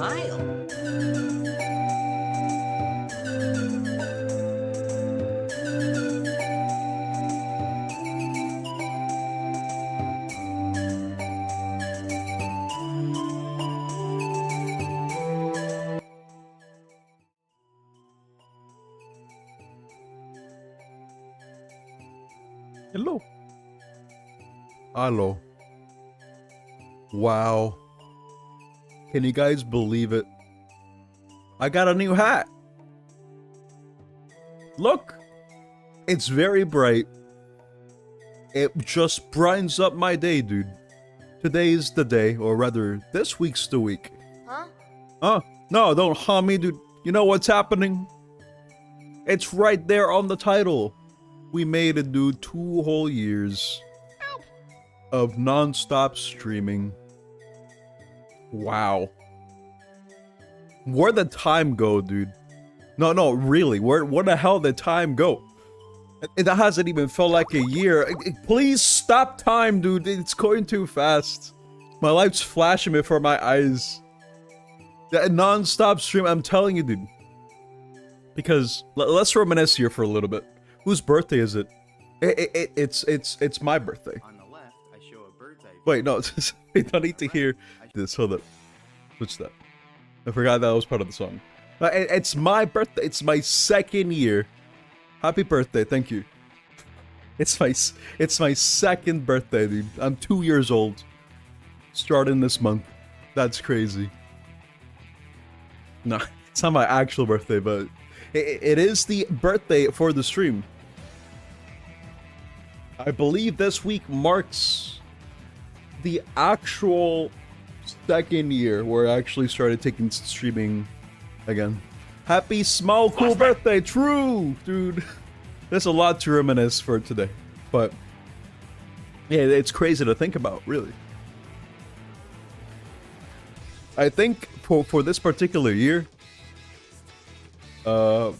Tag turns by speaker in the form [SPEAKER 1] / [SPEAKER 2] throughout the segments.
[SPEAKER 1] smile.
[SPEAKER 2] Hello. Hello. Wow. Can you guys believe it? I got a new hat. Look. It's very bright. It just brightens up my day, dude. Today's the day, or rather, this week's the week.
[SPEAKER 1] Huh?
[SPEAKER 2] No, don't huh me, dude. You know what's happening? It's right there on the title. We made it, dude. 2 whole years of non-stop streaming. Wow. Where'd the time go, dude? No, really. Where the hell did time go? It hasn't even felt like a year. Please stop time, dude. It's going too fast. My life's flashing before my eyes. That non-stop stream, I'm telling you, dude. Because let's reminisce here for a little bit. Whose birthday is it? It's my birthday.
[SPEAKER 3] On the left, I show a bird's eye.
[SPEAKER 2] Wait, no, I don't need to hear this. Hold up. Switch that. I forgot that was part of the song. It's my birthday. It's my 2nd year. Happy birthday, thank you. It's my 2nd birthday, dude. I'm 2 years old. Starting this month. That's crazy. No, it's not my actual birthday, but it is the birthday for the stream. I believe this week marks the actual 2nd year where I actually started taking streaming again. Happy small cool birthday, true, dude. There's a lot to reminisce for today, but yeah, it's crazy to think about, really. I think for this particular year, I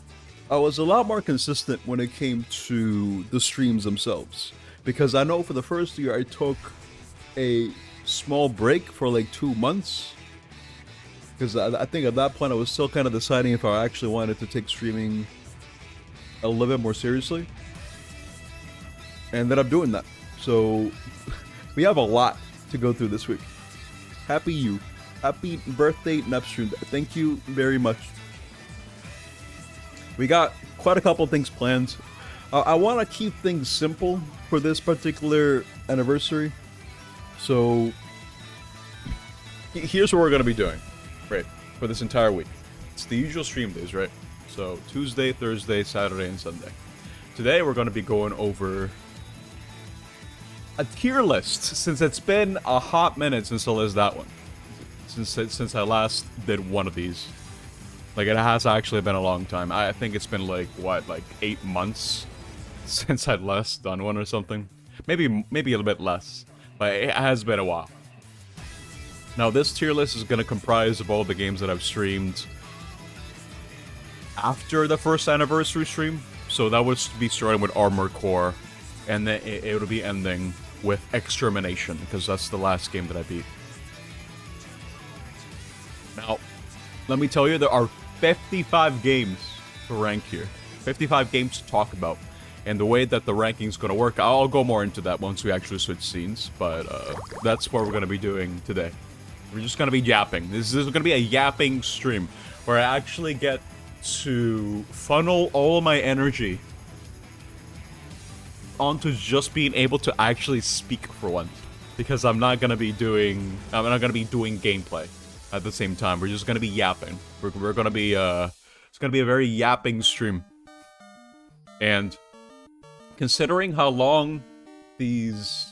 [SPEAKER 2] was a lot more consistent when it came to the streams themselves. Because I know for the first year I took a small break for like 2 months. Because I think at that point I was still kind of deciding if I actually wanted to take streaming a little bit more seriously. And ended up doing that. So we have a lot to go through this week. Happy you. Happy birthday, Neptune. Thank you very much. We got quite a couple things planned. I want to keep things simple for this particular anniversary. So here's what we're going to be doing, right, for this entire week. It's the usual stream days, right? So Tuesday, Thursday, Saturday, and Sunday. Today we're going to be going over a tier list, since it's been a hot minute since I list that one. Since I last did one of these. Like, it has actually been a long time. I think it's been like, what, like 8 months since I'd last done one or something. Maybe a little bit less, but it has been a while. Now, this tier list is going to comprise of all the games that I've streamed after the first anniversary stream. So that would be starting with Armored Core, and then it would be ending with Extermination, because that's the last game that I beat. Now, let me tell you, there are 55 games to rank here. 55 games to talk about. And the way that the ranking's going to work, I'll go more into that once we actually switch scenes. But that's what we're going to be doing today. We're just going to be yapping. This is going to be a yapping stream where I actually get to funnel all my energy onto just being able to actually speak for once. Because I'm not going to be doing gameplay at the same time. We're just going to be yapping. We're going to be, it's going to be a very yapping stream. And considering how long these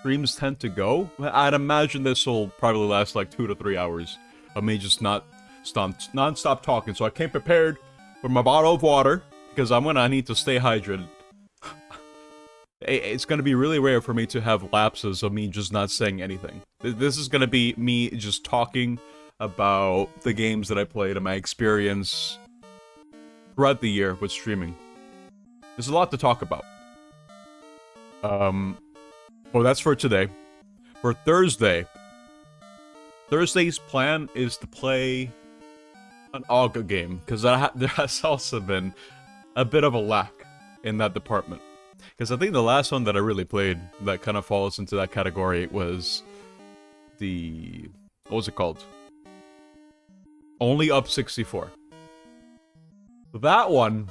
[SPEAKER 2] streams tend to go, I'd imagine this will probably last like 2 to 3 hours of me just non-stop talking. So I came prepared with my bottle of water, because I need to stay hydrated. It's going to be really rare for me to have lapses of me just not saying anything. This is going to be me just talking about the games that I played and my experience throughout the year with streaming. There's a lot to talk about. Well, that's for today. For Thursday Thursday's plan is to play an Auga game, because there has also been a bit of a lack in that department. Because I think the last one that I really played that kind of falls into that category was the... what was it called? Only Up 64. That one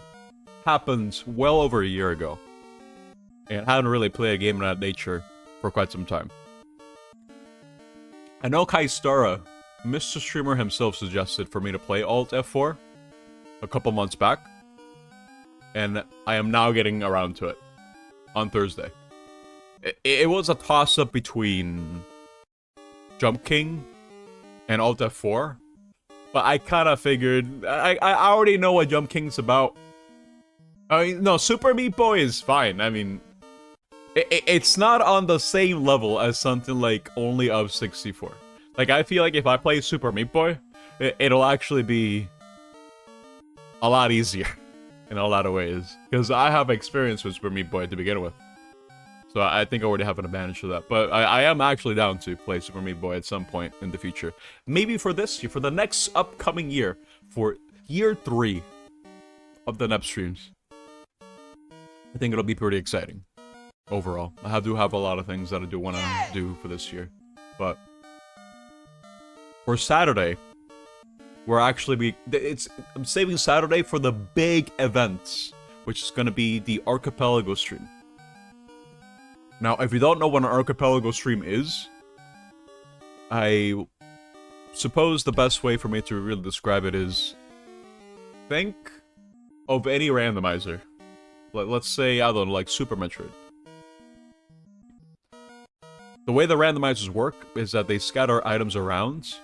[SPEAKER 2] happened well over a year ago. And I hadn't really played a game of that nature for quite some time. I know Kaistara, Mr. Streamer himself, suggested for me to play Alt F4 a couple months back. And I am now getting around to it on Thursday. It was a toss-up between Jump King and Alt F4. But I kind of figured, I already know what Jump King's about. I mean, no, Super Meat Boy is fine. I mean, it's not on the same level as something like Only Up 64. Like, I feel like if I play Super Meat Boy, it'll actually be a lot easier in a lot of ways. Because I have experience with Super Meat Boy to begin with. So I think I already have an advantage to that. But I am actually down to play Super Meat Boy at some point in the future. Maybe for this year, for the next upcoming year, for year 3 of the NEP streams. I think it'll be pretty exciting overall. I do have a lot of things that I do want to do for this year. But for Saturday, we're actually I'm saving Saturday for the big events, which is going to be the Archipelago stream. Now, if you don't know what an Archipelago stream is, I suppose the best way for me to really describe it is, think of any randomizer. Let's say, I don't know, like Super Metroid. The way the randomizers work is that they scatter items around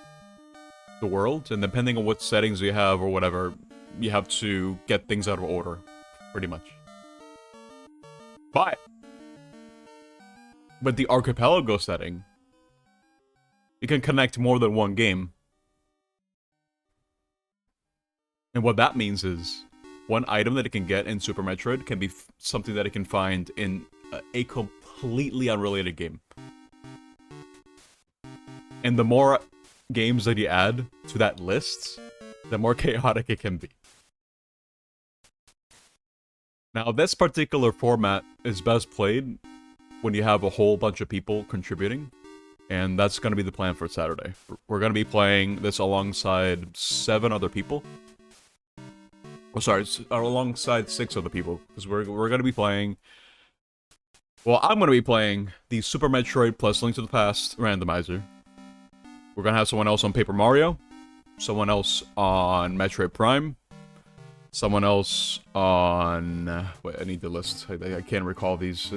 [SPEAKER 2] the world, and depending on what settings you have or whatever, you have to get things out of order, pretty much. But with the Archipelago setting, you can connect more than one game. And what that means is, one item that it can get in Super Metroid can be something that it can find in a completely unrelated game. And the more games that you add to that list, the more chaotic it can be. Now, this particular format is best played when you have a whole bunch of people contributing, and that's going to be the plan for Saturday. We're going to be playing this alongside 7 other people. Oh, sorry, alongside 6 other people, because we're going to be playing... Well, I'm going to be playing the Super Metroid plus Link to the Past randomizer. We're going to have someone else on Paper Mario, someone else on Metroid Prime, someone else on... wait, I need the list. I can't recall these.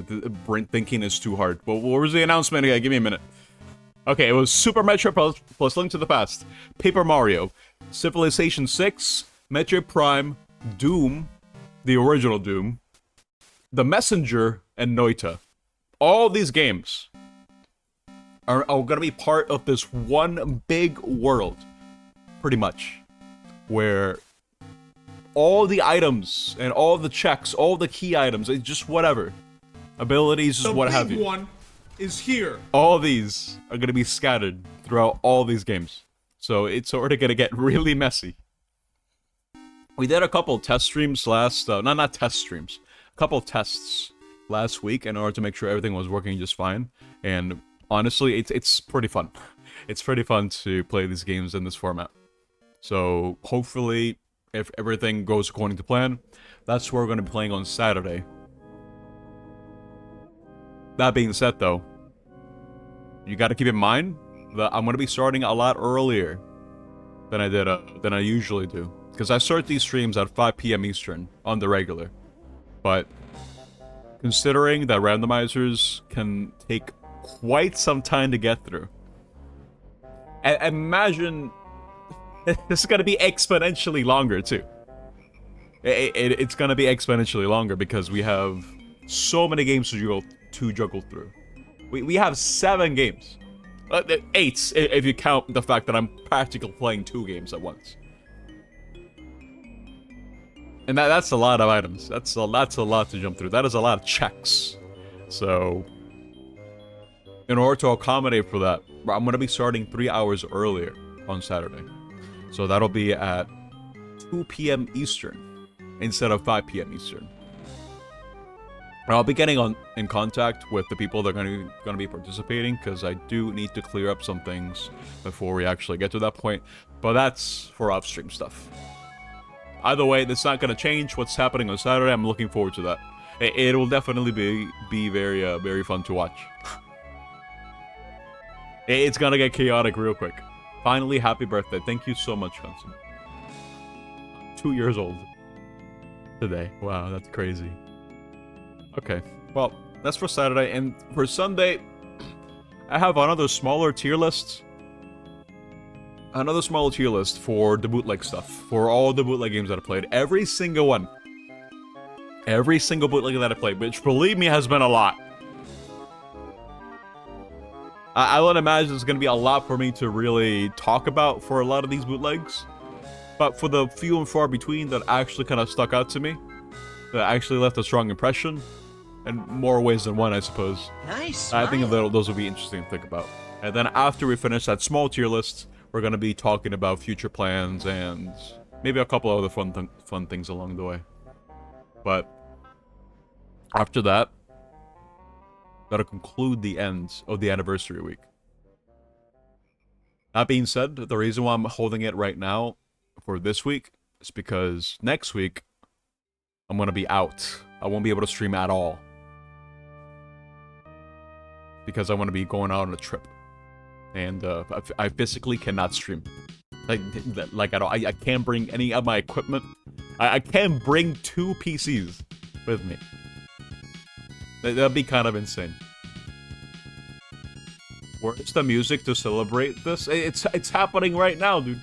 [SPEAKER 2] Brain thinking is too hard. But what was the announcement again? Give me a minute. Okay, it was Super Metroid plus Link to the Past, Paper Mario, Civilization 6, Metroid Prime, Doom, the original Doom, The Messenger, and Noita. All these games are going to be part of this one big world, pretty much, where all the items and all the checks, all the key items, just whatever, abilities, just what have you.
[SPEAKER 1] The big one is here.
[SPEAKER 2] All these are going to be scattered throughout all these games. So it's sort of going to get really messy. We did a couple test streams last, not test streams, a couple tests last week in order to make sure everything was working just fine. And honestly, it's pretty fun. It's pretty fun to play these games in this format. So hopefully, if everything goes according to plan, that's what we're going to be playing on Saturday. That being said, though, you got to keep in mind that I'm going to be starting a lot earlier than I usually do. Because I start these streams at 5 PM Eastern on the regular. But considering that randomizers can take quite some time to get through, imagine this is going to be exponentially longer too. It's going to be exponentially longer because we have so many games to juggle through. We have 7 games. 8 if you count the fact that I'm practically playing 2 games at once. And that's a lot of items. That's a lot to jump through. That is a lot of checks. So in order to accommodate for that, I'm going to be starting 3 hours earlier on Saturday. So that'll be at 2 p.m. Eastern instead of 5 p.m. Eastern. And I'll be getting in contact with the people that are going to be participating, because I do need to clear up some things before we actually get to that point. But that's for off-stream stuff. Either way, that's not going to change what's happening on Saturday. I'm looking forward to that. It will definitely be very very fun to watch. It's gonna get chaotic real quick. Finally, happy birthday. Thank you so much, Vincent. 2 years old today. Wow, that's crazy. Okay, well, that's for Saturday. And for Sunday, I have another smaller tier list. Another smaller tier list for the bootleg stuff. For all the bootleg games that I played. Every single one. Every single bootleg that I played, which, believe me, has been a lot. I would imagine it's going to be a lot for me to really talk about for a lot of these bootlegs. But for the few and far between that actually kind of stuck out to me, that actually left a strong impression, in more ways than one, I suppose.
[SPEAKER 3] Nice.
[SPEAKER 2] I think those will be interesting to think about. And then after we finish that small tier list, we're going to be talking about future plans and maybe a couple other fun things along the way. But after that, that'll conclude the end of the anniversary week. That being said, the reason why I'm holding it right now for this week is because next week I'm going to be out. I won't be able to stream at all. Because I want to be going out on a trip. And I physically cannot stream. Like at all. I can't bring any of my equipment. I can't bring 2 PCs with me. That'd be kind of insane. Where's the music to celebrate this? It's happening right now, dude.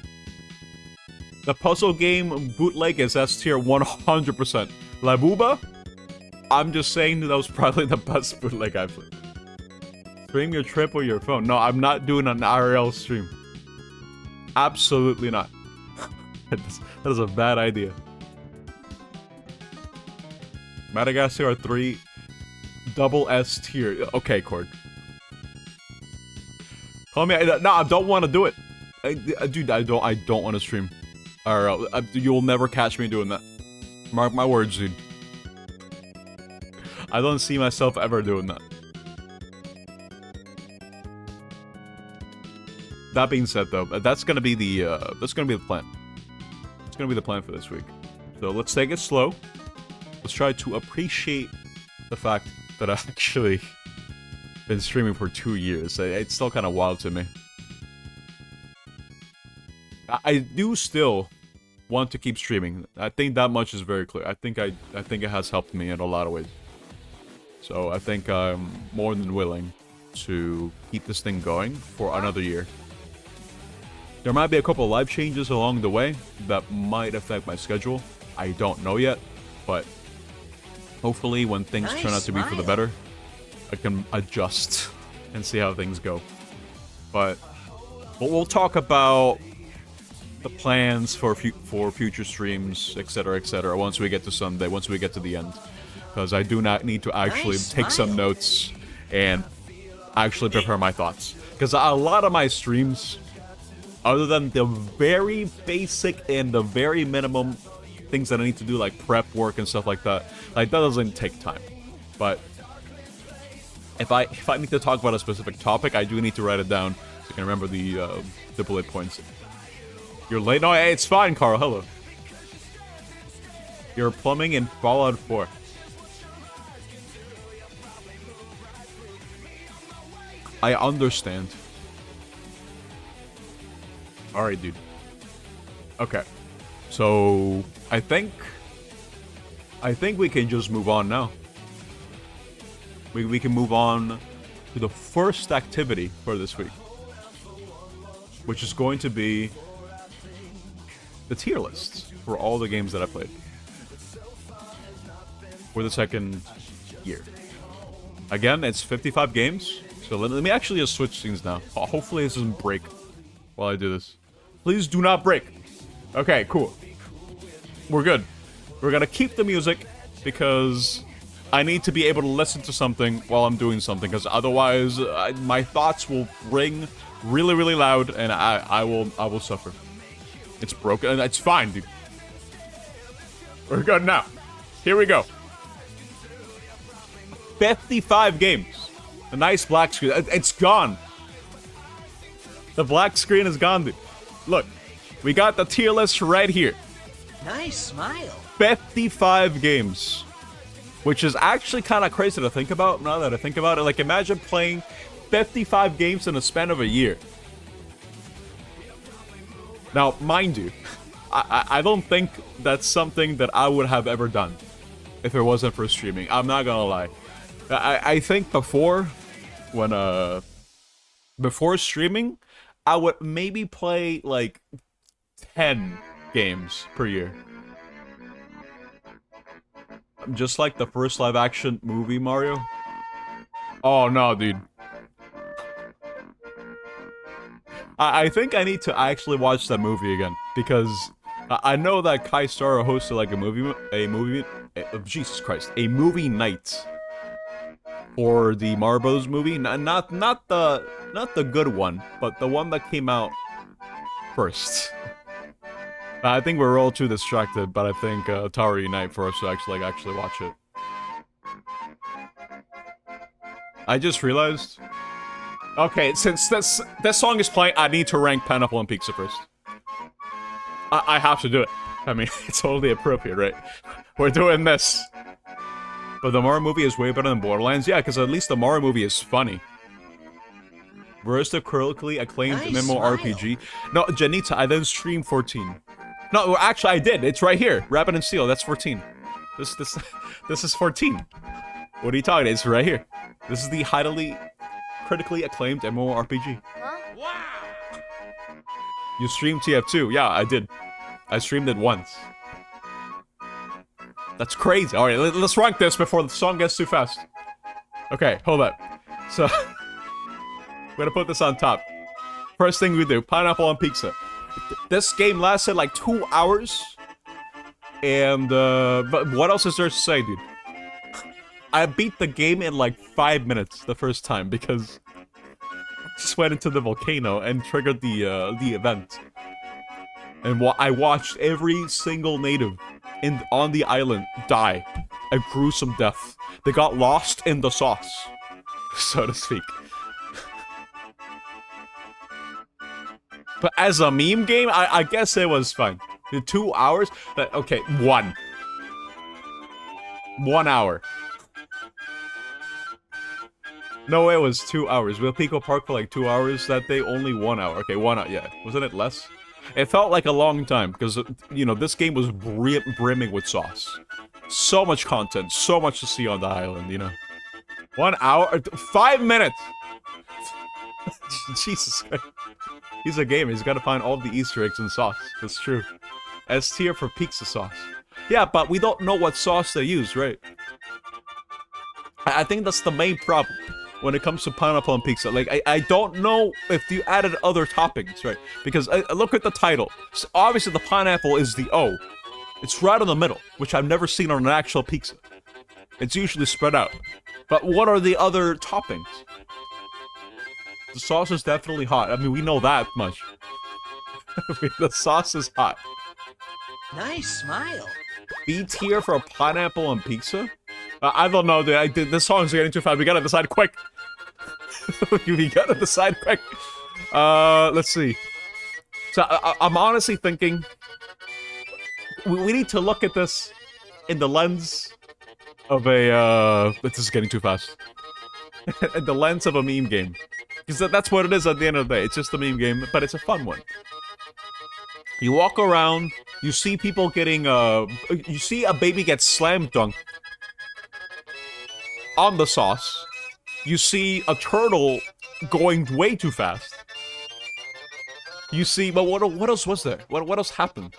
[SPEAKER 2] The puzzle game bootleg is S tier 100%. La Booba? I'm just saying that was probably the best bootleg I've played. Stream your trip or your phone. No, I'm not doing an IRL stream. Absolutely not. That is a bad idea. Madagascar 3 double S tier. Okay, Cord. Call me. No, I don't want to do it. Dude, I don't want to stream IRL. You'll never catch me doing that. Mark my words, dude. I don't see myself ever doing that. That being said, though, that's gonna be the plan. It's gonna be the plan for this week. So let's take it slow. Let's try to appreciate the fact that I've actually been streaming for 2 years. It's still kind of wild to me. I do still want to keep streaming. I think that much is very clear. I think it has helped me in a lot of ways. So I think I'm more than willing to keep this thing going for another year. There might be a couple of live changes along the way that might affect my schedule. I don't know yet, but hopefully when things turn out to be for the better, I can adjust and see how things go. But we'll talk about the plans for future streams, etc., once we get to Sunday, once we get to the end. Because I do not need to actually take some notes and actually prepare my thoughts. Because a lot of my streams, other than the very basic and the very minimum things that I need to do, like prep work and stuff like that doesn't take time. But if I need to talk about a specific topic, I do need to write it down so I can remember the bullet points. You're late? No, it's fine, Carl. Hello. You're plumbing in Fallout 4. I understand. Alright, dude. Okay. So, I think we can just move on now. We can move on to the first activity for this week. Which is going to be the tier lists for all the games that I played. For the second year. Again, it's 55 games. So let me actually just switch things now. Hopefully this doesn't break while I do this. Please do not break. Okay, cool. We're good. We're gonna keep the music because I need to be able to listen to something while I'm doing something, because otherwise my thoughts will ring really, really loud, and I will suffer. It's broken, and it's fine, dude. We're good now. Here we go. 55 games. A nice black screen. It's gone. The black screen is gone, dude. Look, we got the tier list right here.
[SPEAKER 1] Nice smile.
[SPEAKER 2] 55 games. Which is actually kind of crazy to think about, now that I think about it. Like, imagine playing 55 games in a span of a year. Now, mind you, I don't think that's something that I would have ever done if it wasn't for streaming. I'm not gonna lie. I think before streaming, I would maybe play, like, 10 games per year. Just like the first live-action movie, Mario. Oh, no, dude. I think I need to actually watch that movie again, because I know that Kai Star hosted, like, a movie night for the Mario Bros. Movie. Not the good one, but the one that came out first. I think we're all too distracted, but I think Tower Unite for us to actually watch it. I just realized. Okay, since this song is playing, I need to rank Pineapple and Pizza first. I have to do it. I mean, it's totally appropriate, right? We're doing this. But the Mario movie is way better than Borderlands. Yeah, because at least the Mario movie is funny. Where's the critically acclaimed MMORPG? No, Janita, I didn't stream 14. No, actually, I did. It's right here. Rabbit and Steel. That's 14. This is 14. What are you talking about? It's right here. This is the highly critically acclaimed MMORPG.
[SPEAKER 1] Huh? Wow!
[SPEAKER 2] You streamed TF2. Yeah, I did. I streamed it once. That's crazy. All right, let's rank this before the song gets too fast. Okay, hold up. So, we're gonna put this on top. First thing we do, Pineapple on Pizza. This game lasted like 2 hours. And, but what else is there to say, dude? I beat the game in like 5 minutes the first time because I just went into the volcano and triggered the event. And I watched every single native on the island die a gruesome death. They got lost in the sauce, so to speak. But as a meme game, I guess it was fun. The 2 hours? Okay, 1 hour. No, it was 2 hours. Will Pico Park for like 2 hours that day? Only 1 hour. Okay, 1 hour, yeah. Wasn't it less? It felt like a long time, because, you know, this game was brimming with sauce. So much content, so much to see on the island, you know. 1 hour? 5 minutes! Jesus Christ. He's a gamer, he's gotta find all the Easter eggs in sauce. That's true. S tier for pizza sauce. Yeah, but we don't know what sauce they use, right? I think that's the main problem when it comes to pineapple on pizza. Like, I don't know if you added other toppings, right? Because look at the title. So obviously, the pineapple is the O. It's right in the middle, which I've never seen on an actual pizza. It's usually spread out. But what are the other toppings? The sauce is definitely hot. I mean, we know that much. The sauce is hot.
[SPEAKER 1] Nice smile.
[SPEAKER 2] B tier for a pineapple on pizza? I don't know, dude. This song's getting too fast. We gotta decide quick. We gotta decide quick. Let's see. So I'm honestly thinking we need to look at this in the lens of a this is getting too fast. In the lens of a meme game. Because that's what it is at the end of the day. It's just a meme game, but it's a fun one. You walk around, you see people getting, you see a baby get slam dunked on the sauce. You see a turtle going way too fast. You see, but what else was there? What else happened?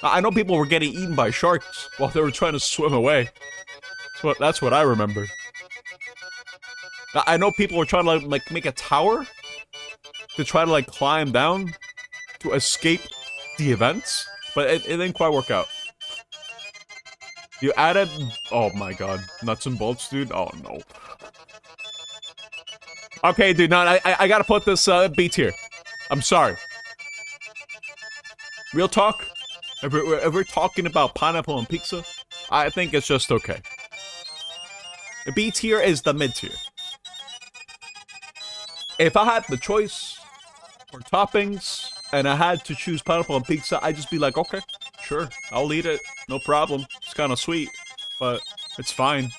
[SPEAKER 2] I know people were getting eaten by sharks while they were trying to swim away. That's what I remember. I know people were trying to like make a tower to try to like climb down to escape the events, but it didn't quite work out. You added... Oh my god. Nuts and bolts, dude? Oh no. Okay, dude, no, I gotta put this beat here. I'm sorry. Real talk, if we're talking about pineapple and pizza, I think it's just okay. The B tier is the mid tier. If I had the choice for toppings and I had to choose pineapple and pizza, I'd just be like, okay, sure, I'll eat it, no problem. It's kind of sweet, but it's fine.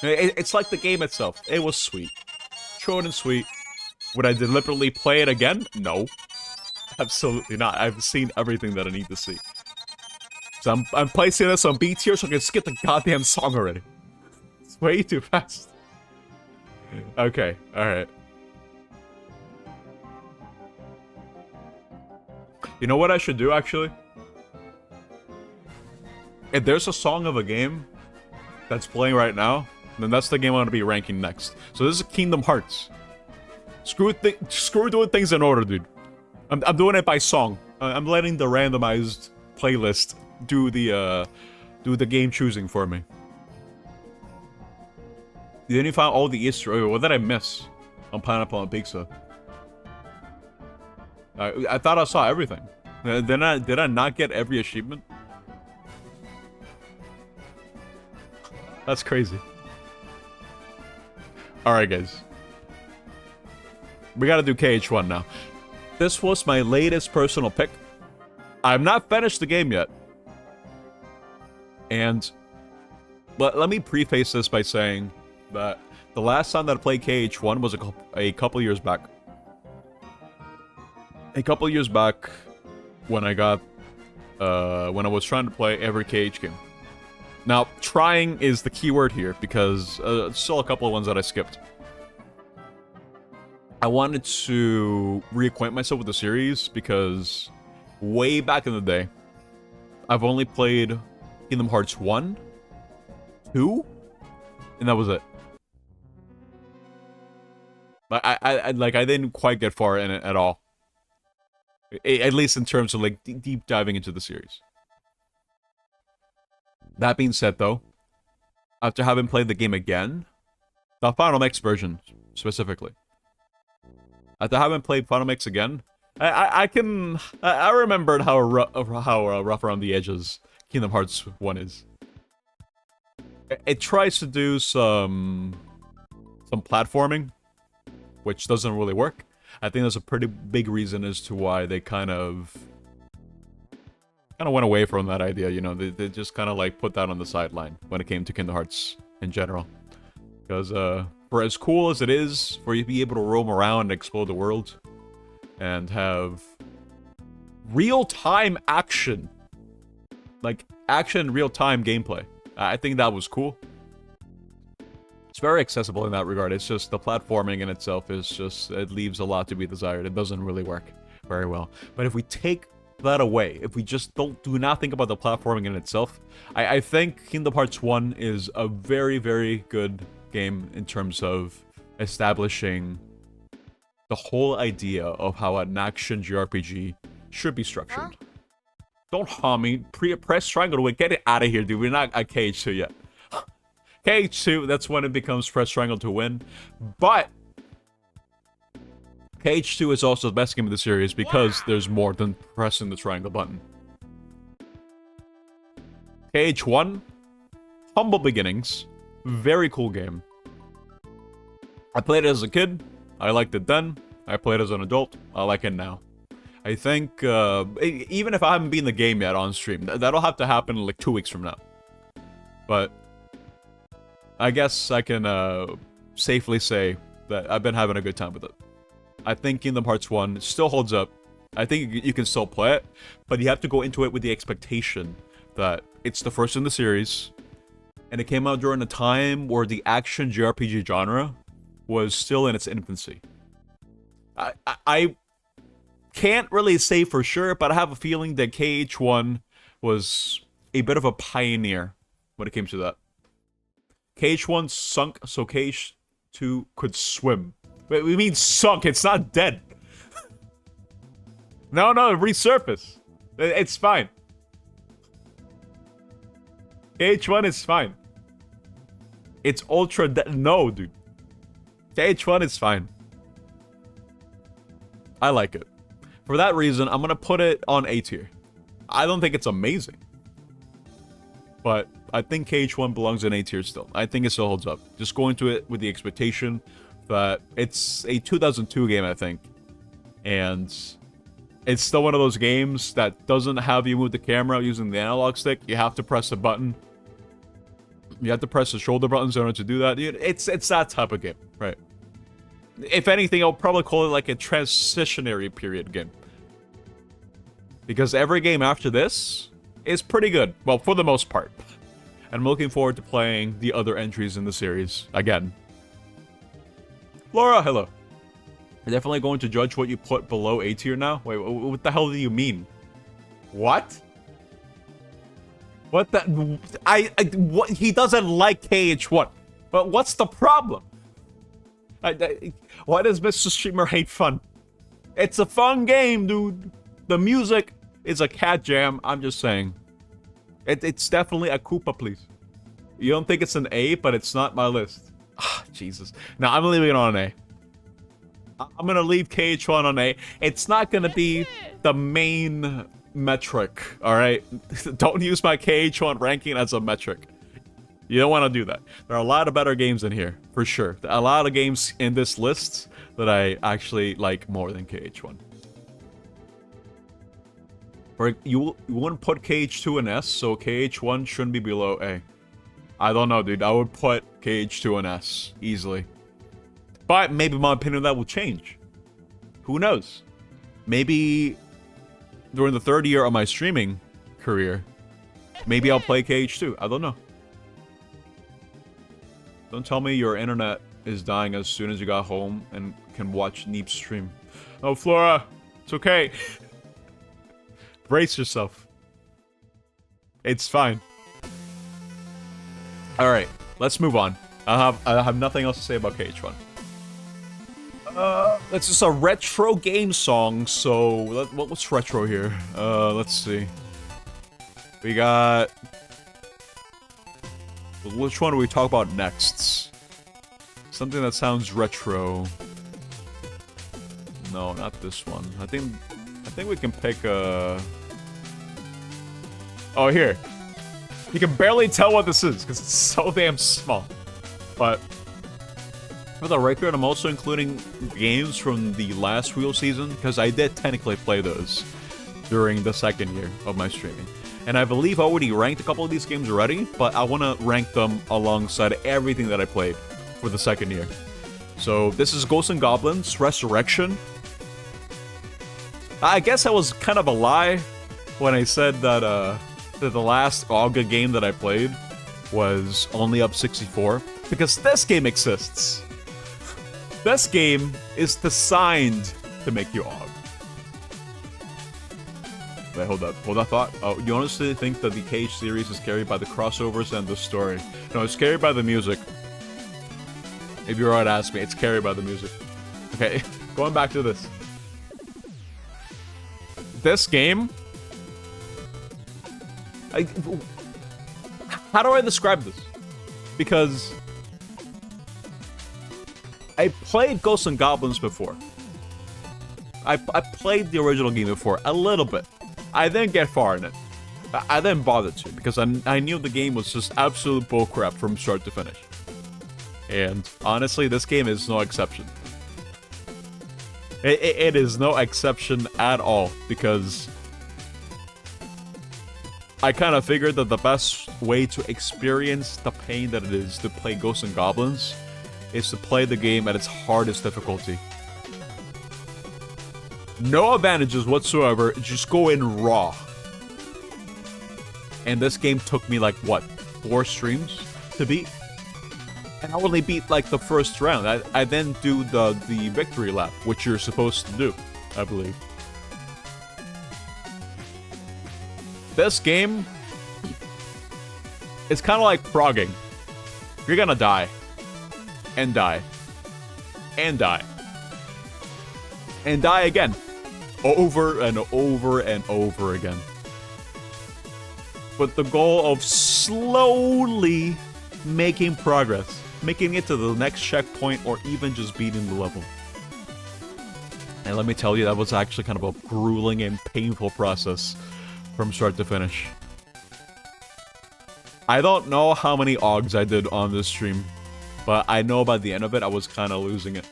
[SPEAKER 2] It's like the game itself. It was sweet. Short and sweet. Would I deliberately play it again? No. Absolutely not. I've seen everything that I need to see. So I'm placing this on B tier so I can skip the goddamn song already. It's way too fast. Okay, alright. You know what I should do, actually? If there's a song of a game that's playing right now, then that's the game I'm gonna be ranking next. So this is Kingdom Hearts. Screw doing things in order, dude. I'm doing it by song. I'm letting the randomized playlist do the game choosing for me. Then you found all the Easter eggs. What did I miss on Pineapple and Pizza? I thought I saw everything. Did I not get every achievement? That's crazy. Alright, guys. We gotta do KH1 now. This was my latest personal pick. I'm not finished the game yet. And let me preface this by saying that the last time that I played KH1 was a couple years back. A couple years back when I got when I was trying to play every KH game. Now, trying is the key word here because still a couple of ones that I skipped. I wanted to reacquaint myself with the series because way back in the day, I've only played Kingdom Hearts 1, 2, and that was it. I didn't quite get far in it at all. At least in terms of like deep diving into the series. That being said, though, after having played the game again, the Final Mix version specifically, after having played Final Mix again, I remembered how rough around the edges Kingdom Hearts 1 is. It tries to do some platforming, which doesn't really work. I think there's a pretty big reason as to why they kind of went away from that idea, you know. They just kind of like put that on the sideline when it came to Kingdom Hearts in general. Because for as cool as it is for you to be able to roam around and explore the world and have real-time action, like action real-time gameplay, I think that was cool. It's very accessible in that regard. It's just the platforming in itself is just, it leaves a lot to be desired. It doesn't really work very well. But if we take that away, if we just do not think about the platforming in itself, I think Kingdom Hearts 1 is a very, very good game in terms of establishing the whole idea of how an action JRPG should be structured. Huh? Don't harm me. Press triangle to win. Get it out of here, dude. We're not at KH2 yet. KH2, that's when it becomes press triangle to win. But KH2 is also the best game of the series because there's more than pressing the triangle button. KH1, humble beginnings, very cool game. I played it as a kid, I liked it then. I played it as an adult, I like it now. I think, even if I haven't beaten the game yet on stream, that'll have to happen like 2 weeks from now. But I guess I can safely say that I've been having a good time with it. I think Kingdom Hearts 1 still holds up. I think you can still play it, but you have to go into it with the expectation that it's the first in the series, and it came out during a time where the action JRPG genre was still in its infancy. I can't really say for sure, but I have a feeling that KH1 was a bit of a pioneer when it came to that. KH1 sunk so KH2 could swim. Wait, we mean sunk, it's not dead. No, resurface. It's fine. KH1 is fine. It's ultra. No, dude. KH1 is fine. I like it. For that reason, I'm gonna put it on A tier. I don't think it's amazing, but I think KH1 belongs in A tier still. I think it still holds up. Just go into it with the expectation that it's a 2002 game, I think, and it's still one of those games that doesn't have you move the camera using the analog stick. You have to press a button. You have to press the shoulder buttons in order to do that. It's that type of game, right? If anything, I'll probably call it like a transitionary period game. Because every game after this is pretty good. Well, for the most part. And I'm looking forward to playing the other entries in the series again. Laura, hello. You're definitely going to judge what you put below A tier now? Wait, what the hell do you mean? What? What the... what? He doesn't like KH1. But what's the problem? Why does Mr. Streamer hate fun? It's a fun game, dude. The music is a cat jam. I'm just saying. It's definitely a Koopa, please. You don't think it's an A, but it's not my list. Ah, Jesus. Now I'm leaving it on an A. I'm gonna leave KH1 on A. It's not gonna be the main metric, alright? Don't use my KH1 ranking as a metric. You don't want to do that. There are a lot of better games in here, for sure. A lot of games in this list that I actually like more than KH1. Or you wouldn't put KH2 in S, so KH1 shouldn't be below A. I don't know, dude. I would put KH2 in S, easily. But maybe my opinion of that will change. Who knows? Maybe during the third year of my streaming career, maybe I'll play KH2. I don't know. Don't tell me your internet is dying as soon as you got home and can watch Neep's stream. Oh, Flora, it's okay. Brace yourself. It's fine. All right, let's move on. I have nothing else to say about KH1. That's just a retro game song. So what's retro here? Let's see. We got. Which one do we talk about next? Something that sounds retro. No, not this one. I think we can pick a... Oh, here. You can barely tell what this is because it's so damn small. But for the record, I'm also including games from the last Wheel season because I did technically play those during the second year of my streaming. And I believe I already ranked a couple of these games already, but I want to rank them alongside everything that I played for the second year. So this is Ghosts and Goblins Resurrection. I guess that was kind of a lie when I said that, that the last Auga game that I played was only up 64, because this game exists. This game is designed to make you Og. Wait, hold up. Hold that thought. Oh, you honestly think that the KH series is carried by the crossovers and the story? No, it's carried by the music. If you were to ask me, it's carried by the music. Okay, going back to this. This game... how do I describe this? Because... I played Ghosts and Goblins before. I played the original game before, a little bit. I didn't get far in it. I didn't bother to, because I knew the game was just absolute bullcrap from start to finish. And honestly, this game is no exception. It is no exception at all, because I kind of figured that the best way to experience the pain that it is to play Ghosts and Goblins is to play the game at its hardest difficulty. No advantages whatsoever, just go in raw. And this game took me like, what, 4 streams to beat? And I only beat like the first round. I then do the victory lap, which you're supposed to do, I believe. This game is kind of like progging. You're gonna die. And die. And die. And die again. Over and over and over again. With the goal of slowly making progress, making it to the next checkpoint or even just beating the level. And let me tell you, that was actually kind of a grueling and painful process from start to finish. I don't know how many OGs I did on this stream, but I know by the end of it, I was kind of losing it.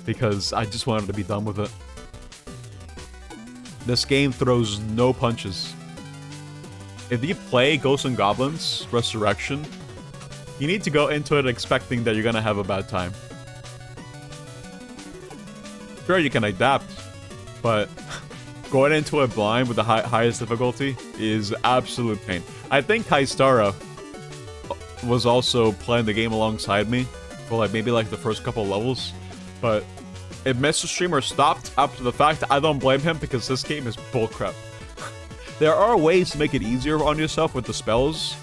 [SPEAKER 2] Because I just wanted to be done with it. This game throws no punches. If you play Ghosts and Goblins Resurrection, you need to go into it expecting that you're gonna have a bad time. Sure, you can adapt, but going into it blind with the highest difficulty is absolute pain. I think Kaistara was also playing the game alongside me for like maybe like the first couple levels, but if Mr. Streamer stopped after the fact, I don't blame him because this game is bullcrap. There are ways to make it easier on yourself with the spells.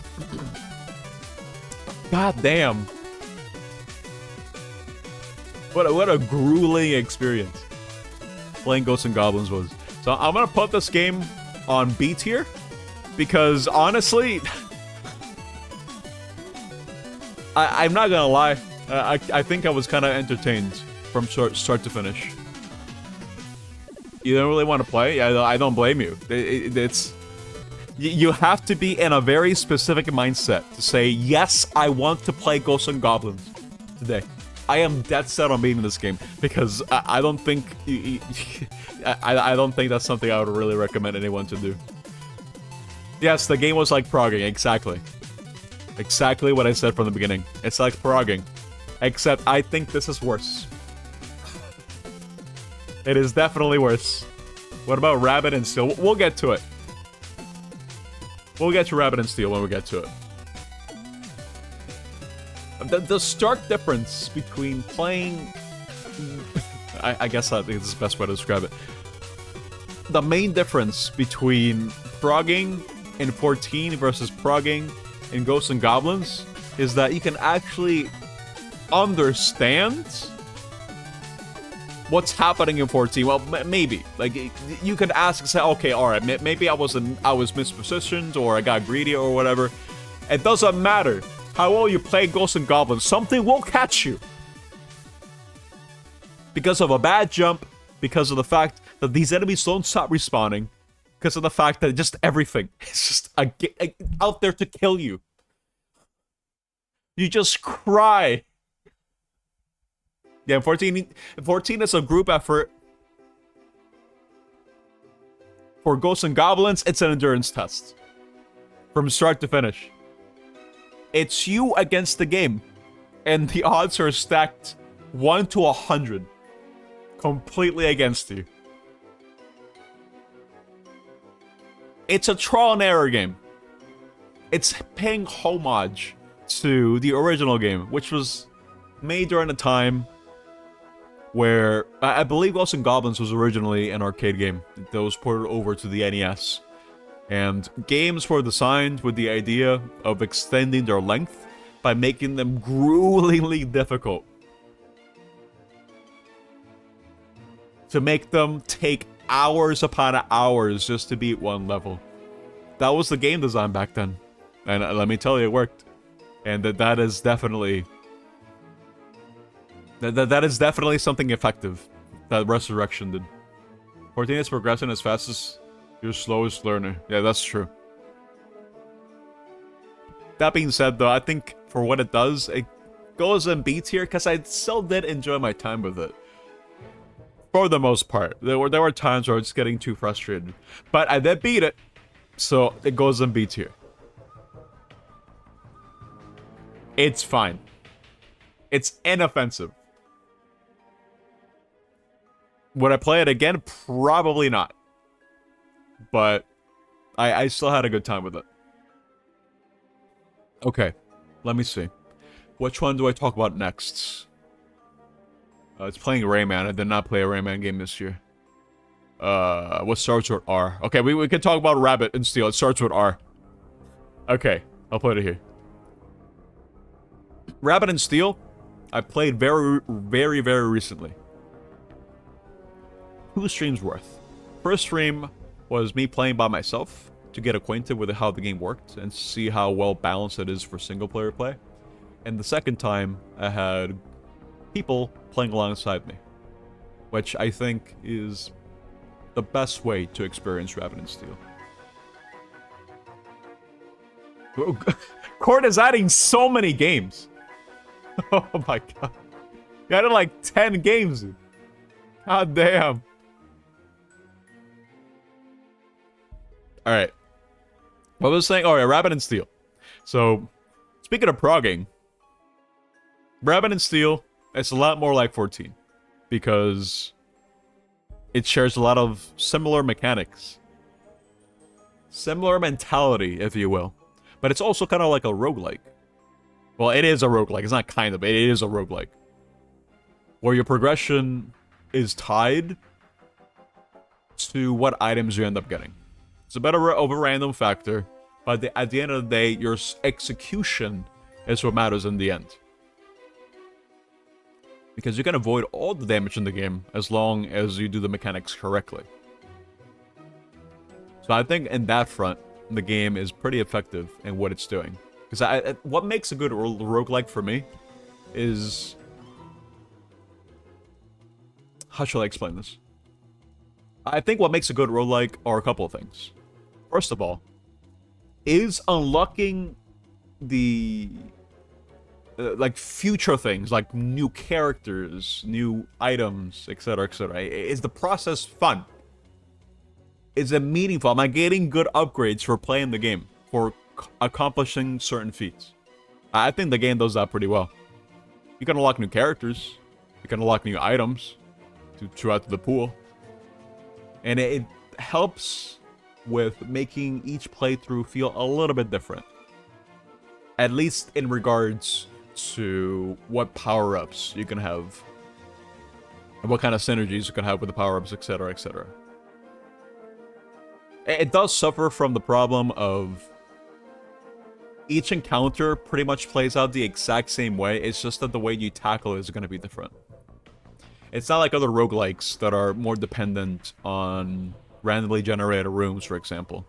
[SPEAKER 2] God damn. What a grueling experience playing Ghosts and Goblins was. So I'm gonna put this game on B tier because honestly, I'm not gonna lie. I think I was kind of entertained from start to finish. You don't really want to play? I don't blame you. It's you have to be in a very specific mindset to say, yes, I want to play Ghosts and Goblins today. I am dead set on beating this game because I don't think I don't think that's something I would really recommend anyone to do. Yes, the game was like progging, exactly. Exactly what I said from the beginning. It's like progging, except I think this is worse. It is definitely worse. What about Rabbit and Steel? We'll get to it. We'll get to Rabbit and Steel when we get to it. The stark difference between playing... I guess I think this is the best way to describe it. The main difference between progging in 14 versus progging in Ghosts and Goblins is that you can actually understand what's happening in 14. Well, maybe. Like, you could ask and say, okay, alright, maybe I was mispositioned or I got greedy or whatever. It doesn't matter how well you play Ghosts and Goblins. Something will catch you. Because of a bad jump, because of the fact that these enemies don't stop respawning, because of the fact that just everything is just out there to kill you. You just cry. Yeah, 14 is a group effort. For Ghosts and Goblins, it's an endurance test. From start to finish. It's you against the game. And the odds are stacked 1 to 100. Completely against you. It's a trial and error game. It's paying homage to the original game, which was made during a time where I believe Ghosts and Goblins was originally an arcade game that was ported over to the NES. And games were designed with the idea of extending their length by making them gruelingly difficult. To make them take hours upon hours just to beat one level. That was the game design back then. And let me tell you, it worked. And that is definitely... That is definitely something effective that Resurrection did. 14 is progressing as fast as your slowest learner. Yeah, that's true. That being said, though, I think for what it does, it goes in B tier because I still did enjoy my time with it. For the most part. There were times where I was just getting too frustrated. But I did beat it, so it goes in B tier. It's fine. It's inoffensive. Would I play it again? Probably not. But I still had a good time with it. Okay, let me see. Which one do I talk about next? It's playing Rayman. I did not play a Rayman game this year. What starts with R? Okay, we can talk about Rabbit and Steel. It starts with R. Okay, I'll put it here. Rabbit and Steel, I played very recently. 2 streams worth. First stream was me playing by myself, to get acquainted with how the game worked and see how well balanced it is for single player play. And the second time, I had people playing alongside me, which I think is the best way to experience Ravenant Steel. Court is adding so many games. Oh my god. You added like 10 games. God damn. Alright. What was I saying? Oh yeah, Ravenant Steel. So, speaking of progging, Ravenant Steel, it's a lot more like 14. Because it shares a lot of similar mechanics. Similar mentality, if you will. But it's also kind of like a roguelike. Well, it is a roguelike. It's not kind of. It is a roguelike. Where your progression is tied to what items you end up getting. It's a bit of a random factor. But at the end of the day, your execution is what matters in the end. Because you can avoid all the damage in the game as long as you do the mechanics correctly. So I think in that front, the game is pretty effective in what it's doing. Because what makes a good roguelike for me is... How shall I explain this? I think what makes a good roguelike are a couple of things. First of all, is unlocking the... like future things, like new characters, new items, etc., etc. Is the process fun? Is it meaningful? Am I getting good upgrades for playing the game, for accomplishing certain feats? I think the game does that pretty well. You can unlock new characters, you can unlock new items to add to the pool, and it helps with making each playthrough feel a little bit different. At least in regards to what power-ups you can have, and what kind of synergies you can have with the power-ups, etc., etc. It does suffer from the problem of each encounter pretty much plays out the exact same way. It's just that the way you tackle it is going to be different. It's not like other roguelikes that are more dependent on randomly generated rooms, for example.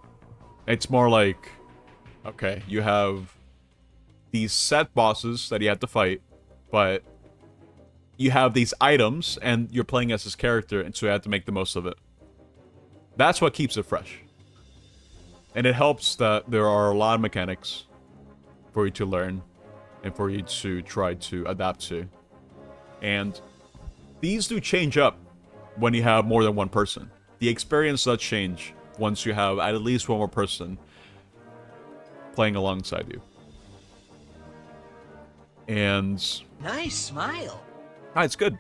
[SPEAKER 2] It's more like, okay, you have these set bosses that you have to fight, but you have these items, and you're playing as this character, and so you have to make the most of it. That's what keeps it fresh. And it helps that there are a lot of mechanics for you to learn, and for you to try to adapt to. And these do change up when you have more than one person. The experience does change once you have at least one more person playing alongside you. And...
[SPEAKER 1] Nice smile.
[SPEAKER 2] It's good.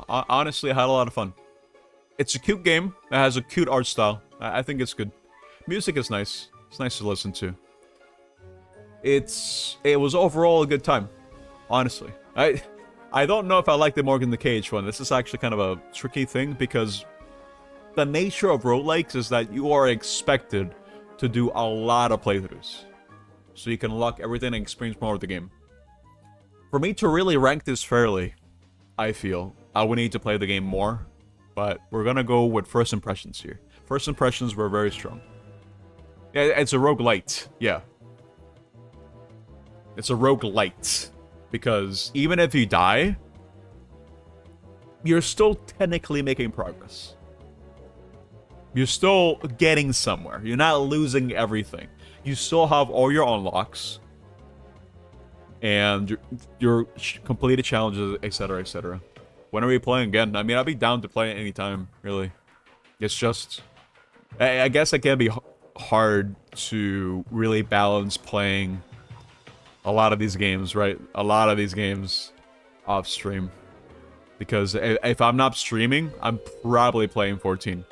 [SPEAKER 2] Honestly, I had a lot of fun. It's a cute game. It has a cute art style. I think it's good. Music is nice. It's nice to listen to. It was overall a good time. Honestly. I don't know if I like the Morgan the Cage one. This is actually kind of a tricky thing because the nature of roguelikes is that you are expected to do a lot of playthroughs. So you can unlock everything and experience more of the game. For me to really rank this fairly, I feel I would need to play the game more. But we're gonna go with first impressions here. First impressions were very strong. Yeah, it's a roguelite. Yeah. It's a roguelite. Because even if you die, you're still technically making progress. You're still getting somewhere. You're not losing everything. You still have all your unlocks. And your completed challenges, etc., etc. When are we playing again? I mean, I'll be down to play it anytime, really. It's just... I guess it can be hard to really balance playing a lot of these games, right? A lot of these games off stream. Because if I'm not streaming, I'm probably playing 14.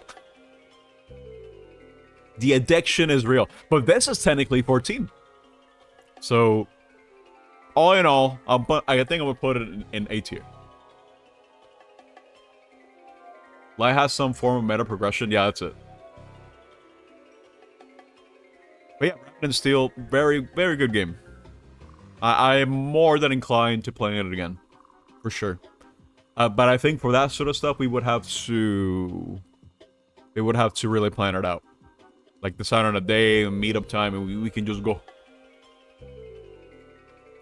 [SPEAKER 2] The addiction is real. But this is technically 14. So, all in all, I think I'm going to put it in A tier. Light has some form of meta progression. Yeah, that's it. But yeah, Ravenant Steel, very, very good game. I am more than inclined to playing it again. For sure. But I think for that sort of stuff, we would have to really plan it out. Like decide on a day, meet up time, and we can just go.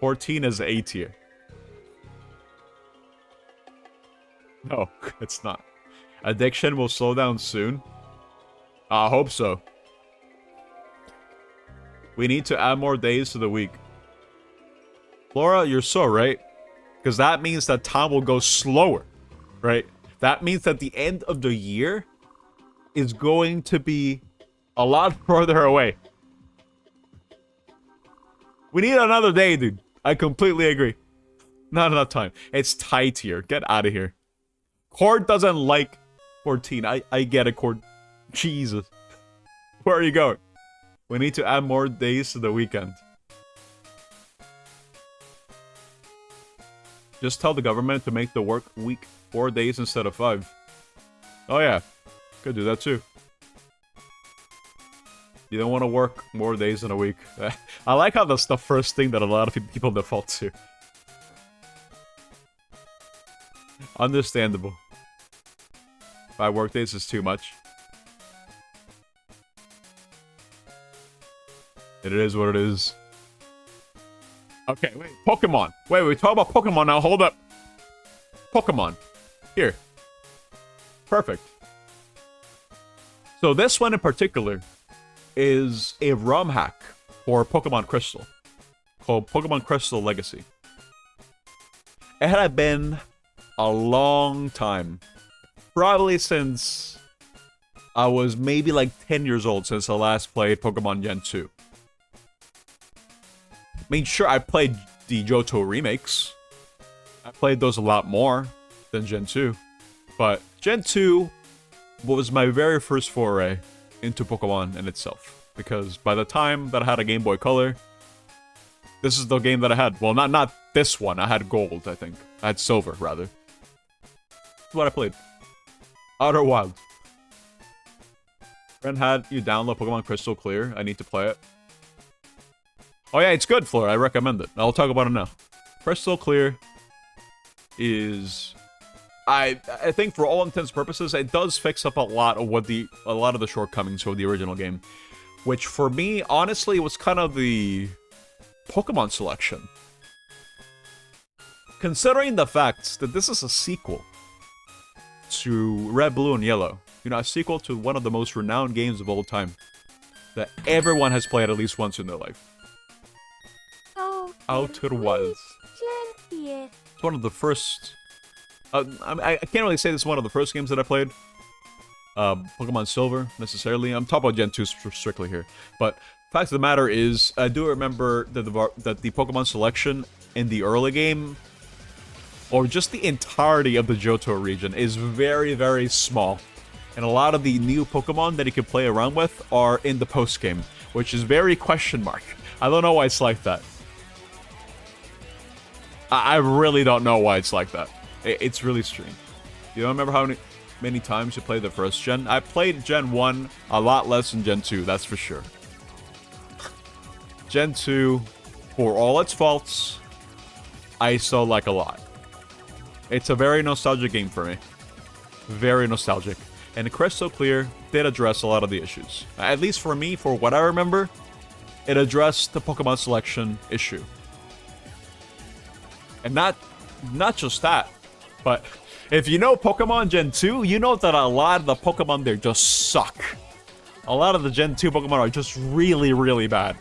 [SPEAKER 2] 14 is A tier. No, it's not. Addiction will slow down soon. I hope so. We need to add more days to the week. Flora, you're so right. Because that means that time will go slower, right? That means that the end of the year is going to be a lot further away. We need another day, dude. I completely agree. Not enough time. It's tight here. Get out of here. Cord doesn't like 14. I get it, Cord. Jesus. Where are you going? We need to add more days to the weekend. Just tell the government to make the work week 4 days instead of 5. Oh yeah. Could do that too. You don't want to work more days in a week. I like how that's the first thing that a lot of people default to. Understandable. 5 work days is too much. It is what it is. Okay, wait. Pokemon. Wait, we talk about Pokemon now. Hold up. Pokemon. Here. Perfect. So this one in particular is a ROM hack for Pokemon Crystal called Pokemon Crystal Legacy. It had been a long time. Probably since I was maybe like 10 years old since I last played Pokemon Gen 2. I mean, sure, I played the Johto remakes. I played those a lot more than Gen 2. But Gen 2 was my very first foray into Pokemon in itself. Because by the time that I had a Game Boy Color, this is the game that I had. Well, not this one. I had Gold, I think. I had Silver, rather. That's what I played. Outer Wilds. Friend had you download Pokemon Crystal Clear. I need to play it. Oh yeah, it's good, Flora. I recommend it. I'll talk about it now. Crystal Clear is... I think for all intents and purposes, it does fix up a lot of the shortcomings of the original game. Which for me, honestly, was kind of the Pokemon selection. Considering the fact that this is a sequel to Red, Blue, and Yellow. You know, a sequel to one of the most renowned games of all time. That everyone has played at least once in their life. Outer Wilds. It's one of the first... I can't really say this is one of the first games that I played. Pokemon Silver, necessarily. I'm talking about Gen 2 strictly here. But fact of the matter is, I do remember that the Pokemon selection in the early game, or just the entirety of the Johto region, is very, very small. And a lot of the new Pokemon that you can play around with are in the post-game, which is very question mark. I don't know why it's like that. I really don't know why it's like that. It's really strange. You don't remember how many times you played the first gen? I played Gen 1 a lot less than Gen 2, that's for sure. Gen 2, for all its faults, I still like a lot. It's a very nostalgic game for me. Very nostalgic. And Crystal Clear did address a lot of the issues. At least for me, for what I remember, it addressed the Pokemon selection issue. And not just that, but if you know Pokemon Gen 2, you know that a lot of the Pokemon there just suck. A lot of the Gen 2 Pokemon are just really, really bad.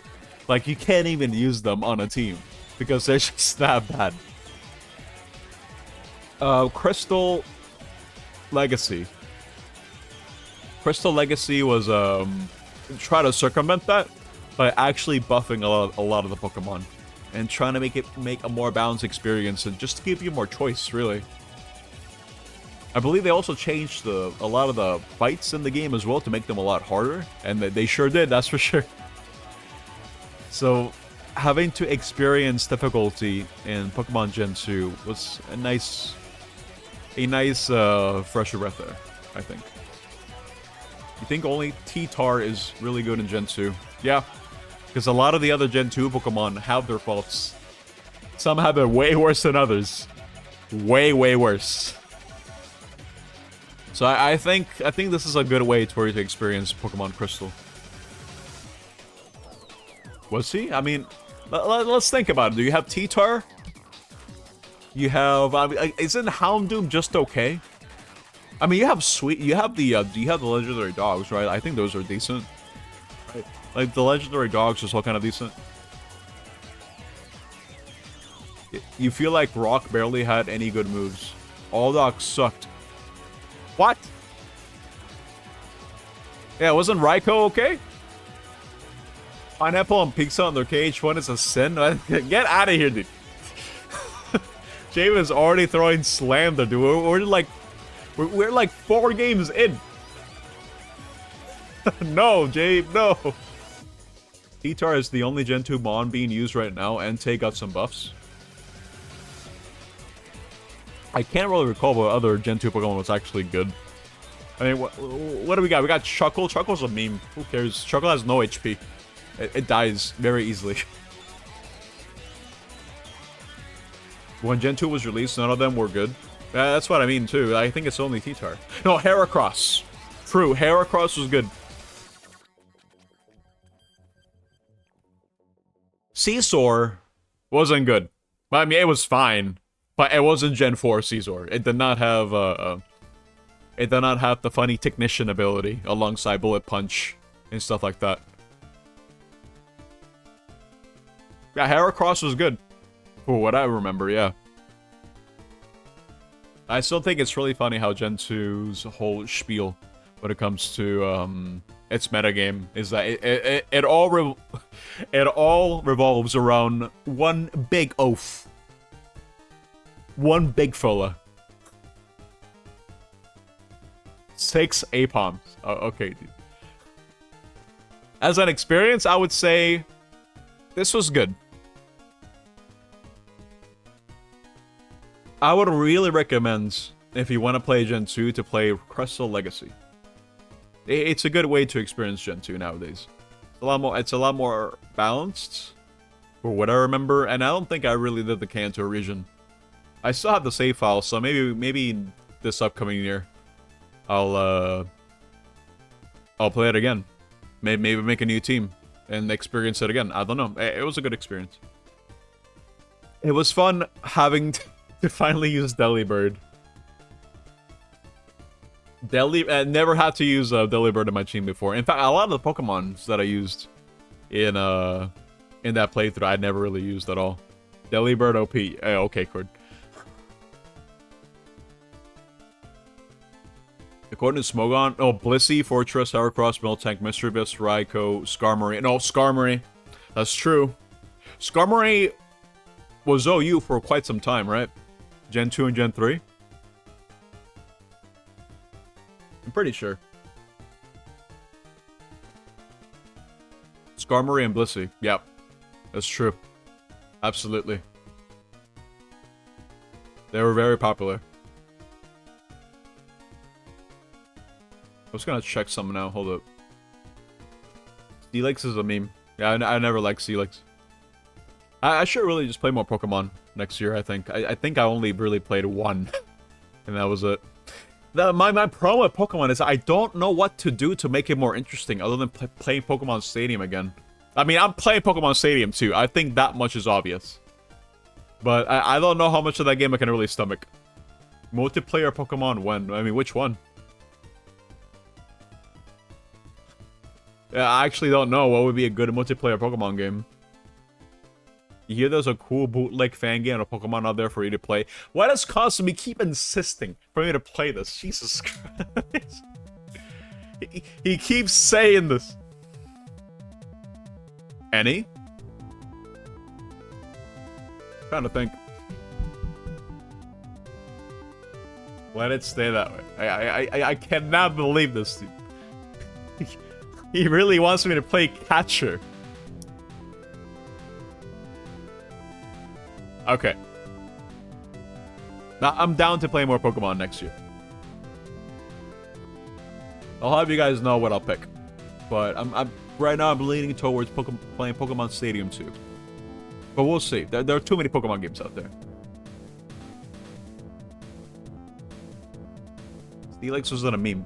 [SPEAKER 2] Like, you can't even use them on a team because they're just that bad. Crystal Legacy. Crystal Legacy was, try to circumvent that by actually buffing a lot of the Pokemon. And trying to make a more balanced experience and just to give you more choice, really. I believe they also changed a lot of the fights in the game as well to make them a lot harder. And they sure did, that's for sure. So, having to experience difficulty in Pokemon Gen 2 was a nice fresher breath there, I think. You think only T-Tar is really good in Gen 2? Yeah. Because a lot of the other Gen 2 Pokemon have their faults. Some have it way worse than others. Way, way worse. So I think this is a good way for you to experience Pokemon Crystal. Was he? I mean, let's think about it. Do you have T-Tar? You have, I mean, isn't Houndoom just okay? I mean, you have the legendary dogs, right? I think those are decent. Right? Like, the legendary dogs are still kind of decent. You feel like Rock barely had any good moves. All dogs sucked. What? Yeah, wasn't Raikou okay? Pineapple and pizza on their KH1 is a sin? Get out of here, dude. Javen's already throwing slander, dude. We're like 4 games in. No, Jave, no. T-Tar is the only Gen 2 Mon being used right now. Entei got some buffs. I can't really recall what other Gen 2 Pokemon was actually good. I mean, what do we got? We got Chuckle. Chuckle's a meme. Who cares? Chuckle has no HP. It dies very easily. When Gen 2 was released, none of them were good. That's what I mean, too. I think it's only T-Tar. No, Heracross. True, Heracross was good. Scizor wasn't good. I mean, it was fine. But it wasn't Gen 4 Scizor. It did not have, it did not have the funny technician ability alongside Bullet Punch and stuff like that. Yeah, Heracross was good. For what I remember, yeah. I still think it's really funny how Gen 2's whole spiel when it comes to its metagame is that it all revolves around one big oath. One big fella. 6 Apoms. Oh, okay, dude. As an experience, I would say this was good. I would really recommend, if you want to play Gen 2, to play Crystal Legacy. It's a good way to experience Gen 2 nowadays. It's a lot more balanced, for what I remember, and I don't think I really did the Kanto region. I still have the save file, so maybe this upcoming year, I'll play it again. Maybe make a new team and experience it again. I don't know. It was a good experience. It was fun having to finally use Delibird. Never had to use Delibird in my team before. In fact, a lot of the Pokemons that I used in that playthrough, I never really used at all. Delibird OP. Okay, Cord. According to Smogon, Blissey, Fortress, Heracross, Miltank, Mischievous, Raikou, Skarmory. No, Skarmory. That's true. Skarmory was OU for quite some time, right? Gen 2 and Gen 3? I'm pretty sure. Skarmory and Blissey. Yep. That's true. Absolutely. They were very popular. I was gonna check something now. Hold up. Steelix is a meme. Yeah, I never liked Steelix. I should really just play more Pokemon next year, I think. I think I only really played one. And that was it. My problem with Pokemon is I don't know what to do to make it more interesting other than playing Pokemon Stadium again. I mean, I'm playing Pokemon Stadium too. I think that much is obvious. But I don't know how much of that game I can really stomach. Multiplayer Pokemon when? I mean, which one? Yeah, I actually don't know what would be a good multiplayer Pokemon game. You hear there's a cool bootleg fan game of Pokemon out there for you to play. Why does Cosme keep insisting for me to play this? Jesus Christ. He keeps saying this. Any? Trying to think. Let it stay that way. I cannot believe this, dude. He really wants me to play catcher. Okay. Now, I'm down to play more Pokemon next year. I'll have you guys know what I'll pick. But right now I'm leaning towards playing Pokemon Stadium 2. But we'll see. There are too many Pokemon games out there. Steelix was in a meme.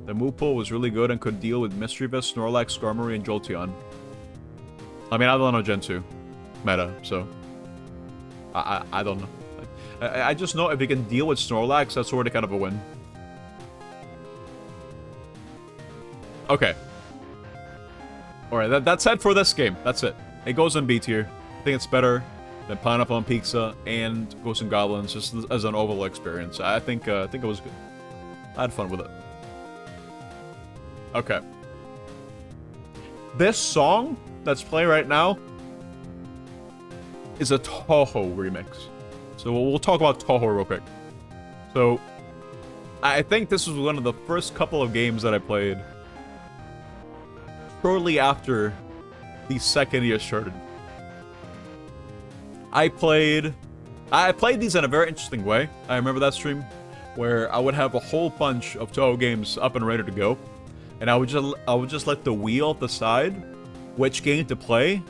[SPEAKER 2] The move pool was really good and could deal with Mischievous, Snorlax, Skarmory, and Jolteon. I mean, I don't know Gen 2 meta, so I don't know. I just know if you can deal with Snorlax, that's already kind of a win. Okay. Alright, that's it for this game. That's it. It goes in B tier. I think it's better than Pineapple and Pizza and Ghosts and Goblins, just as an overall experience. I think it was good. I had fun with it. Okay. This song that's playing right now is a Touhou remix. So we'll talk about Touhou real quick. So, I think this was one of the first couple of games that I played shortly after the second year started. I played these in a very interesting way. I remember that stream where I would have a whole bunch of Touhou games up and ready to go, and I would just let the wheel decide which game to play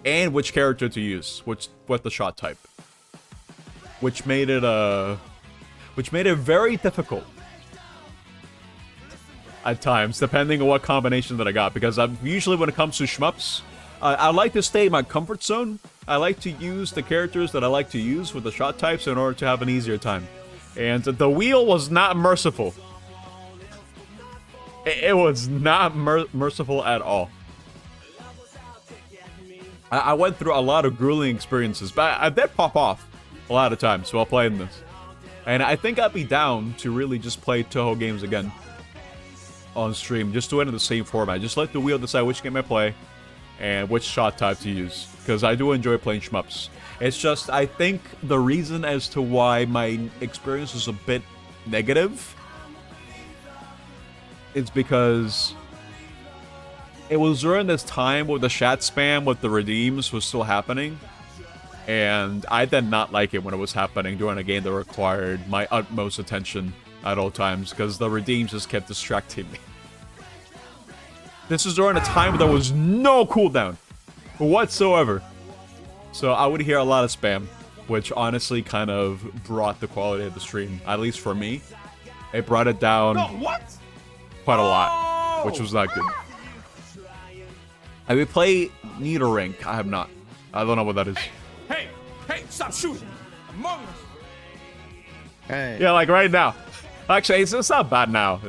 [SPEAKER 2] and which character to use, what the shot type, which made it very difficult at times, depending on what combination that I got, because usually when it comes to shmups, I like to stay in my comfort zone. I like to use the characters that I like to use with the shot types in order to have an easier time. And the wheel was not merciful. It was not merciful at all. I went through a lot of grueling experiences, but I did pop off a lot of times while playing this. And I think I'd be down to really just play Touhou games again on stream, just do it in the same format. Just let the wheel decide which game I play and which shot type to use, because I do enjoy playing shmups. It's just, I think the reason as to why my experience was a bit negative is because it was during this time where the chat spam with the redeems was still happening, and I did not like it when it was happening during a game that required my utmost attention at all times, because the redeems just kept distracting me. This is during a time where there was no cooldown whatsoever. So I would hear a lot of spam, which honestly kind of brought the quality of the stream, at least for me. It brought it down quite a lot, which was not good. Have you played Nidorank? I have not. I don't know what that is.
[SPEAKER 4] Hey, stop shooting! Among Us!
[SPEAKER 3] Hey.
[SPEAKER 2] Yeah, like right now. Actually, it's not bad now.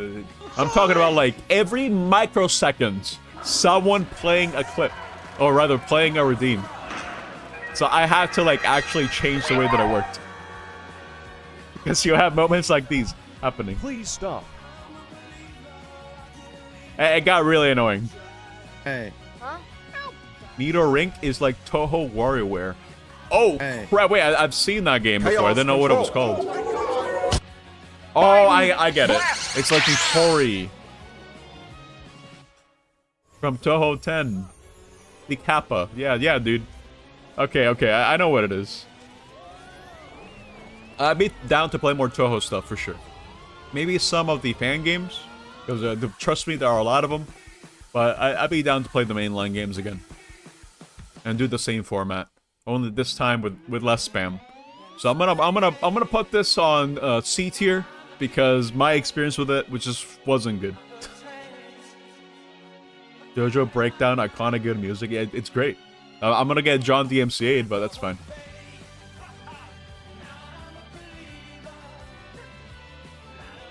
[SPEAKER 2] I'm talking about like every microsecond, someone playing a clip, or rather playing a redeem. So I had to like actually change the way that I worked. Because you have moments like these happening.
[SPEAKER 4] Please stop.
[SPEAKER 2] It got really annoying.
[SPEAKER 3] Hey.
[SPEAKER 2] Nidorank is like Touhou WarioWare. Oh,
[SPEAKER 3] Hey.
[SPEAKER 2] crap, wait, I've seen that game before. I didn't know what it was called. Oh, I get it. It's like Tori from Touhou 10. The Kappa. Yeah, dude. Okay, I know what it is. I'd be down to play more Touhou stuff for sure. Maybe some of the fan games, because trust me, there are a lot of them. But I'd be down to play the mainline games again and do the same format, only this time with less spam. So I'm gonna put this on C tier because my experience with it, which just wasn't good. JoJo Breakdown, iconic good music. Yeah, it's great. I'm gonna get John DMCA'd, but that's fine.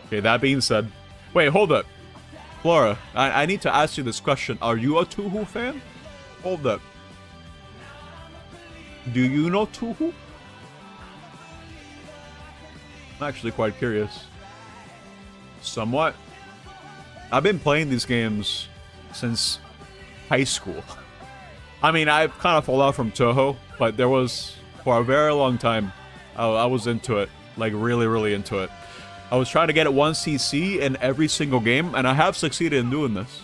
[SPEAKER 2] Okay, that being said, wait, hold up, Flora. I need to ask you this question. Are you a Touhou fan? Hold up. Do you know Touhou? I'm actually quite curious. Somewhat. I've been playing these games since high school. I mean, I've kind of fallen out from Touhou, but there was, for a very long time, I was into it. Like, really, really into it. I was trying to get it 1cc in every single game, and I have succeeded in doing this.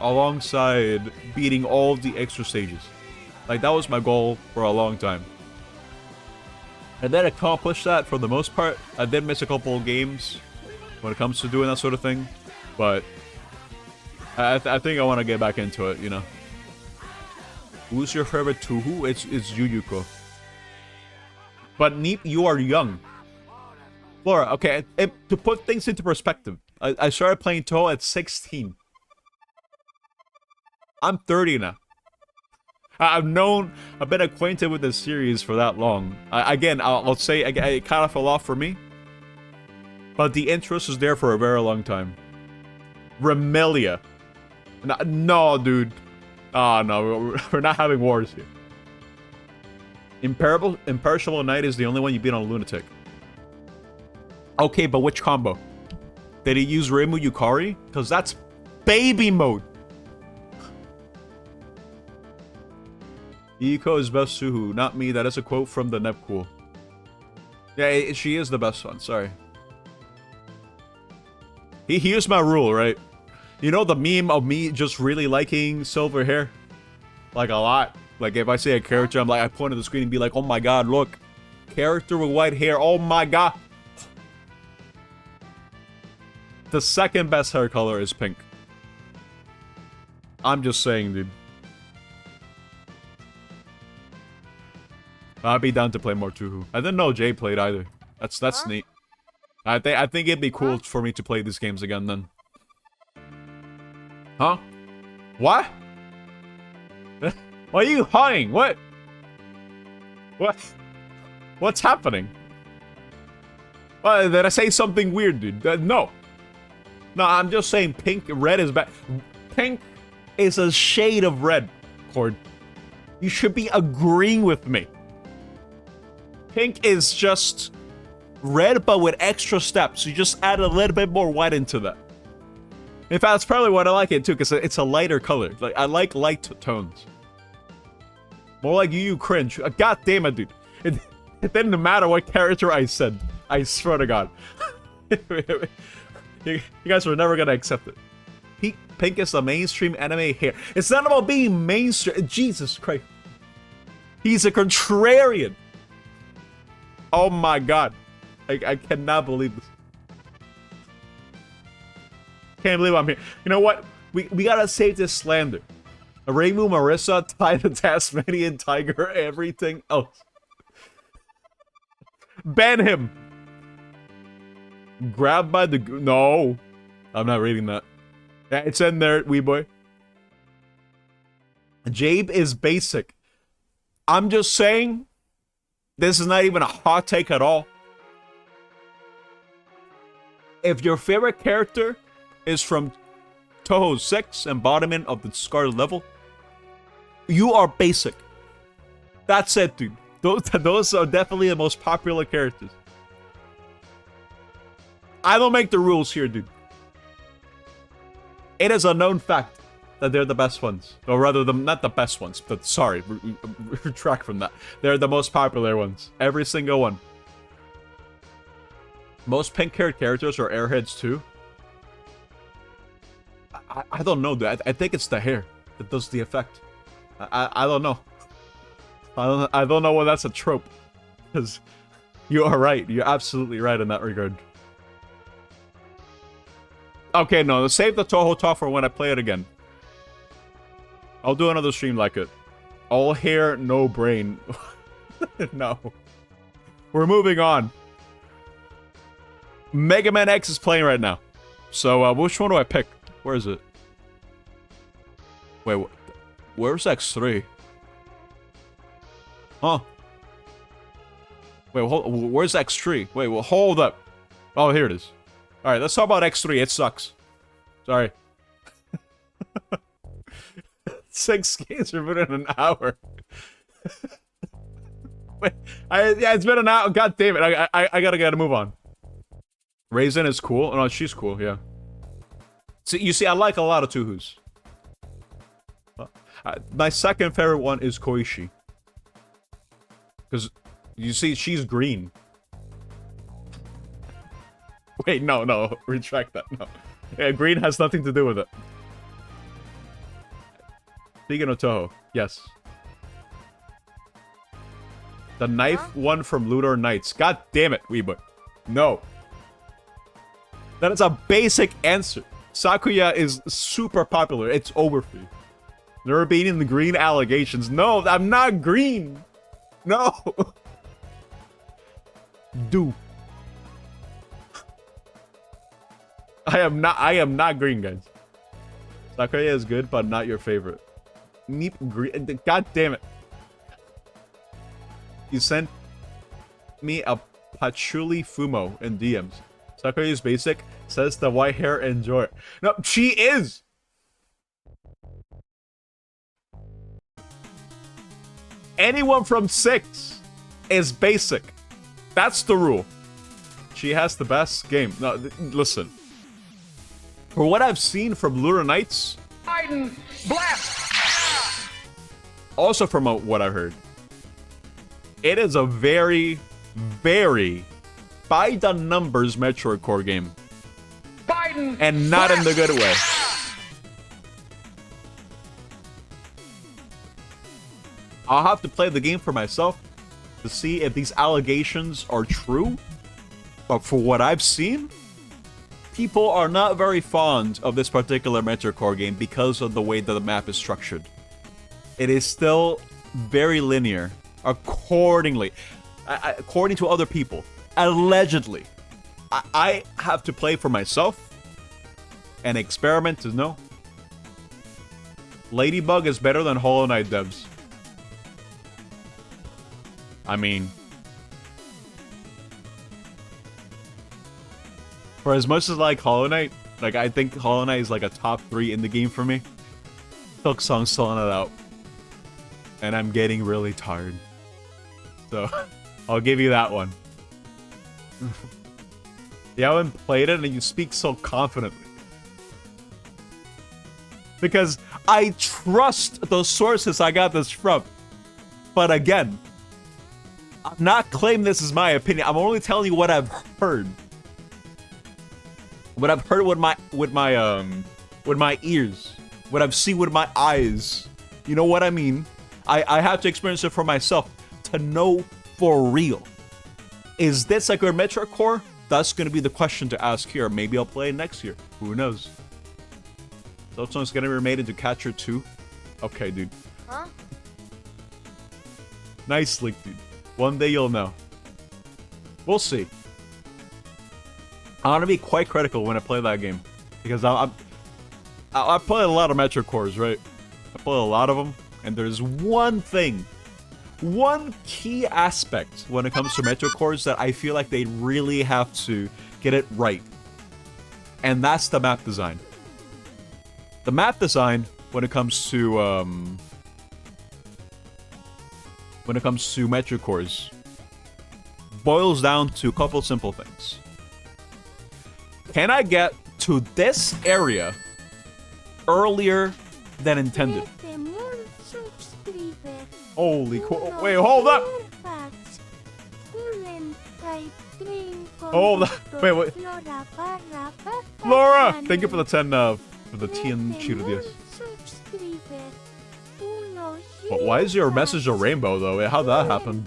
[SPEAKER 2] Alongside beating all of the extra stages. Like, that was my goal for a long time. I did accomplish that for the most part. I did miss a couple of games when it comes to doing that sort of thing. But I think I want to get back into it, you know. Who's your favorite Touhou? It's Yuyuko. But Neep, you are young. Flora, okay, to put things into perspective, I started playing Touhou at 16. I'm 30 now. I've been acquainted with this series for that long. I'll say it kind of fell off for me. But the interest was there for a very long time. Remelia. No, dude. Ah, no, we're not having wars here. Imperishable Knight is the only one you beat on a Lunatic. Okay, but which combo? Did he use Reimu Yukari? Because that's baby mode. Iko is best Suhu, not me. That is a quote from the Nepcool. Yeah, she is the best one, sorry. Here's my rule, right? You know the meme of me just really liking silver hair? Like a lot. Like if I say a character, I point at the screen and be like, oh my god, look. Character with white hair, oh my god. The second best hair color is pink. I'm just saying, dude. I'd be down to play more Tuhu. I didn't know Jay played either. That's neat. I think it'd be cool for me to play these games again then. Huh? What? Why are you hawing? What? What? What's happening? Did I say something weird, dude? No. No, I'm just saying pink, red is bad. Pink is a shade of red, Cord. You should be agreeing with me. Pink is just red, but with extra steps. You just add a little bit more white into that. In fact, that's probably what I like it too, because it's a lighter color. Like I like light tones. More like you cringe. God damn it, dude. It didn't matter what character I said. I swear to God. You guys were never gonna accept it. Pink is the mainstream anime hair. It's not about being mainstream. Jesus Christ. He's a contrarian. Oh my god. I cannot believe this. Can't believe I'm here. You know what? We gotta save this slander. Reimu, Marissa, Ty the Tasmanian Tiger, everything else. Ban him. Grabbed by the... No. I'm not reading that. Yeah, it's in there, wee boy. Jabe is basic. I'm just saying, this is not even a hot take at all. If your favorite character is from Touhou 6, embodiment of the Scarlet level, you are basic. That's it, dude. Those are definitely the most popular characters. I don't make the rules here, dude. It is a known fact that they're the best ones. Or rather, not the best ones, but sorry, retract from that. They're the most popular ones. Every single one. Most pink-haired characters are airheads too. I don't know, dude. I think it's the hair that does the effect. I don't know. I don't know whether that's a trope. Because you are right. You're absolutely right in that regard. Okay, no. Save the Touhou talk for when I play it again. I'll do another stream like it. All hair, no brain. No. We're moving on. Mega Man X is playing right now. So, which one do I pick? Where is it? Wait, where's X3? Huh? Wait, where's X3? Wait, well, hold up. Oh, here it is. Alright, let's talk about X3. It sucks. Sorry. 6 games are within an hour. Wait, yeah, it's been an hour. God damn it. I gotta move on. Raisin is cool. Oh, no, she's cool, yeah. So, you see, I like a lot of Tuhus. My second favorite one is Koishi. Because, you see, she's green. Wait, no, retract that, no. Yeah, green has nothing to do with it. Speaking of Touhou, yes. The knife one from Lunar Knights. God damn it, Weeba. No. That is a basic answer. Sakuya is super popular. It's over for you. Never been in the green allegations. No, I'm not green. No. Do. I am not green, guys. Sakuya is good, but not your favorite. God damn it. You sent me a patchouli fumo in DMs. Sakura is basic. Says the white hair enjoy it. No, she is! Anyone from 6 is basic. That's the rule. She has the best game. No, listen. For what I've seen from Lunar Knights,
[SPEAKER 4] Biden, blast!
[SPEAKER 2] also from what I've heard, it is a very, very by the numbers Metroid core game.
[SPEAKER 4] Biden,
[SPEAKER 2] And not in the good way. I'll have to play the game for myself to see if these allegations are true. But for what I've seen, people are not very fond of this particular Metroid core game because of the way that the map is structured. It is still very linear, according to other people. Allegedly. I have to play for myself and experiment to know. Ladybug is better than Hollow Knight devs. I mean, for as much as I like Hollow Knight, like I think Hollow Knight is like a top 3 in the game for me. Silksong's selling it out. And I'm getting really tired. So, I'll give you that one. You haven't played it and you speak so confidently. Because I trust the sources I got this from. But again, I'm not claiming this is my opinion. I'm only telling you what I've heard. What I've heard with my ears. What I've seen with my eyes. You know what I mean? I have to experience it for myself to know for real. Is this a good Metroid core? That's going to be the question to ask here. Maybe I'll play it next year. Who knows? Silksong's going to be remade into Catcher 2. Okay, dude.
[SPEAKER 5] Huh?
[SPEAKER 2] Nice leak, dude. One day you'll know. We'll see. I'm gonna be quite critical when I play that game. Because I play a lot of Metroid cores, right? I play a lot of them. And there's one thing, one key aspect when it comes to Metroid cores that I feel like they really have to get it right. And that's the map design. The map design, when it comes to Metroid cores, boils down to a couple simple things. Can I get to this area earlier than intended? Holy wait, hold up! Hold up! Wait. Flora! Thank you for the 10, for the TN Cheetah DS. But why is your message a rainbow, though? How'd that happen?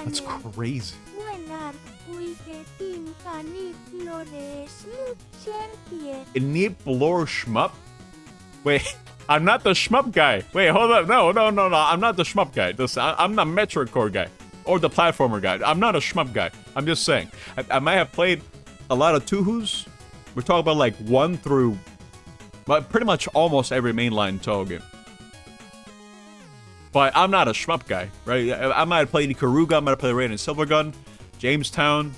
[SPEAKER 2] That's crazy. Inip Shmup? Wait, I'm not the shmup guy. Wait, hold up. No. I'm not the shmup guy. I'm the Metroid core guy. Or the platformer guy. I'm not a shmup guy. I'm just saying. I might have played a lot of Tuhus. We're talking about like 1 through... but pretty much almost every mainline Toho game. But I'm not a shmup guy, right? I might have played Ikaruga, I might have played Raiden Silvergun, Jamestown,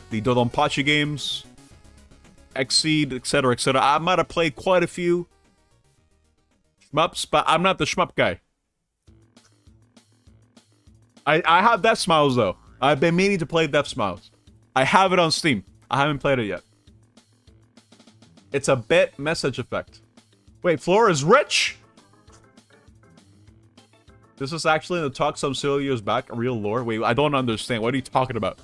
[SPEAKER 2] the Dodonpachi games, Xseed, etc., etc. I might have played quite a few shmups, but I'm not the shmup guy. I have Death Smiles, though. I've been meaning to play Death Smiles. I have it on Steam. I haven't played it yet. It's a bit message effect. Wait, Flora's rich? This is actually in the talk some several years back, a real lore. Wait, I don't understand. What are you talking about?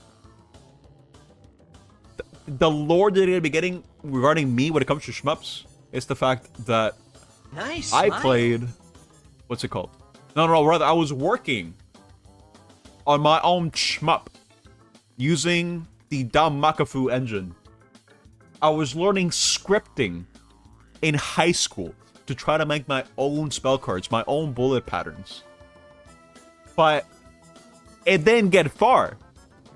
[SPEAKER 2] The lore that you're gonna be getting regarding me when it comes to shmups is the fact that
[SPEAKER 1] Nice.
[SPEAKER 2] I
[SPEAKER 1] smile.
[SPEAKER 2] played... what's it called? No, rather, I was working on my own shmup using the Danmakufu engine. I was learning scripting in high school to try to make my own spell cards, my own bullet patterns. But it didn't get far.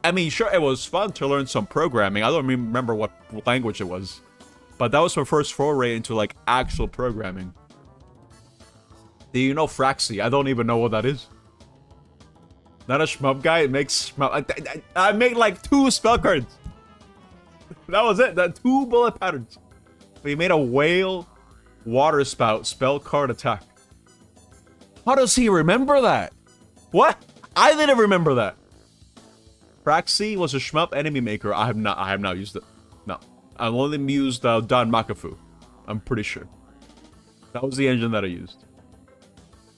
[SPEAKER 2] I mean, sure, it was fun to learn some programming. I don't remember what language it was. But that was my first foray into like actual programming. Do you know Fraxi? I don't even know what that is. Not a shmup guy. It makes shmup. I made like 2 spell cards. That was it. That 2 bullet patterns. We made a whale water spout spell card attack. How does he remember that? What? I didn't remember that. Fraxi was a shmup enemy maker. I have not used it. No. I've only used Don Makafu. I'm pretty sure. That was the engine that I used.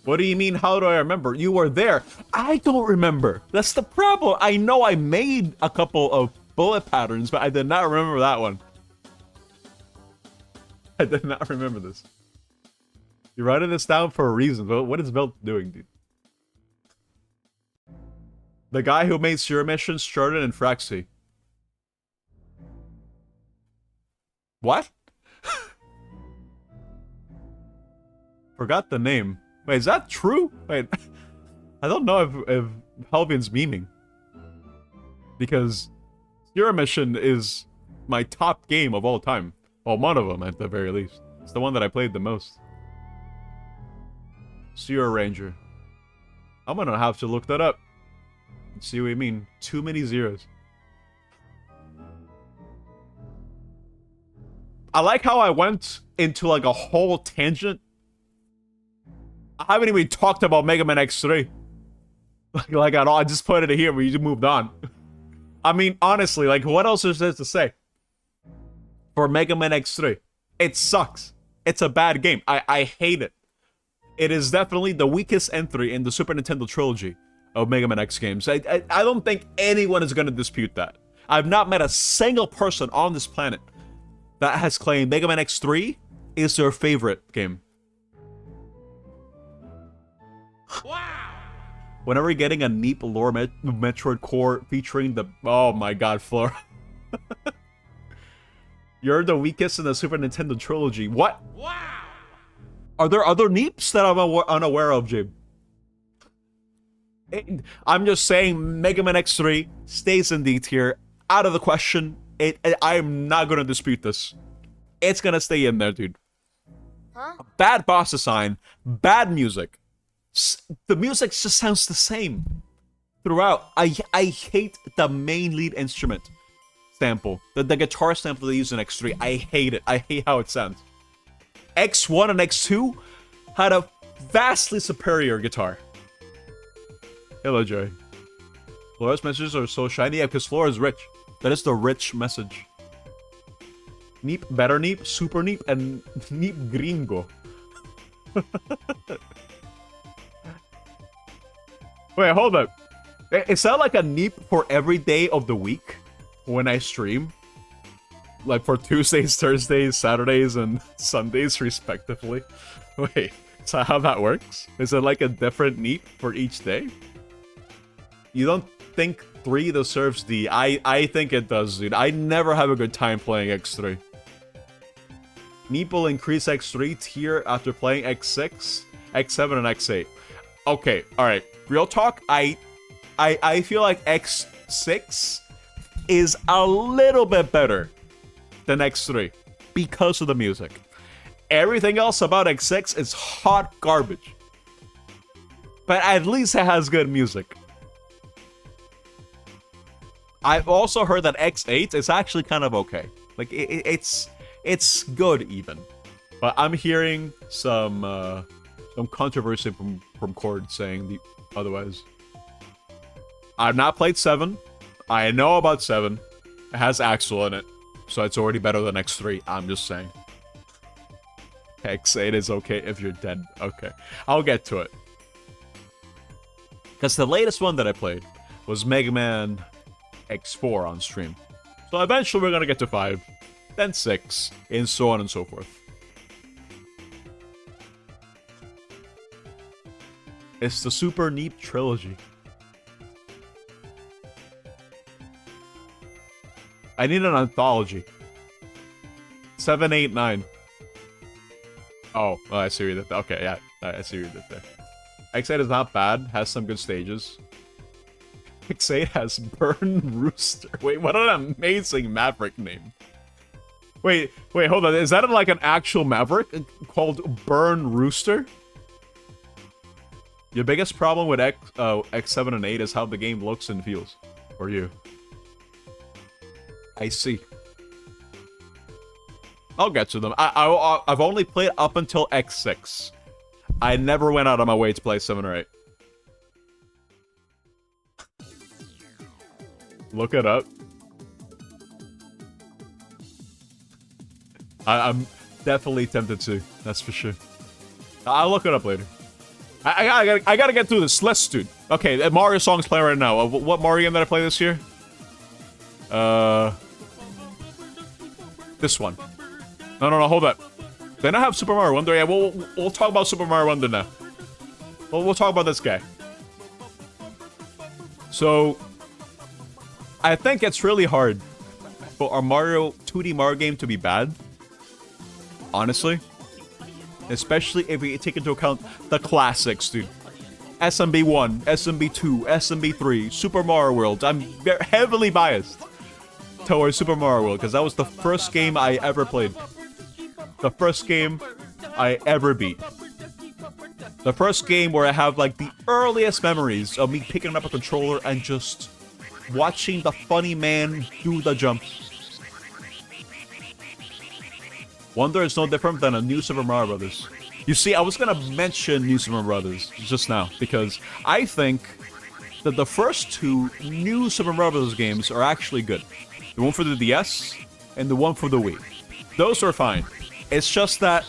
[SPEAKER 2] What do you mean, how do I remember? You were there. I don't remember. That's the problem. I know I made a couple of bullet patterns, but I did not remember that one. I did not remember this. You're writing this down for a reason, but what is Belt doing, dude? The guy who made Zero Mission, Jordan, and Fraxi. What? Forgot the name. Wait, is that true? Wait, I don't know if Helvian's memeing. Because Zero Mission is my top game of all time. Well, one of them at the very least. It's the one that I played the most. Zero Ranger. I'm gonna have to look that up. See what you mean. Too many zeros. I like how I went into like a whole tangent. I haven't even talked about Mega Man X3. Like at all. I just put it here where you just moved on. I mean, honestly, like what else is there to say? For Mega Man X3. It sucks. It's a bad game. I hate it. It is definitely the weakest entry in the Super Nintendo trilogy of Mega Man X games. I don't think anyone is going to dispute that. I've not met a single person on this planet that has claimed Mega Man X3 is their favorite game.
[SPEAKER 1] Wow!
[SPEAKER 2] Whenever you're getting a Neep lore Metroid core featuring the... Oh my god, Flora. You're the weakest in the Super Nintendo trilogy. What?
[SPEAKER 1] Wow!
[SPEAKER 2] Are there other Neeps that I'm unaware of, Jim? I'm just saying Mega Man X3 stays in D tier. Out of the question. I'm not gonna dispute this. It's gonna stay in there, dude.
[SPEAKER 5] Huh?
[SPEAKER 2] Bad boss design, bad music. The music just sounds the same throughout. I hate the main lead instrument sample. The guitar sample they use in X3. I hate it. I hate how it sounds. X1 and X2 had a vastly superior guitar. Hello, Joy. Flora's messages are so shiny. Yeah, because Flora is rich. That is the rich message. Neep, better Neep, super Neep, and Neep Gringo. Wait, hold up. Is that like a Neep for every day of the week when I stream? Like for Tuesdays, Thursdays, Saturdays, and Sundays, respectively? Wait, is that how that works? Is it like a different Neep for each day? You don't think 3 deserves D? I think it does, dude. I never have a good time playing X3. Neep will increase X3 tier after playing X6, X7, and X8. Okay, alright. Real talk, I feel like X6 is a little bit better than X3 because of the music. Everything else about X6 is hot garbage. But at least it has good music. I've also heard that X8 is actually kind of okay. Like it's good even. But I'm hearing some controversy from Cord saying the otherwise. I've not played 7. I know about 7. It has Axel in it. So it's already better than X3. I'm just saying. X8 is okay if you're dead. Okay. I'll get to it. Because the latest one that I played was Mega Man X4 on stream. So eventually we're gonna get to 5. Then 6. And so on and so forth. It's the Super Neep trilogy. I need an anthology. 7, 8, 9. Oh, I see what you did there. Okay, yeah, I see what you did there. X8 is not bad, has some good stages. X8 has Burn Rooster. Wait, what an amazing Maverick name. Wait, hold on. Is that like an actual Maverick called Burn Rooster? Your biggest problem with X7 and 8 is how the game looks and feels for you. I see. I'll get to them. I've only played up until X6. I never went out of my way to play 7 or 8. Look it up. I'm definitely tempted to. That's for sure. I'll look it up later. I gotta get through this list, dude. Okay, Mario song's playing right now. What Mario game did I play this year? This one. No, hold up. Then I have Super Mario Wonder. Yeah, we'll talk about Super Mario Wonder now. We'll talk about this guy. So, I think it's really hard for our 2D Mario game to be bad. Honestly. Especially if we take into account the classics, dude. SMB 1, SMB 2, SMB 3, Super Mario World. I'm very heavily biased towards Super Mario World because that was the first game I ever played. The first game I ever beat. The first game where I have like the earliest memories of me picking up a controller and just watching the funny man do the jump. Wonder is no different than a new Super Mario Brothers. You see, I was gonna mention New Super Mario Brothers just now because I think that the first two new Super Mario Brothers games are actually good. The one for the DS and the one for the Wii. Those are fine. It's just that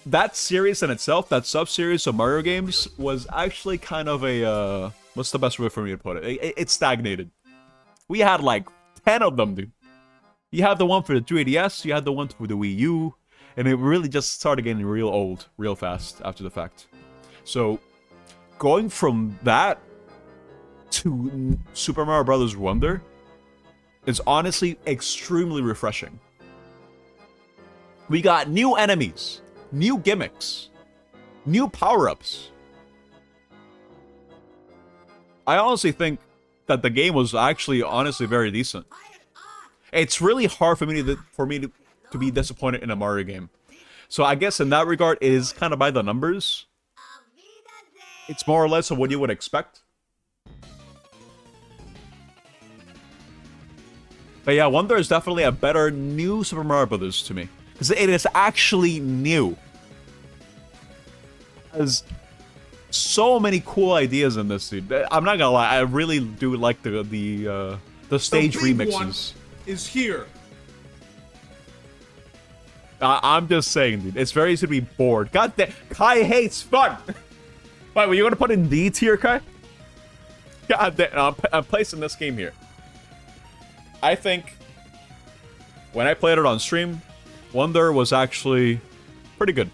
[SPEAKER 2] that series in itself, that sub-series of Mario games, was actually kind of a, what's the best way for me to put it? It stagnated. We had like 10 of them, dude. You have the one for the 3DS, you had the one for the Wii U, and it really just started getting real old, real fast after the fact. So, going from that to Super Mario Bros. Wonder is honestly extremely refreshing. We got new enemies, new gimmicks, new power-ups. I honestly think that the game was actually honestly very decent. It's really hard for me to be disappointed in a Mario game. So I guess in that regard, it is kind of by the numbers. It's more or less of what you would expect. But yeah, Wonder is definitely a better new Super Mario Brothers to me. Because it is actually new. There's so many cool ideas in this, dude. I'm not gonna lie, I really do like the stage remixes.
[SPEAKER 1] Is here.
[SPEAKER 2] I'm just saying, dude. It's very easy to be bored. God damn, Kai hates fun. Wait, were you gonna put in D tier, Kai? God damn, I'm placing this game here. I think when I played it on stream, Wonder was actually pretty good.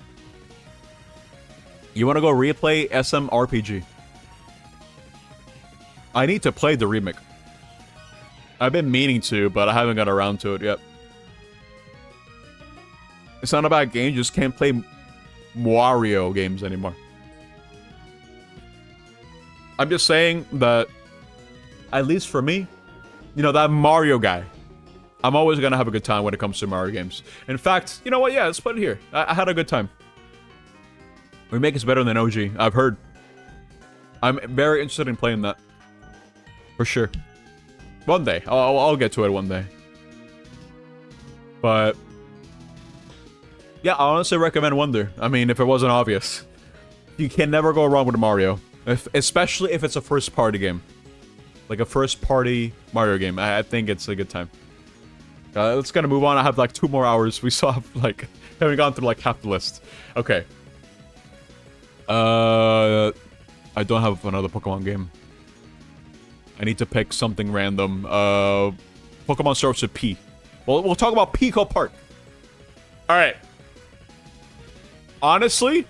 [SPEAKER 2] You want to go replay SMRPG? I need to play the remake. I've been meaning to, but I haven't got around to it yet. It's not a bad game, you just can't play Wario games anymore. I'm just saying that, at least for me, you know, that Mario guy, I'm always gonna have a good time when it comes to Mario games. In fact, you know what? Yeah, let's put it here. I had a good time. Remake is better than OG, I've heard. I'm very interested in playing that. For sure. One day. I'll get to it one day. But yeah, I honestly recommend Wonder. I mean, if it wasn't obvious. You can never go wrong with Mario. Especially if it's a first-party game. Like a first-party Mario game. I think it's a good time. Let's kind of move on. I have like 2 more hours. We still have like... haven't gone through like half the list. Okay. I don't have another Pokemon game. I need to pick something random. Pokemon starts with P. Well, we'll talk about Pico Park. Alright. Honestly,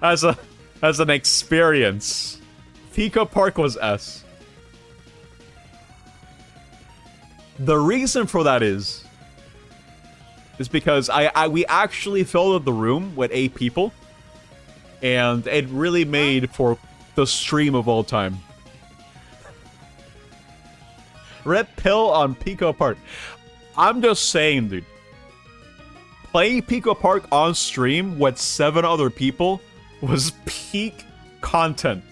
[SPEAKER 2] as an experience, Pico Park was S. The reason for that is because we actually filled the room with 8 people, and it really made for the stream of all time. Red pill on Pico Park. I'm just saying, dude. Playing Pico Park on stream with 7 other people was peak content.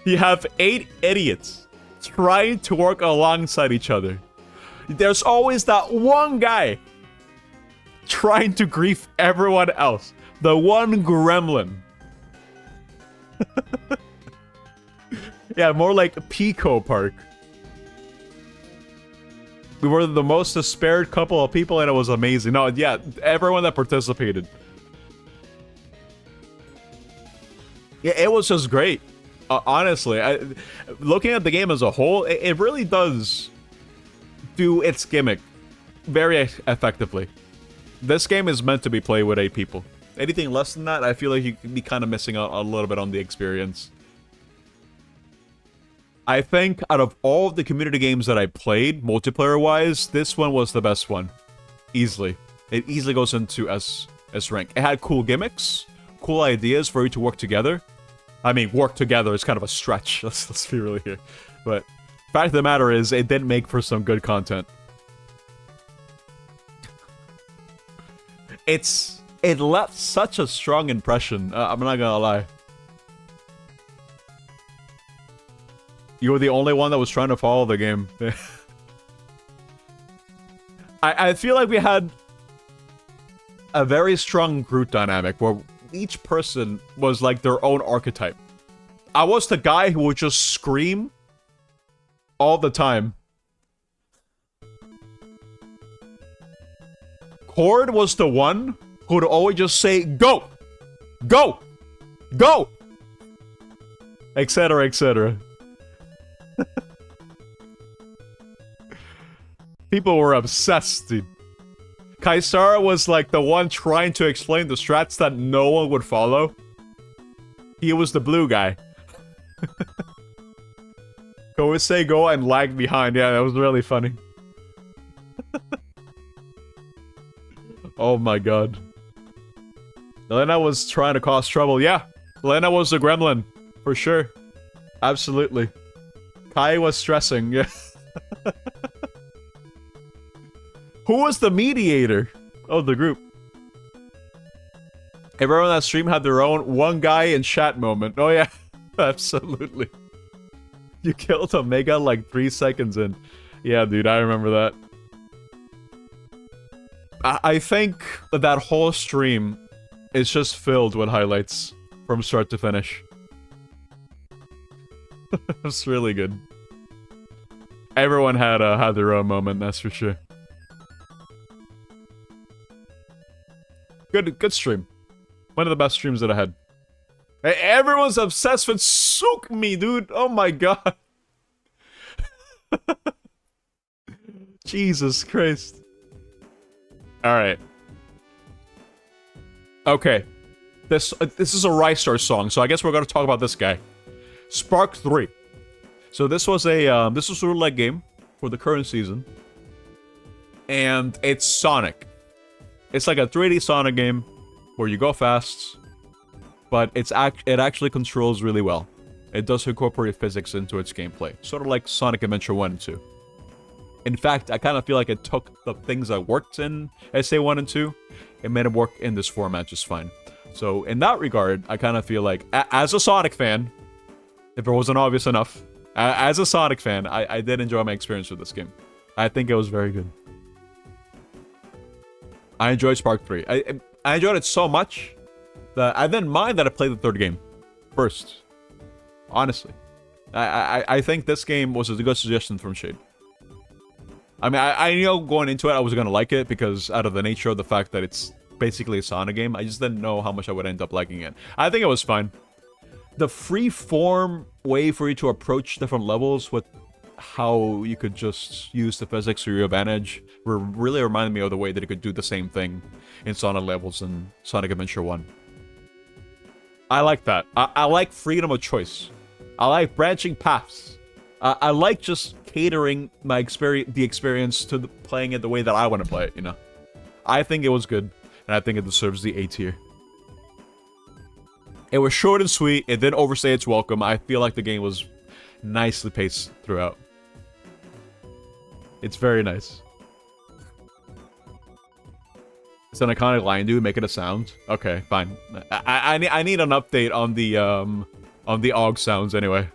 [SPEAKER 2] You have 8 idiots trying to work alongside each other. There's always that one guy trying to grief everyone else. The one gremlin. Yeah, more like Pico Park. We were the most despaired couple of people, and it was amazing. No, yeah, everyone that participated. Yeah, it was just great. Honestly, looking at the game as a whole, it really does do its gimmick very effectively. This game is meant to be played with 8 people. Anything less than that, I feel like you could be kind of missing out a little bit on the experience. I think out of all of the community games that I played, multiplayer-wise, this one was the best one. Easily. It easily goes into S rank. It had cool gimmicks, cool ideas for you to work together. I mean, work together is kind of a stretch. Let's be real here. But fact of the matter is, it did make for some good content. It left such a strong impression. I'm not gonna lie. You were the only one that was trying to follow the game. I feel like we had a very strong group dynamic where each person was like their own archetype. I was the guy who would just scream all the time. Cord was the one who would always just say, "Go! Go! Go!" Etc., etc. People were obsessed, dude. Kaisara was like the one trying to explain the strats that no one would follow. He was the blue guy. Go would say go and lag behind. Yeah, that was really funny. Oh my god. Elena was trying to cause trouble. Yeah, Elena was the gremlin. For sure. Absolutely. Kai was stressing. Yeah. Who was the mediator of the group? Everyone on that stream had their own one guy in chat moment. Oh yeah, absolutely. You killed Omega like 3 seconds in. Yeah, dude, I remember that. I think that whole stream is just filled with highlights from start to finish. It's really good. Everyone had their own moment, that's for sure. Good stream. One of the best streams that I had. Hey, everyone's obsessed with Sukmi, dude. Oh my god. Jesus Christ. Alright. Okay. This is a Rystar song, so I guess we're gonna talk about this guy. Spark 3. So this was a roguelike game for the current season. And it's Sonic. It's like a 3D Sonic game where you go fast, but it actually controls really well. It does incorporate physics into its gameplay, sort of like Sonic Adventure 1 and 2. In fact, I kind of feel like it took the things that worked in SA 1 and 2 and made it work in this format just fine. So in that regard, I kind of feel like, as a Sonic fan, if it wasn't obvious enough, as a Sonic fan, I did enjoy my experience with this game. I think it was very good. I enjoyed Spark 3. I enjoyed it so much that I didn't mind that I played the third game first. Honestly. I think this game was a good suggestion from Shade. I mean, I knew going into it I was going to like it because out of the nature of the fact that it's basically a Sonic game, I just didn't know how much I would end up liking it. I think it was fine. The free-form way for you to approach different levels with how you could just use the physics to your advantage really reminded me of the way that you could do the same thing in Sonic levels in Sonic Adventure 1. I like that. I like freedom of choice. I like branching paths. I like just catering the experience to playing it the way that I want to play it, you know? I think it was good, and I think it deserves the A tier. It was short and sweet, it didn't overstay its welcome. I feel like the game was nicely paced throughout. It's very nice. It's an iconic line, dude. Make it a sound. Okay, fine. I need an update on the AUG sounds anyway.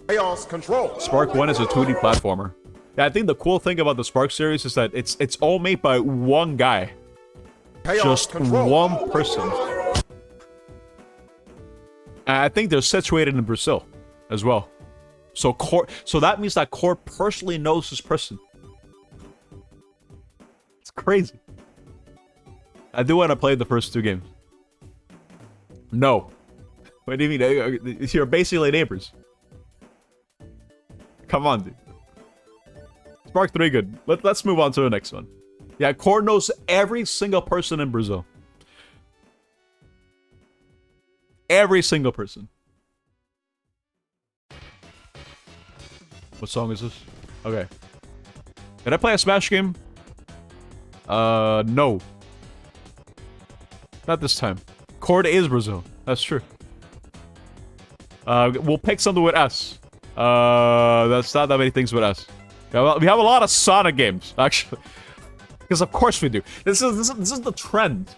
[SPEAKER 1] Chaos Control.
[SPEAKER 2] Spark 1 is a 2D platformer. Yeah, I think the cool thing about the Spark series is that it's all made by one guy.
[SPEAKER 1] Chaos
[SPEAKER 2] Just
[SPEAKER 1] Control.
[SPEAKER 2] one person. And I think they're situated in Brazil as well. So that means that Core personally knows this person. It's crazy. I do want to play the first 2 games. No. What do you mean? You're basically neighbors. Come on, dude. Spark 3 good. Let's move on to the next one. Yeah, Core knows every single person in Brazil. Every single person. What song is this? Okay. Can I play a Smash game? No. Not this time. Core is Brazil. That's true. We'll pick something with S. That's not that many things with S. Yeah, we have a lot of Sonic games, actually. Because of course we do. This is the trend,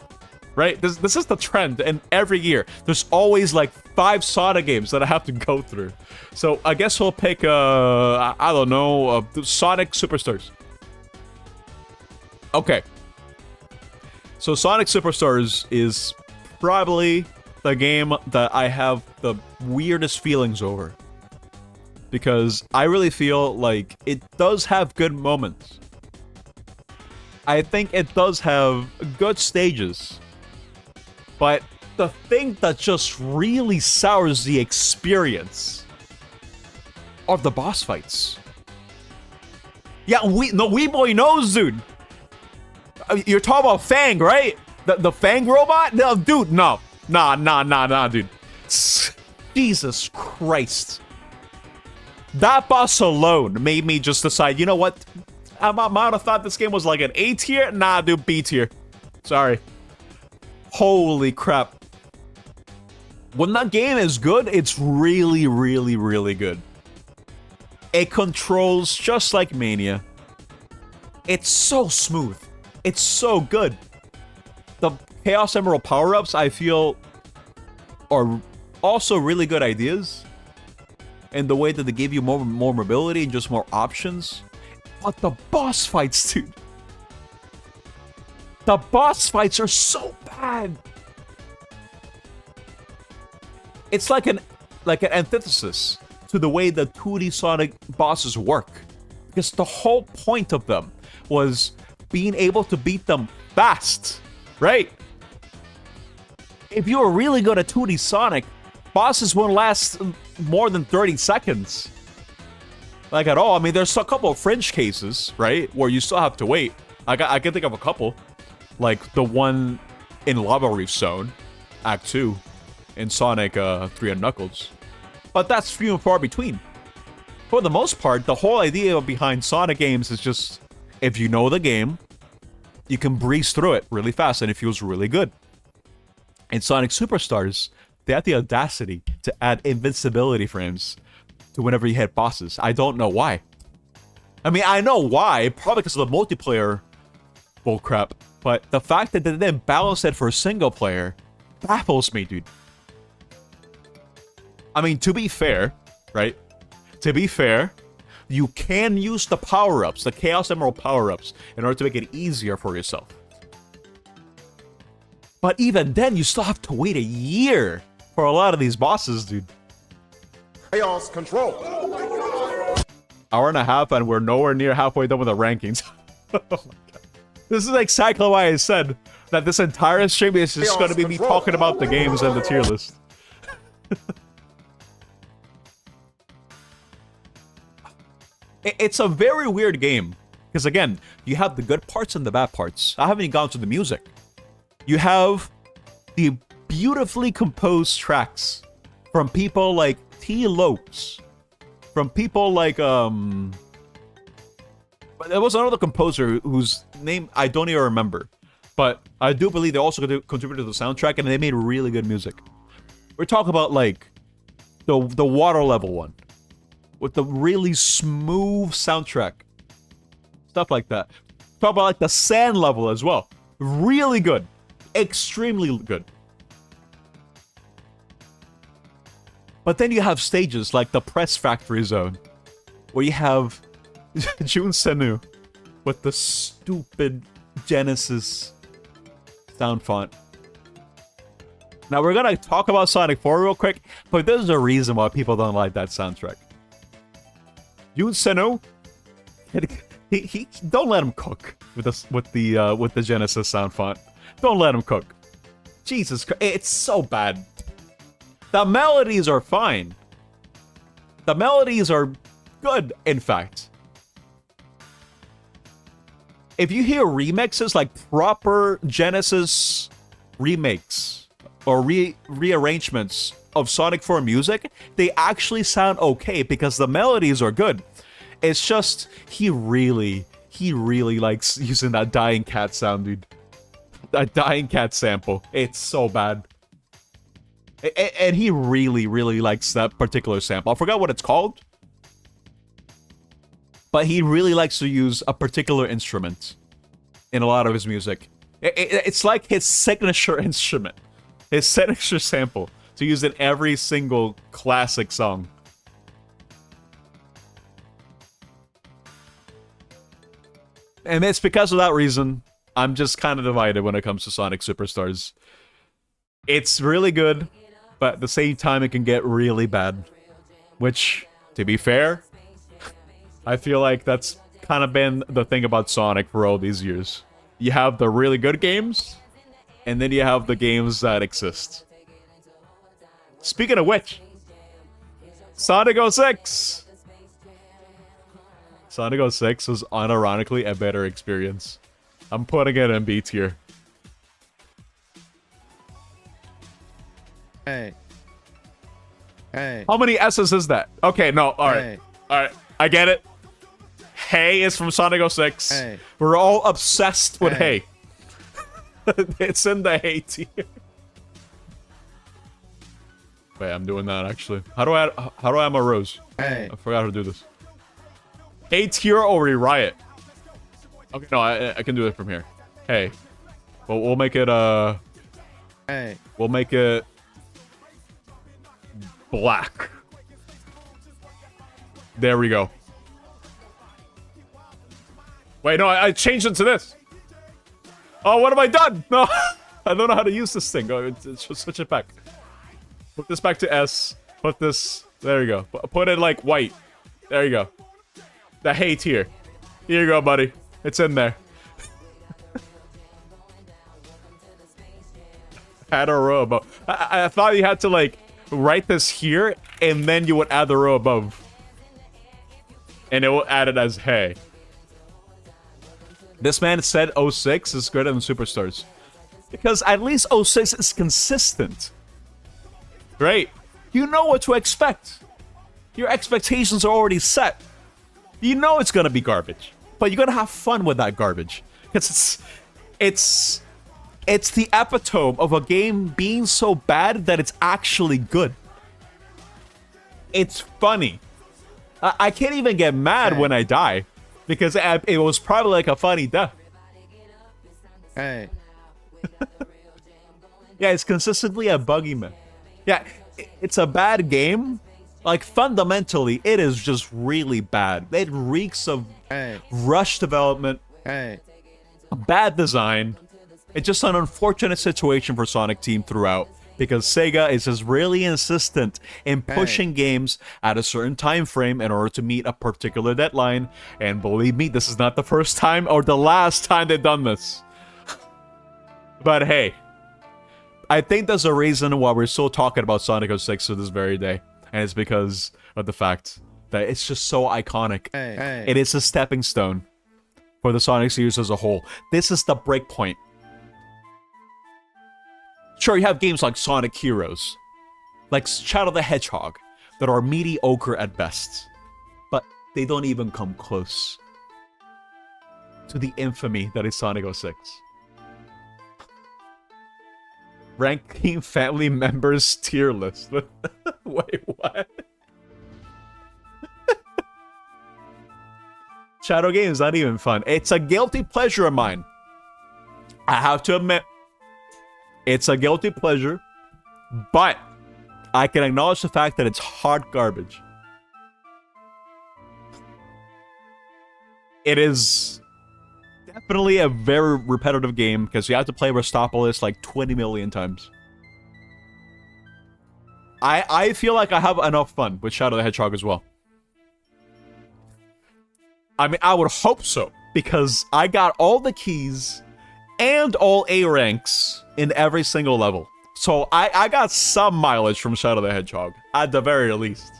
[SPEAKER 2] right? This is the trend, and every year there's always like 5 Sonic games that I have to go through. So I guess we'll pick I don't know, Sonic Superstars. Okay. So Sonic Superstars is probably the game that I have the weirdest feelings over. Because I really feel like it does have good moments. I think it does have good stages. But the thing that just really sours the experience are the boss fights. Yeah, Wee Boy knows, dude. You're talking about Fang, right? The Fang robot? No, dude, no. Nah, dude. Jesus Christ. That boss alone made me just decide, you know what? I might have thought this game was like an A tier. Nah, dude, B tier. Sorry. Holy crap. When that game is good, it's really, really, really good. It controls just like Mania. It's so smooth. It's so good. The Chaos Emerald power-ups, I feel, are also really good ideas. And the way that they give you more mobility and just more options. But the boss fights, dude. The boss fights are so bad. It's like an antithesis to the way the 2D Sonic bosses work. Because the whole point of them was being able to beat them fast, right? If you were really good at 2D Sonic, bosses won't last more than 30 seconds. Like at all. I mean, there's a couple of fringe cases, right? Where you still have to wait. I can think of a couple. Like the one in Lava Reef Zone, Act 2, in Sonic 3 and Knuckles. But that's few and far between. For the most part, the whole idea behind Sonic games is just, if you know the game, you can breeze through it really fast and it feels really good. In Sonic Superstars, they have the audacity to add invincibility frames to whenever you hit bosses. I don't know why. I mean, I know why, probably because of the multiplayer bullcrap, but the fact that they didn't balance it for single player baffles me, dude. I mean, to be fair, right? To be fair, you can use the power-ups, the Chaos Emerald power-ups, in order to make it easier for yourself. But even then, you still have to wait a year for a lot of these bosses, dude.
[SPEAKER 1] Chaos Control.
[SPEAKER 2] Hour and a half, and we're nowhere near halfway done with the rankings. Oh my God. This is exactly why I said that this entire stream is just going to be me talking about the games and the tier list. It's a very weird game. Because again, you have the good parts and the bad parts. I haven't even gone to the music. You have the beautifully composed tracks from people like T. Lopes. From people like, there was another composer whose name I don't even remember. But I do believe they also contributed to the soundtrack and they made really good music. We're talking about like the water level one. With the really smooth soundtrack. Stuff like that. Talk about like the sand level as well. Really good. Extremely good. But then you have stages like the Press Factory Zone, where you have Jun Senu with the stupid Genesis sound font. Now we're gonna talk about Sonic 4 real quick, but there's a reason why people don't like that soundtrack. Jun Senu, he don't let him cook with the Genesis sound font. Don't let him cook. Jesus Christ, it's so bad. The melodies are fine. The melodies are good, in fact. If you hear remixes, like proper Genesis remakes or rearrangements of Sonic 4 music, they actually sound okay because the melodies are good. It's just, he really likes using that dying cat sound, dude. That dying cat sample. It's so bad. And he really likes that particular sample. I forgot what it's called. But he really likes to use a particular instrument in a lot of his music. It's like his signature instrument. His signature sample to use in every single classic song. And it's because of that reason, I'm just kind of divided when it comes to Sonic Superstars. It's really good, but at the same time, it can get really bad. Which, to be fair, I feel like that's kind of been the thing about Sonic for all these years. You have the really good games, and then you have the games that exist. Speaking of which, Sonic 06! Sonic 06 was unironically a better experience. I'm putting it in B tier.
[SPEAKER 3] Hey. Hey.
[SPEAKER 2] How many S's is that? Okay, no, alright.
[SPEAKER 3] Hey.
[SPEAKER 2] Alright, I get it. Hey is from Sonic 06.
[SPEAKER 3] Hey.
[SPEAKER 2] We're all obsessed with
[SPEAKER 3] Hey.
[SPEAKER 2] Hey. It's in the Hey tier. Wait, I'm doing that actually. How do I add my rose?
[SPEAKER 3] Hey.
[SPEAKER 2] I forgot how to do this. Hey tier or Riot? Okay, no, I can do it from here. Hey. Well, we'll make it,
[SPEAKER 3] Hey.
[SPEAKER 2] we'll make it black. There we go. Wait, no, I changed it to this. Oh, what have I done? No, I don't know how to use this thing. Oh, just switch it back. Put this back to S. Put this, there you go. Put it like white. There you go. The Hey tier. Here you go, buddy. It's in there. Add a row above. I thought you had to like write this here and then you would add the row above. And it will add it as Hey. This man said 06 is greater than Superstars. Because at least 06 is consistent. Right? You know what to expect. Your expectations are already set. You know it's gonna be garbage. But you're gonna have fun with that garbage. Because it's the epitome of a game being so bad that it's actually good. It's funny. I can't even get mad when I die. Because it was probably like a funny death.
[SPEAKER 3] Hey.
[SPEAKER 2] Yeah, it's consistently a buggy man. Yeah, it's a bad game. Like, fundamentally, it is just really bad. It reeks of
[SPEAKER 3] Hey.
[SPEAKER 2] rushed development,
[SPEAKER 3] Hey.
[SPEAKER 2] bad design. It's just an unfortunate situation for Sonic Team throughout. Because Sega is just really insistent in pushing games at a certain time frame in order to meet a particular deadline. And believe me, this is not the first time or the last time they've done this. But hey, I think there's a reason why we're still talking about Sonic 06 to this very day. And it's because of the fact that it's just so iconic.
[SPEAKER 3] Hey. Hey.
[SPEAKER 2] It is a stepping stone for the Sonic series as a whole. This is the break point. Sure, you have games like Sonic Heroes, like Shadow the Hedgehog, that are mediocre at best. But they don't even come close to the infamy that is Sonic 06. Ranking family members tier list. Wait, what? Shadow Game is not even fun. It's a guilty pleasure of mine. I have to admit, it's a guilty pleasure, but I can acknowledge the fact that it's hot garbage. It is definitely a very repetitive game because you have to play Restopolis like 20 million times. I feel like I have enough fun with Shadow the Hedgehog as well. I mean, I would hope so, because I got all the keys and all A ranks in every single level. So I got some mileage from Shadow the Hedgehog, at the very least.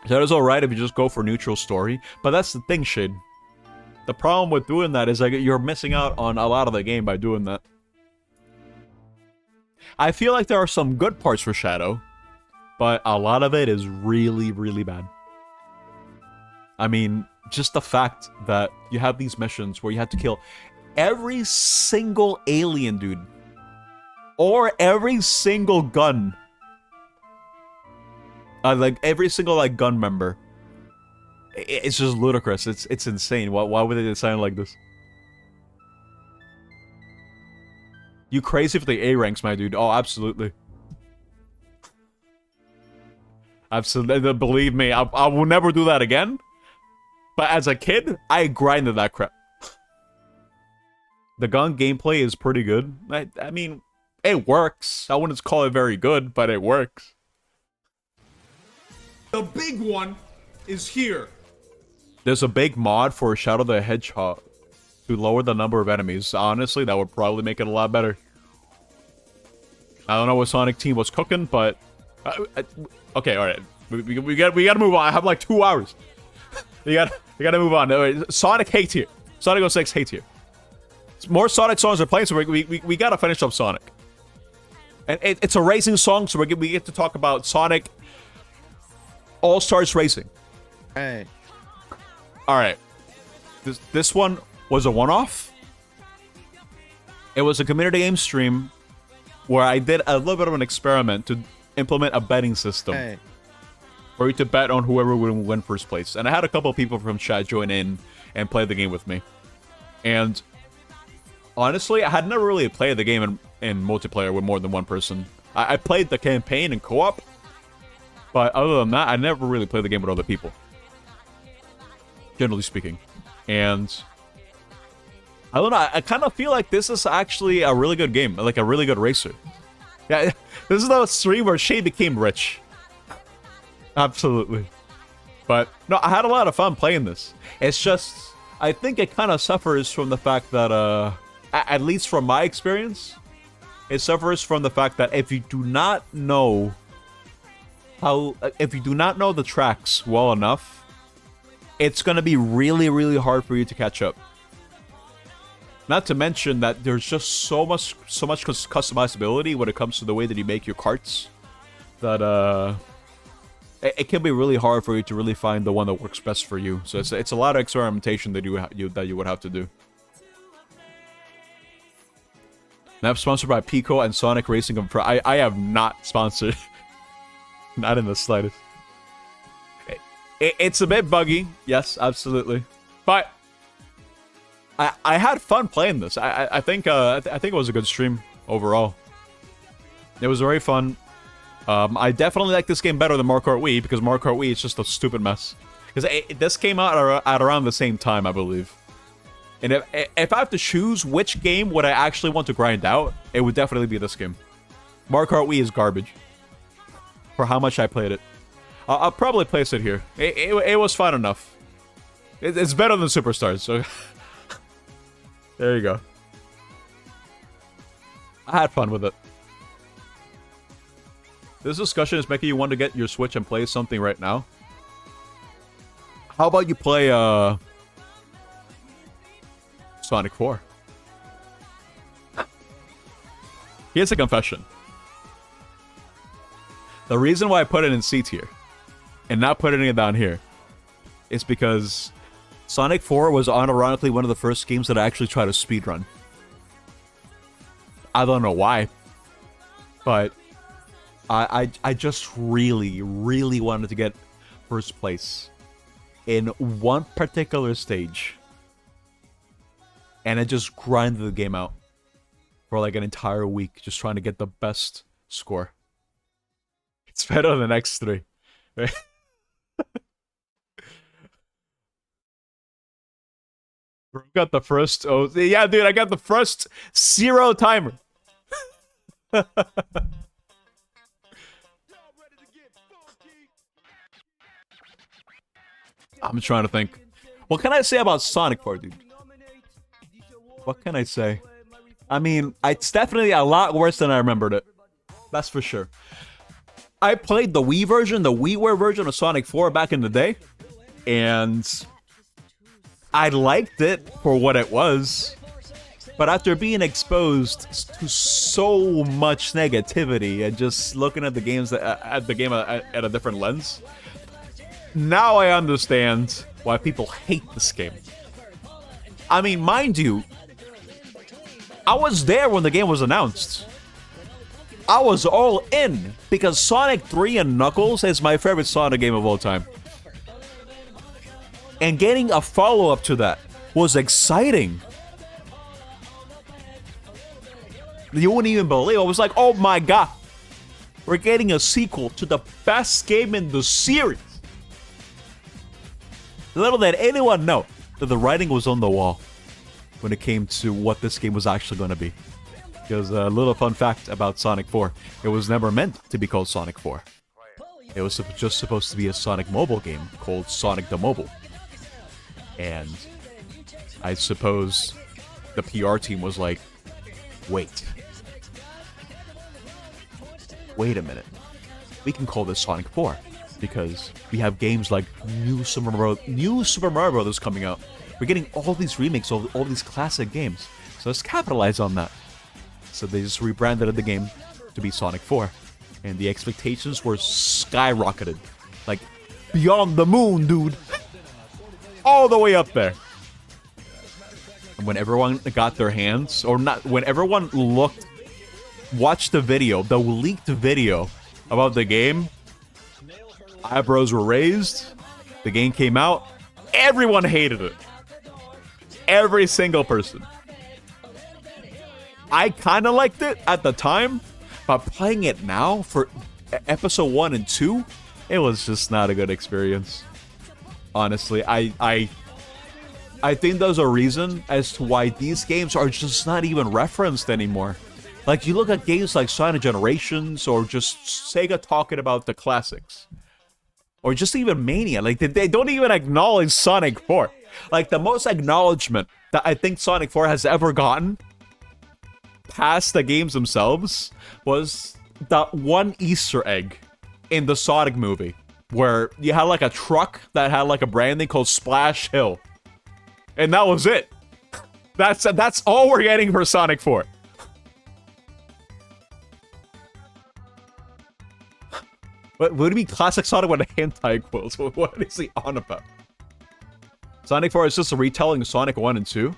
[SPEAKER 2] Shadow's alright if you just go for neutral story, but that's the thing, Shade. The problem with doing that is like you're missing out on a lot of the game by doing that. I feel like there are some good parts for Shadow, but a lot of it is really, really bad. I mean, just the fact that you have these missions where you have to kill every single alien dude, or every single gun, like every single like gun member. It's just ludicrous. It's insane. Why would they design it like this? You crazy for the A ranks, my dude? Oh, absolutely. Absolutely. Believe me, I will never do that again. But as a kid, I grinded that crap. The gun gameplay is pretty good. I mean, it works. I wouldn't call it very good, but it works. The big one is here. There's a big mod for Shadow the Hedgehog to lower the number of enemies. Honestly, that would probably make it a lot better. I don't know what Sonic Team was cooking, but okay, all right. We gotta move on. I have like 2 hours. you gotta move on. Sonic hate here. Sonic 06 hate here. More Sonic songs are playing, so we gotta finish up Sonic. And it's a racing song, so we get to talk about Sonic All-Stars Racing.
[SPEAKER 3] Hey.
[SPEAKER 2] All right. This one was a one-off. It was a community game stream where I did a little bit of an experiment to implement a betting system.
[SPEAKER 3] Hey.
[SPEAKER 2] For you to bet on whoever would win first place. And I had a couple of people from chat join in and play the game with me. And honestly, I had never really played the game in multiplayer with more than one person. I played the campaign in co-op, but other than that, I never really played the game with other people. Generally speaking. And I don't know, I kind of feel like this is actually a really good game, like a really good racer. Yeah, this is the stream where Shay became rich. Absolutely. But no, I had a lot of fun playing this. It's just, I think it kind of suffers from the fact that, at least from my experience, it suffers from the fact that if you do not know the tracks well enough, it's going to be really, really hard for you to catch up. Not to mention that there's just so much customizability when it comes to the way that you make your carts that it can be really hard for you to really find the one that works best for you. So it's a lot of experimentation that you would have to do. Map sponsored by Pico and Sonic Racing. I have not sponsored. Not in the slightest. It's a bit buggy, yes, absolutely. But I had fun playing this. I think it was a good stream overall. It was very fun. I definitely like this game better than Mario Kart Wii, because Mario Kart Wii is just a stupid mess. Because this came out at around the same time, I believe. And if I have to choose which game would I actually want to grind out, it would definitely be this game. Mario Kart Wii is garbage. For how much I played it. I'll probably place it here. It was fun enough. It's better than Superstars, so... There you go. I had fun with it. This discussion is making you want to get your Switch and play something right now. How about you play, Sonic 4? Here's a confession. The reason why I put it in C tier and not putting it down here is because Sonic 4 was unironically one of the first games that I actually tried to speedrun. I don't know why, but I just really, really wanted to get first place in one particular stage. And I just grinded the game out for like an entire week, just trying to get the best score. It's better than X3. Right? Bro, got the first. Oh, yeah, dude, I got the first 0 timer. I'm trying to think. What can I say about Sonic 4, dude? What can I say? I mean, it's definitely a lot worse than I remembered it. That's for sure. I played the Wii version, the WiiWare version of Sonic 4 back in the day. And I liked it for what it was. But after being exposed to so much negativity and just looking at the games at a different lens, now I understand why people hate this game. I mean, mind you, I was there when the game was announced. I was all in because Sonic 3 and Knuckles is my favorite Sonic game of all time. And getting a follow-up to that was exciting. You wouldn't even believe. I was like, oh my god. We're getting a sequel to the best game in the series. Little did anyone know that the writing was on the wall when it came to what this game was actually going to be. Because a little fun fact about Sonic 4, it was never meant to be called Sonic 4. It was just supposed to be a Sonic mobile game called Sonic the Mobile. And I suppose the PR team was like, wait a minute. We can call this Sonic 4 because we have games like New Super Mario Bros. Coming out. We're getting all these remakes of all these classic games. So let's capitalize on that. So they just rebranded the game to be Sonic 4. And the expectations were skyrocketed. Like, beyond the moon, dude. All the way up there. And when everyone got their hands, or not, when everyone watched the video, the leaked video about the game, eyebrows were raised, the game came out, everyone hated it. Every single person. I kind of liked it at the time, but playing it now for episode 1 and 2, it was just not a good experience. Honestly, I think there's a reason as to why these games are just not even referenced anymore. Like, you look at games like Sonic Generations, or just Sega talking about the classics. Or just even Mania, like, they don't even acknowledge Sonic 4. Like, the most acknowledgement that I think Sonic 4 has ever gotten, past the games themselves, was that one Easter egg in the Sonic movie, where you had, like, a truck that had, like, a branding called Splash Hill. And that was it. That's all we're getting for Sonic 4. What would it be classic Sonic with a hentai quills? What is he on about? Sonic 4 is just a retelling of Sonic 1 and 2.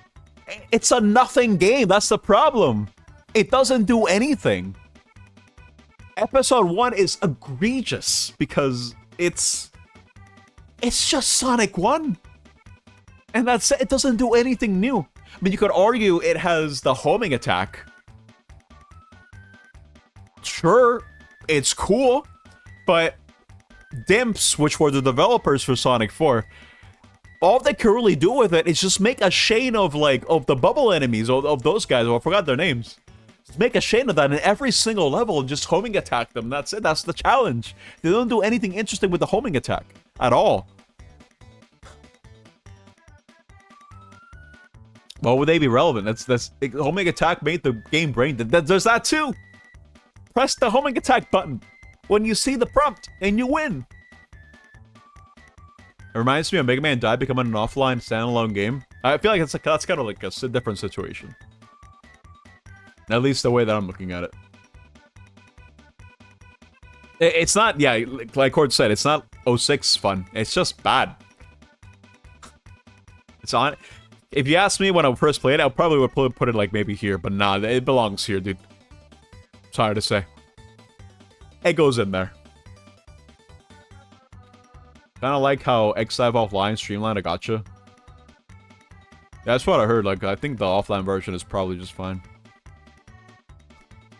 [SPEAKER 2] It's a nothing game. That's the problem. It doesn't do anything. Episode 1 is egregious because it's just Sonic 1. And that's it. It doesn't do anything new. I mean, you could argue it has the homing attack. Sure, it's cool. But Dimps, which were the developers for Sonic 4, all they could really do with it is just make a chain of, like, of the bubble enemies, of those guys. Oh, I forgot their names. Just make a chain of that in every single level and just homing attack them. That's it. That's the challenge. They don't do anything interesting with the homing attack at all. Why would they be relevant? That's homing attack made the game brain. There's that too. Press the homing attack button when you see the prompt, and you win. It reminds me of Mega Man Die becoming an offline standalone game. I feel like that's kind of like a different situation. At least the way that I'm looking at it. It's not, yeah, like Cord said, it's not 06 fun. It's just bad. It's on. If you asked me when I first played it, I probably would put it like maybe here, but nah, it belongs here, dude. Sorry to say. It goes in there. Kind of like how X-Dive Offline streamlined a gacha. that's what I heard. Like, I think the offline version is probably just fine.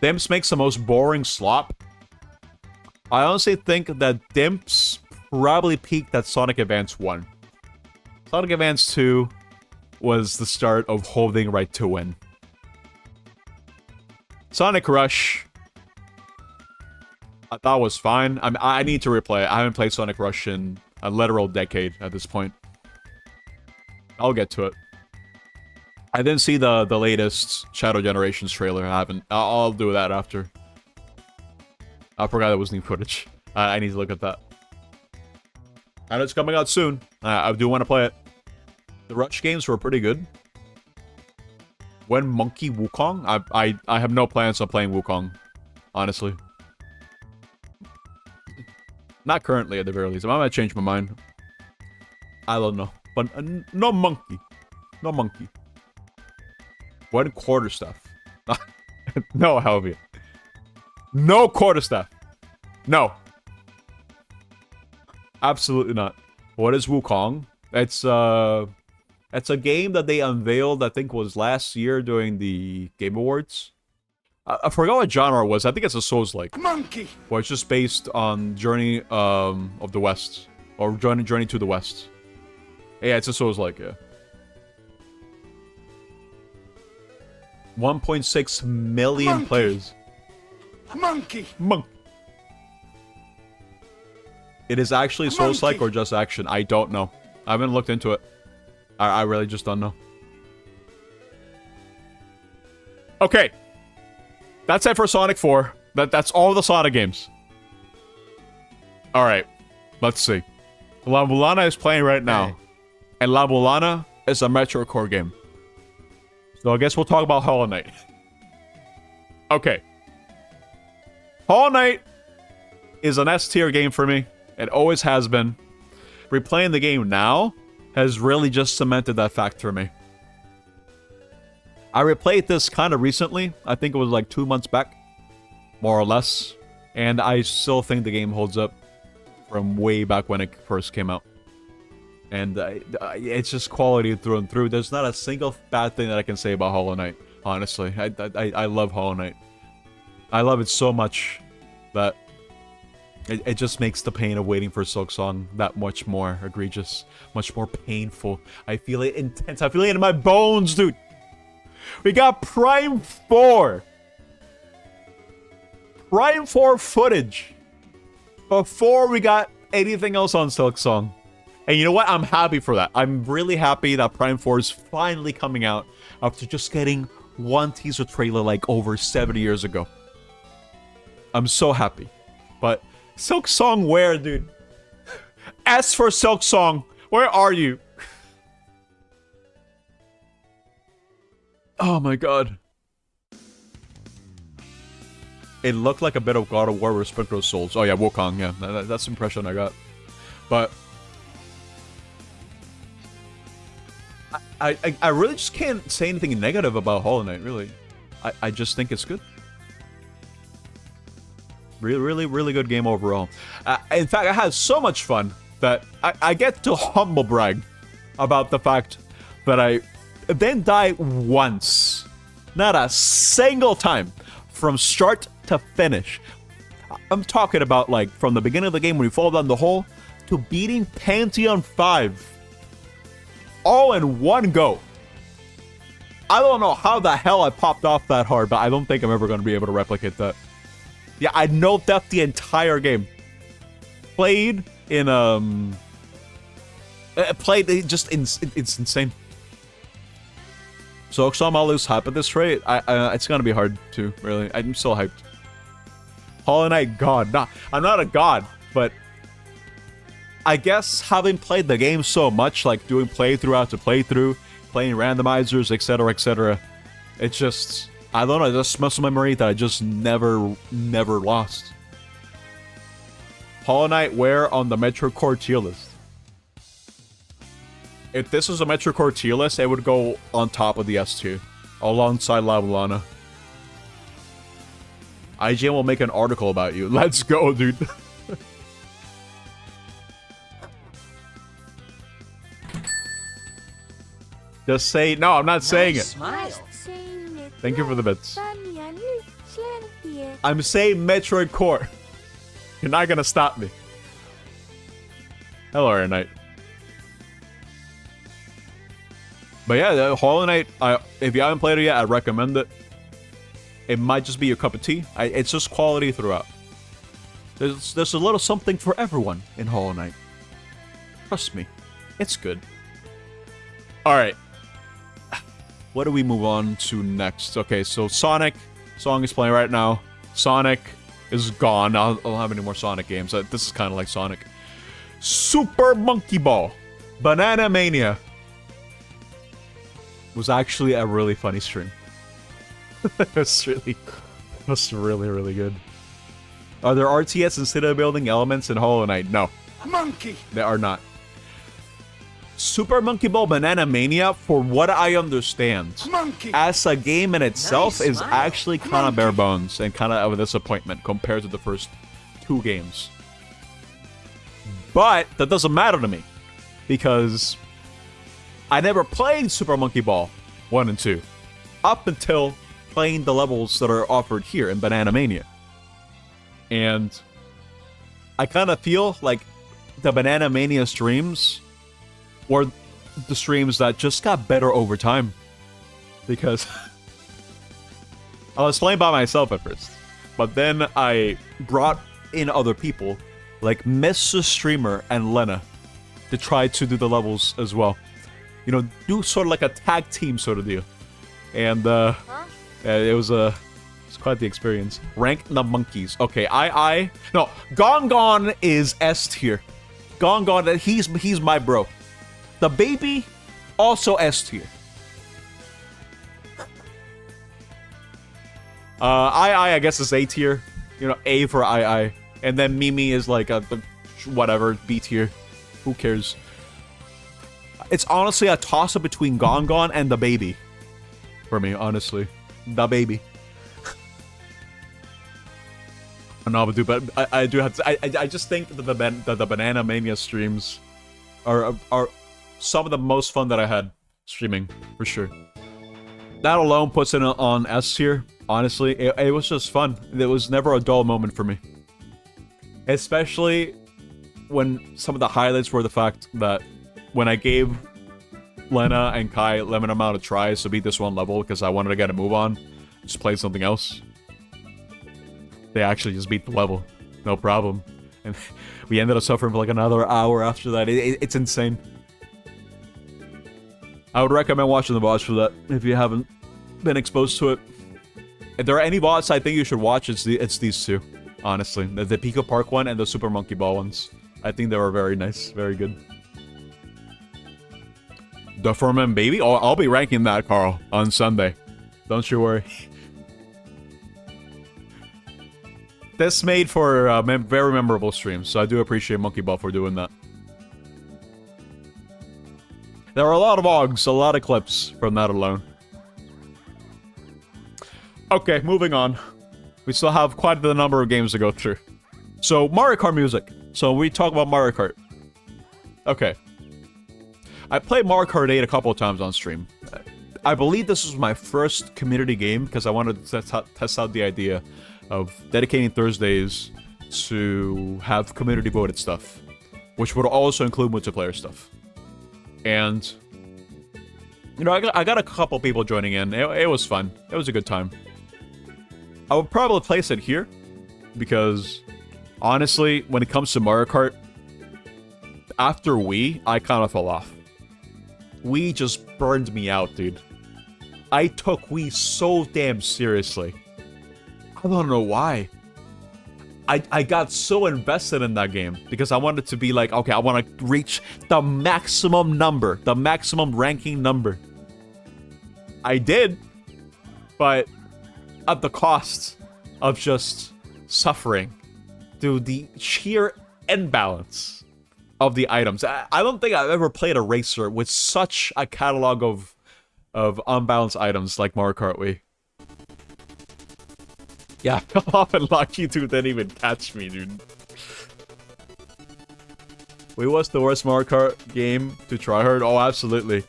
[SPEAKER 2] Dimps makes the most boring slop. I honestly think that Dimps probably peaked at Sonic Advance 1. Sonic Advance 2 was the start of holding right to win. Sonic Rush, I thought was fine. I need to replay it. I haven't played Sonic Rush in a literal decade at this point. I'll get to it. I didn't see the latest Shadow Generations trailer. I haven't. I'll do that after. I forgot it was new footage. I need to look at that. And it's coming out soon. I do want to play it. The Rush games were pretty good. When Monkey Wukong? I have no plans on playing Wukong, honestly. Not currently, at the very least. I might change my mind. I don't know. But no monkey. No monkey. When Quarterstaff? No, Helvia. No Quarterstaff. No. Absolutely not. What is Wukong? It's a game that they unveiled, I think was last year during the Game Awards. I forgot what genre it was. I think it's a Souls-like.
[SPEAKER 1] Monkey.
[SPEAKER 2] Where it's just based on Journey of the West. Or Journey to the West. Yeah, it's a Souls-like, yeah. 1.6 million
[SPEAKER 1] Monkey.
[SPEAKER 2] players.
[SPEAKER 1] Monkey.
[SPEAKER 2] Monk. It is actually Souls-like or just action. I don't know. I haven't looked into it. I really just don't know. Okay. That's it for Sonic 4. That's all the Sonic games. Alright. Let's see. La Mulana is playing right now.
[SPEAKER 3] Hey.
[SPEAKER 2] And La Mulana is a Metro Core game. So I guess we'll talk about Hollow Knight. Okay. Hollow Knight is an S tier game for me. It always has been. Replaying the game now has really just cemented that fact for me. I replayed this kind of recently. I think it was like 2 months back. More or less. And I still think the game holds up from way back when it first came out. And it's just quality through and through. There's not a single bad thing that I can say about Hollow Knight, honestly. I love Hollow Knight. I love it so much that it just makes the pain of waiting for Silksong that much more egregious, much more painful. I feel it intense. I feel it in my bones, dude. We got Prime 4. Prime 4 footage before we got anything else on Silksong. And you know what? I'm happy for that. I'm really happy that Prime 4 is finally coming out after just getting one teaser trailer like over 70 years ago. I'm so happy. But Silksong where, dude? As for Silksong, where are you? Oh my god. It looked like a bit of God of War with Splinter Souls. Oh yeah, Wukong, yeah. That's the impression I got. But I really just can't say anything negative about Hollow Knight, really. I just think it's good. Really good game overall. In fact, I had so much fun that I get to humble brag about the fact that I didn't die once. Not a single time. From start to finish. I'm talking about, like, from the beginning of the game when you fall down the hole to beating Pantheon 5. All in one go. I don't know how the hell I popped off that hard, but I don't think I'm ever going to be able to replicate that. Yeah, I no death the entire game. Played in, played just, it's insane. So, I'm always hyped at this rate. It's going to be hard, too, really. I'm still hyped. Hollow Knight God. Nah, I'm not a god, but I guess having played the game so much, like doing playthrough after playthrough, playing randomizers, etc., it's just, I don't know, just muscle memory that I just never lost. Hollow Knight where on the Metro Core tier list? If this was a Metro Core tier list, it would go on top of the S tier, alongside La Mulana. IGN will make an article about you. Let's go, dude. Just say no. I'm not saying it.
[SPEAKER 5] Smile.
[SPEAKER 2] Thank you for the bits. I'm saying Metroid Core. You're not gonna stop me. Hello, Air Knight. But yeah, the Hollow Knight, if you haven't played it yet, I recommend it. It might just be your cup of tea. It's just quality throughout. There's a little something for everyone in Hollow Knight. Trust me, it's good. Alright. What do we move on to next? Okay, so Sonic song is playing right now. Sonic is gone. I don't have any more Sonic games. This is kind of like Sonic. Super Monkey Ball. Banana Mania. Was actually a really funny stream. It was really good. Are there RTS and city building elements in Hollow Knight? No.
[SPEAKER 1] Monkey!
[SPEAKER 2] There are not. Super Monkey Ball Banana Mania, for what I understand,
[SPEAKER 1] Monkey!
[SPEAKER 2] as a game in itself,
[SPEAKER 5] Nice
[SPEAKER 2] is
[SPEAKER 5] smile.
[SPEAKER 2] actually kind of bare bones and kind of a disappointment compared to the first 2 games. But that doesn't matter to me, because I never played Super Monkey Ball 1 and 2 up until playing the levels that are offered here in Banana Mania. And I kind of feel like the Banana Mania streams were the streams that just got better over time. Because I was playing by myself at first, but then I brought in other people like Mr. Streamer and Lena to try to do the levels as well. You know, do sort of like a tag team sort of deal. And it was quite the experience. Rank the monkeys. Okay, no, Gon is S tier. Gon, he's my bro. The baby, also S tier. I guess is A tier. You know, A for I. And then Mimi is like a whatever, B tier. Who cares? It's honestly a toss-up between Gon and the baby. For me, honestly. The baby. No, but I do have to. I just think that the Banana Mania streams are some of the most fun that I had streaming, for sure. That alone puts it on S tier. Honestly, it was just fun. It was never a dull moment for me. Especially when some of the highlights were the fact that when I gave Lena and Kai limited amount of tries to beat this one level because I wanted to get a move on, just play something else. They actually just beat the level. No problem. And we ended up suffering for like another hour after that. It's insane. I would recommend watching the VODs for that if you haven't been exposed to it. If there are any VODs I think you should watch, it's these two. Honestly. The Pico Park one and the Super Monkey Ball ones. I think they were very nice. Very good. The Furman Baby? Oh, I'll be ranking that, Carl, on Sunday. Don't you worry. This made for a very memorable stream, so I do appreciate Monkey Ball for doing that. There are a lot of OGs, a lot of clips from that alone. Okay, moving on. We still have quite the number of games to go through. So, Mario Kart music. So, we talk about Mario Kart. Okay. I played Mario Kart 8 a couple of times on stream. I believe this was my first community game because I wanted to test out the idea of dedicating Thursdays to have community voted stuff, which would also include multiplayer stuff. And, you know, I got a couple people joining in. It was fun. It was a good time. I would probably place it here because, honestly, when it comes to Mario Kart, after Wii, I kind of fell off. Wii just burned me out, dude. I took Wii so damn seriously. I don't know why. I got so invested in that game because I wanted to be like, okay, I want to reach the maximum number, the maximum ranking number. I did, but at the cost of just suffering through the sheer imbalance of the items. I don't think I've ever played a racer with such a catalog of unbalanced items like Mario Kart Wii. Yeah, I fell off and Lucky 2 didn't even catch me, dude. Wii was the worst Mario Kart game to try hard? Oh, absolutely.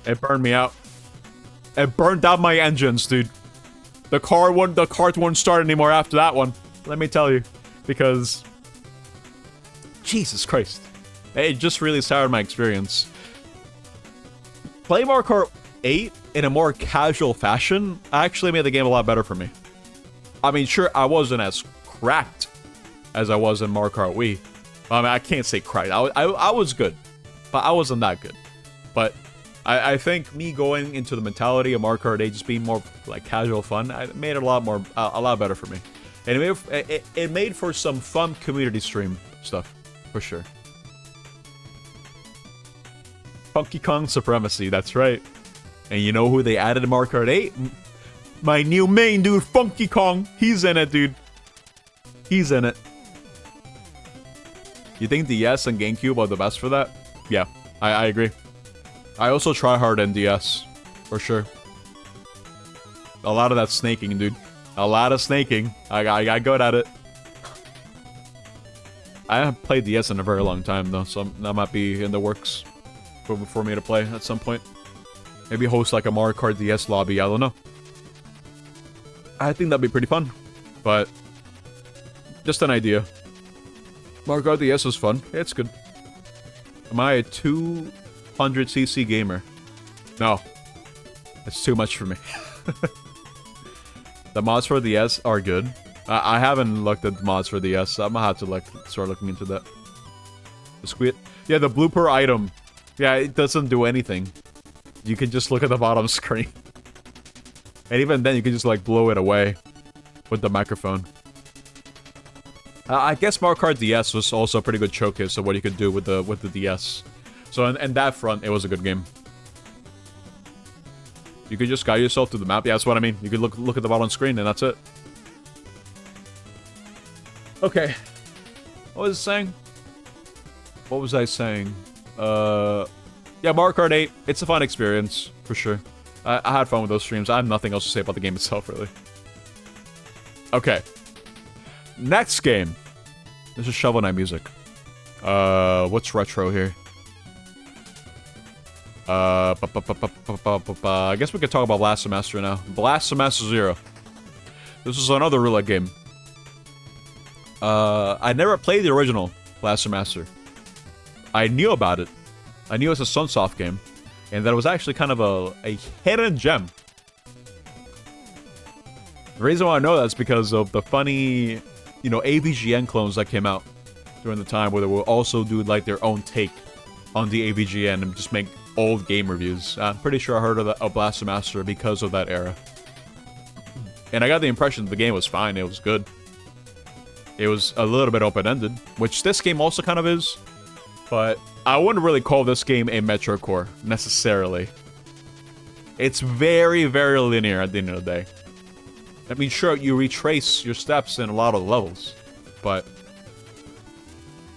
[SPEAKER 2] It burned me out. It burned out my engines, dude. The cart wouldn't start anymore after that one. Let me tell you. Because... Jesus Christ. It just really soured my experience. Playing Mario Kart 8 in a more casual fashion actually made the game a lot better for me. I mean, sure, I wasn't as cracked as I was in Mario Kart Wii. I mean, I can't say cracked. I was good. But I wasn't that good. But I think me going into the mentality of Mario Kart 8 just being more like casual fun, it made it a lot better for me. And it made for some fun community stream stuff, for sure. Funky Kong Supremacy, that's right. And you know who they added to Mario Kart 8? My new main dude, Funky Kong. He's in it, dude. He's in it. You think DS and GameCube are the best for that? Yeah, I agree. I also try hard in DS, for sure. A lot of that snaking, dude. A lot of snaking. I got good at it. I haven't played DS in a very long time, though, so that might be in the works for me to play at some point. Maybe host like a Mario Kart DS lobby, I don't know. I think that'd be pretty fun, but just an idea. Mario Kart DS is fun. It's good. Am I a 200cc gamer? No. That's too much for me. The mods for the S are good. I haven't looked at the mods for the S. I'm gonna have to start looking into that. The squid. Yeah, the blooper item. Yeah, it doesn't do anything. You can just look at the bottom screen. And even then, you can just like blow it away with the microphone. I guess Mario Kart DS was also a pretty good showcase of what you could do with the DS. So in that front, it was a good game. You could just guide yourself to the map. Yeah, that's what I mean. You could look at the bottom screen and that's it. Okay. What was I saying? What was I saying? Yeah, Mario Kart 8. It's a fun experience, for sure. I had fun with those streams. I have nothing else to say about the game itself, really. Okay. Next game. This is Shovel Knight music. What's retro here? I guess we could talk about Blast Semester now. Blast Semester Zero. This is another roulette game. I never played the original Blast Semester. I knew about it. I knew it was a Sunsoft game. And that it was actually kind of a hidden gem. The reason why I know that is because of the funny, you know, AVGN clones that came out during the time where they would also do like their own take on the AVGN and just make old game reviews. I'm pretty sure I heard of Blast Semester because of that era. And I got the impression the game was fine. It was good. It was a little bit open-ended, which this game also kind of is. But I wouldn't really call this game a Metro Core, necessarily. It's very, very linear at the end of the day. I mean, sure, you retrace your steps in a lot of the levels, but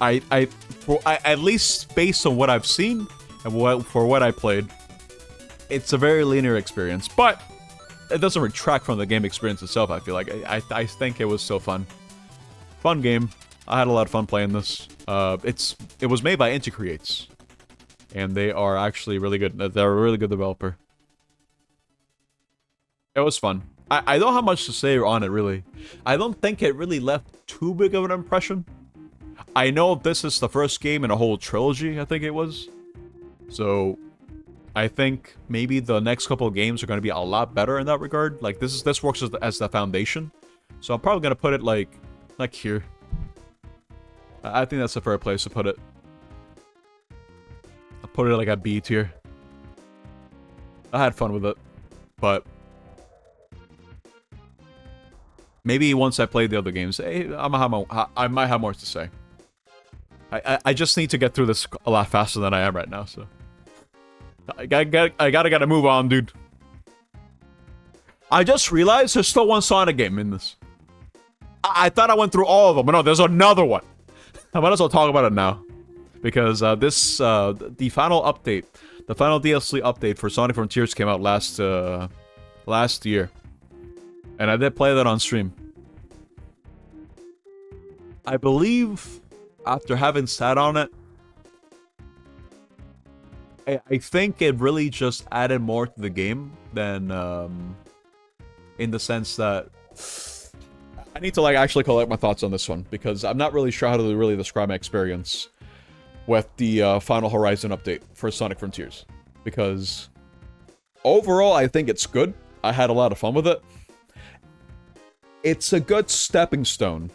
[SPEAKER 2] at least based on what I've seen and for what I played, it's a very linear experience. But it doesn't retract from the game experience itself. I feel like I think it was still fun. Fun game. I had a lot of fun playing this. It was made by Inti Creates, and they are actually really good. They're a really good developer. It was fun. I don't have much to say on it, really. I don't think it really left too big of an impression. I know this is the first game in a whole trilogy, I think it was. So, I think maybe the next couple of games are going to be a lot better in that regard. Like, this works as the foundation. So I'm probably going to put it, like here. I think that's a fair place to put it. I'll put it like a B tier. I had fun with it, but maybe once I play the other games, I might have more to say. I just need to get through this a lot faster than I am right now, so I gotta move on, dude. I just realized there's still one Sonic game in this. I thought I went through all of them, but no, there's another one. I might as well talk about it now, because the final update, the final DLC update for Sonic Frontiers came out last year, and I did play that on stream. I believe after having sat on it I think it really just added more to the game than in the sense that I need to like actually collect my thoughts on this one because I'm not really sure how to really describe my experience with the Final Horizon update for Sonic Frontiers, because overall I think it's good. I had a lot of fun with it. It's a good stepping stone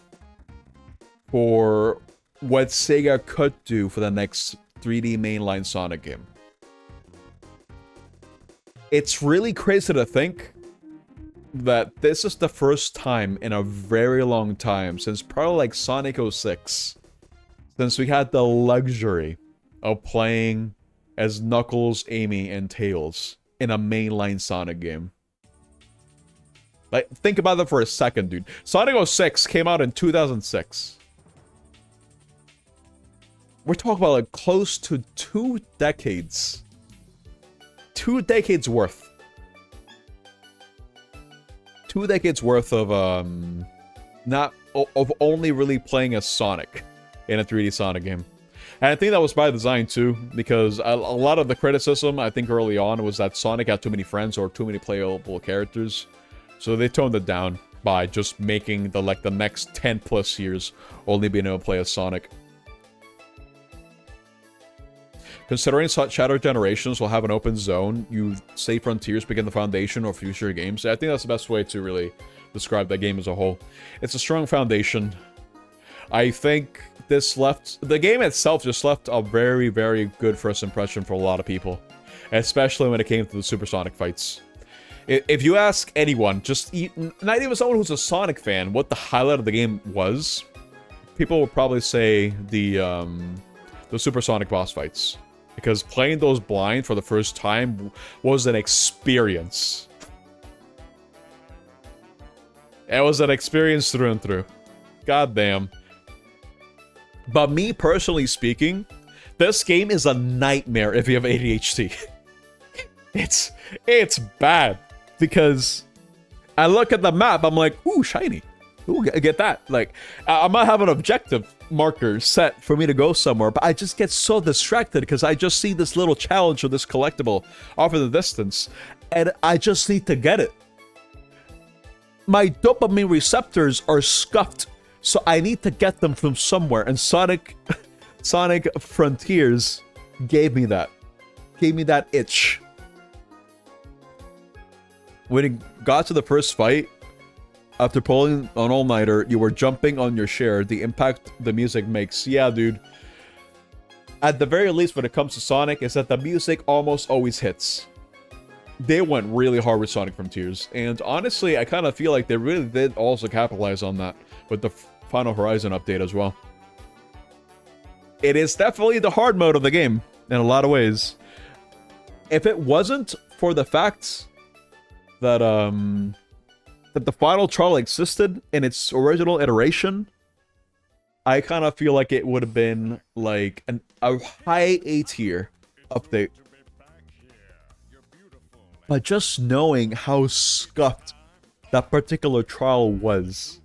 [SPEAKER 2] for what Sega could do for the next 3D mainline Sonic game. It's really crazy to think that this is the first time in a very long time, since probably like Sonic 06, since we had the luxury of playing as Knuckles, Amy, and Tails in a mainline Sonic game. Like, think about that for a second, dude. Sonic 06 came out in 2006. We're talking about like close to 2 decades. 2 decades worth. 2 decades worth of only really playing as Sonic in a 3D Sonic game. And I think that was by design too, because a lot of the criticism I think early on was that Sonic had too many friends or too many playable characters. So they toned it down by just making the next 10 plus years only being able to play as Sonic. Considering Shadow Generations will have an open zone, you say Frontiers begin the foundation of future games. I think that's the best way to really describe that game as a whole. It's a strong foundation. I think the game itself just left a very, very good first impression for a lot of people, especially when it came to the supersonic fights. If you ask anyone, not even someone who's a Sonic fan, what the highlight of the game was, people will probably say the supersonic boss fights. Because playing those blind for the first time was an experience. It was an experience through and through. God damn. But me personally speaking, this game is a nightmare if you have ADHD. It's bad. Because I look at the map, I'm like, ooh, shiny. Ooh, get that. Like, I might have an objective marker set for me to go somewhere, but I just get so distracted because I just see this little challenge or this collectible off in the distance, and I just need to get it. My dopamine receptors are scuffed, so I need to get them from somewhere, and Sonic Frontiers gave me that. Gave me that itch. When it got to the first fight, after pulling an all-nighter, you were jumping on your share. The impact the music makes. Yeah, dude. At the very least, when it comes to Sonic, is that the music almost always hits. They went really hard with Sonic Frontiers. And honestly, I kind of feel like they really did also capitalize on that with the Final Horizon update as well. It is definitely the hard mode of the game in a lot of ways. If it wasn't for the fact that that the final trial existed in its original iteration, I kind of feel like it would have been like a high A tier update. But just knowing how scuffed that particular trial was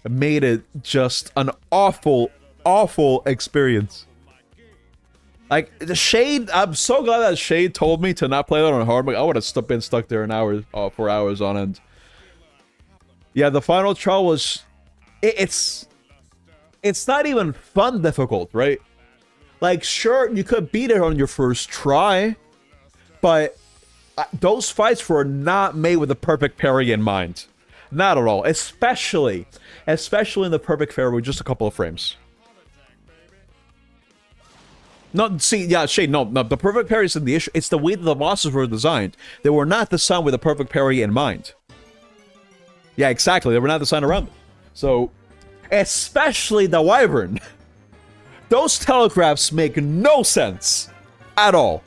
[SPEAKER 2] made it just an awful, awful experience. Like, the Shade, I'm so glad that Shade told me to not play that on hard mode. I would have been stuck there for hours on end. Yeah, the final trial was... It's not even fun difficult, right? Like, sure, you could beat it on your first try, but those fights were not made with the perfect parry in mind. Not at all. Especially in the perfect parry with just a couple of frames. No, see, yeah, Shade, no, the perfect parry isn't the issue. It's the way that the bosses were designed. They were not designed with a perfect parry in mind. Yeah, exactly. They were not designed around it. So, especially the Wyvern. Those telegraphs make no sense at all.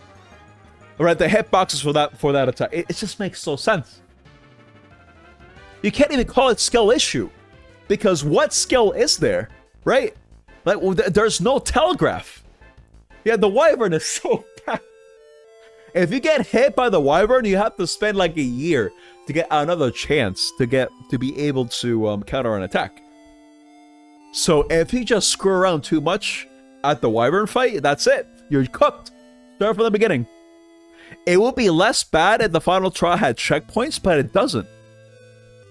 [SPEAKER 2] Alright, the hitboxes for that attack. It just makes no sense. You can't even call it skill issue. Because what skill is there? Right? Like, there's no telegraph. Yeah, the Wyvern is so bad. If you get hit by the Wyvern, you have to spend like a year to get another chance to be able to counter an attack. So if you just screw around too much at the Wyvern fight, that's it. You're cooked. Start from the beginning. It would be less bad if the final trial had checkpoints, but it doesn't.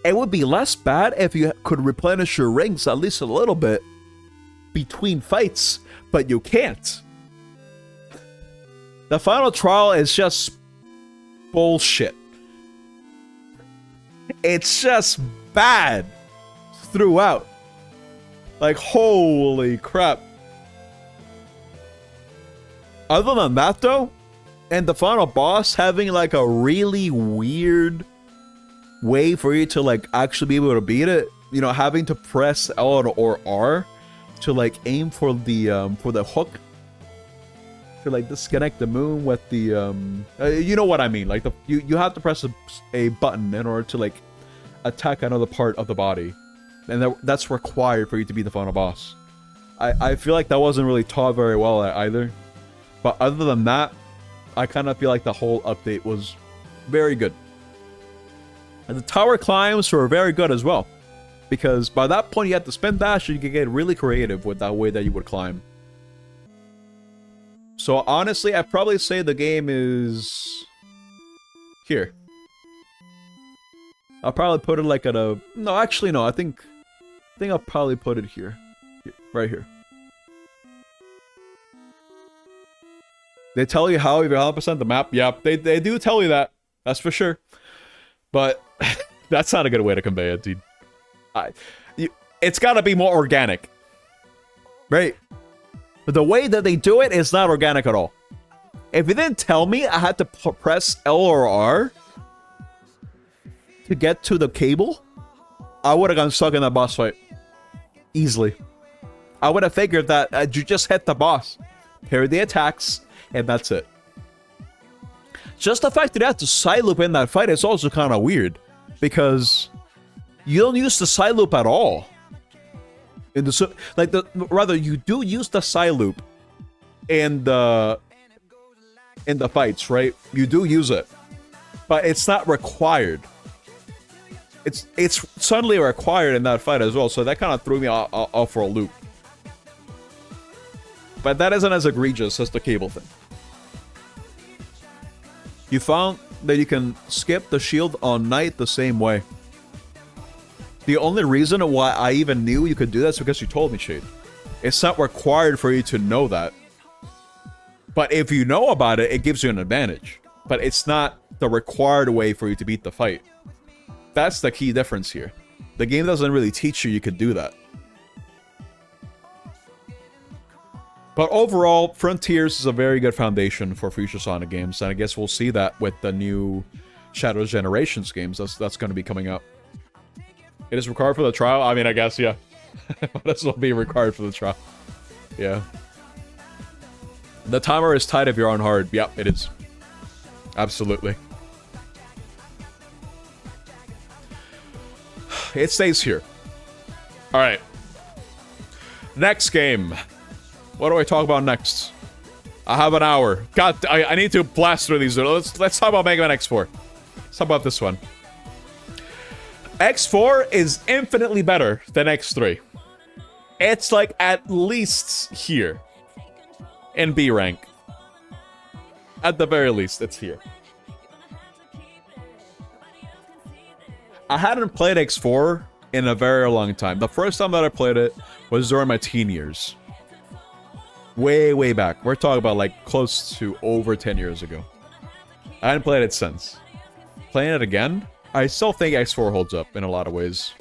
[SPEAKER 2] It would be less bad if you could replenish your rings at least a little bit between fights, but you can't. The final trial is just bullshit. It's just bad throughout. Like, holy crap. Other than that, though, and the final boss having like a really weird way for you to like actually be able to beat it, you know, having to press L or R to like aim for the hook to like disconnect the moon with the you know what I mean, like you have to press a button in order to like attack another part of the body, and that's required for you to be the final boss. I feel like that wasn't really taught very well either, but other than that, I kind of feel like the whole update was very good. And the tower climbs were very good as well, because by that point you had to spin dash and you could get really creative with that way that you would climb. So honestly, I'd probably say the game is here. I'll probably put it like at a... No, actually no, I think I'll probably put it here. Right here. They tell you how if you're 100% the map. Yeah, they do tell you that. That's for sure. But that's not a good way to convey it, dude. It's gotta be more organic. Right? But the way that they do it is not organic at all. If you didn't tell me I had to press L or R to get to the cable, I would have gotten stuck in that boss fight. Easily. I would have figured that you just hit the boss, parry the attacks, and that's it. Just the fact that you have to side loop in that fight is also kind of weird, because you don't use the side loop at all. In the rather, you do use the side loop in the fights, right? You do use it, but it's not required. It's suddenly required in that fight as well, so that kind of threw me off for a loop. But that isn't as egregious as the cable thing. You found that you can skip the shield on night the same way. The only reason why I even knew you could do that is because you told me, Shade. It's not required for you to know that. But if you know about it, it gives you an advantage. But it's not the required way for you to beat the fight. That's the key difference here. The game doesn't really teach you could do that. But overall, Frontiers is a very good foundation for future Sonic games, and I guess we'll see that with the new Shadows Generations games that's going to be coming out. It is required for the trial? I mean, I guess, yeah. Might as well be required for the trial. Yeah. The timer is tight if you're on hard. Yep, it is. Absolutely. It stays here. Alright. Next game. What do I talk about next? I have an hour. God, I need to blast through these. Let's talk about Mega Man X4. Let's talk about this one. X4 is infinitely better than X3. It's like at least here. In B rank. At the very least, it's here. I hadn't played X4 in a very long time. The first time that I played it was during my teen years. Way back. We're talking about like close to over 10 years ago. I hadn't played it since. Playing it again, I still think X4 holds up in a lot of ways.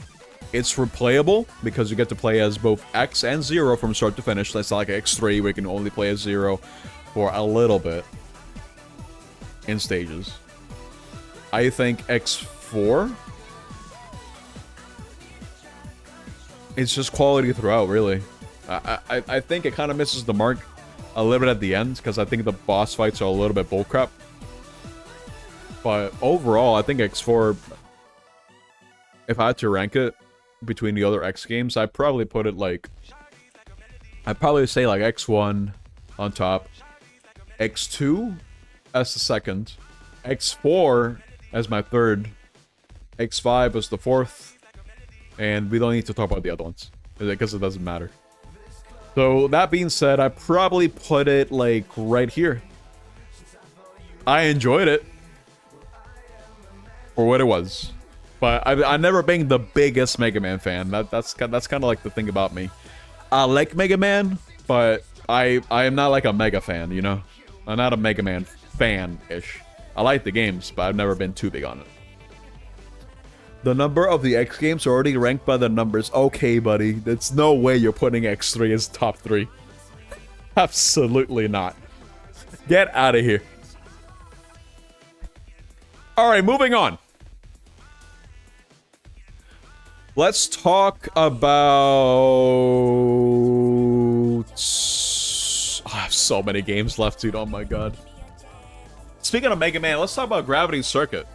[SPEAKER 2] It's replayable because you get to play as both X and Zero from start to finish. That's not like X3 where you can only play as Zero for a little bit in stages. I think X4 it's just quality throughout, really. I think it kind of misses the mark a little bit at the end, because I think the boss fights are a little bit bullcrap. But overall, I think X4, if I had to rank it between the other X games, I'd probably put it like... I'd probably say like X1 on top, X2 as the second, X4 as my third, X5 as the fourth, and we don't need to talk about the other ones, because it doesn't matter. So, that being said, I probably put it, like, right here. I enjoyed it for what it was. But I've never been the biggest Mega Man fan. That's kind of like the thing about me. I like Mega Man, but I am not like a Mega fan, you know? I'm not a Mega Man fan-ish. I like the games, but I've never been too big on it. The number of the X games are already ranked by the numbers. Okay, buddy. There's no way you're putting X3 as top 3. Absolutely not. Get out of here. Alright, moving on. Let's talk about... I have so many games left, dude. Oh my god. Speaking of Mega Man, let's talk about Gravity Circuit.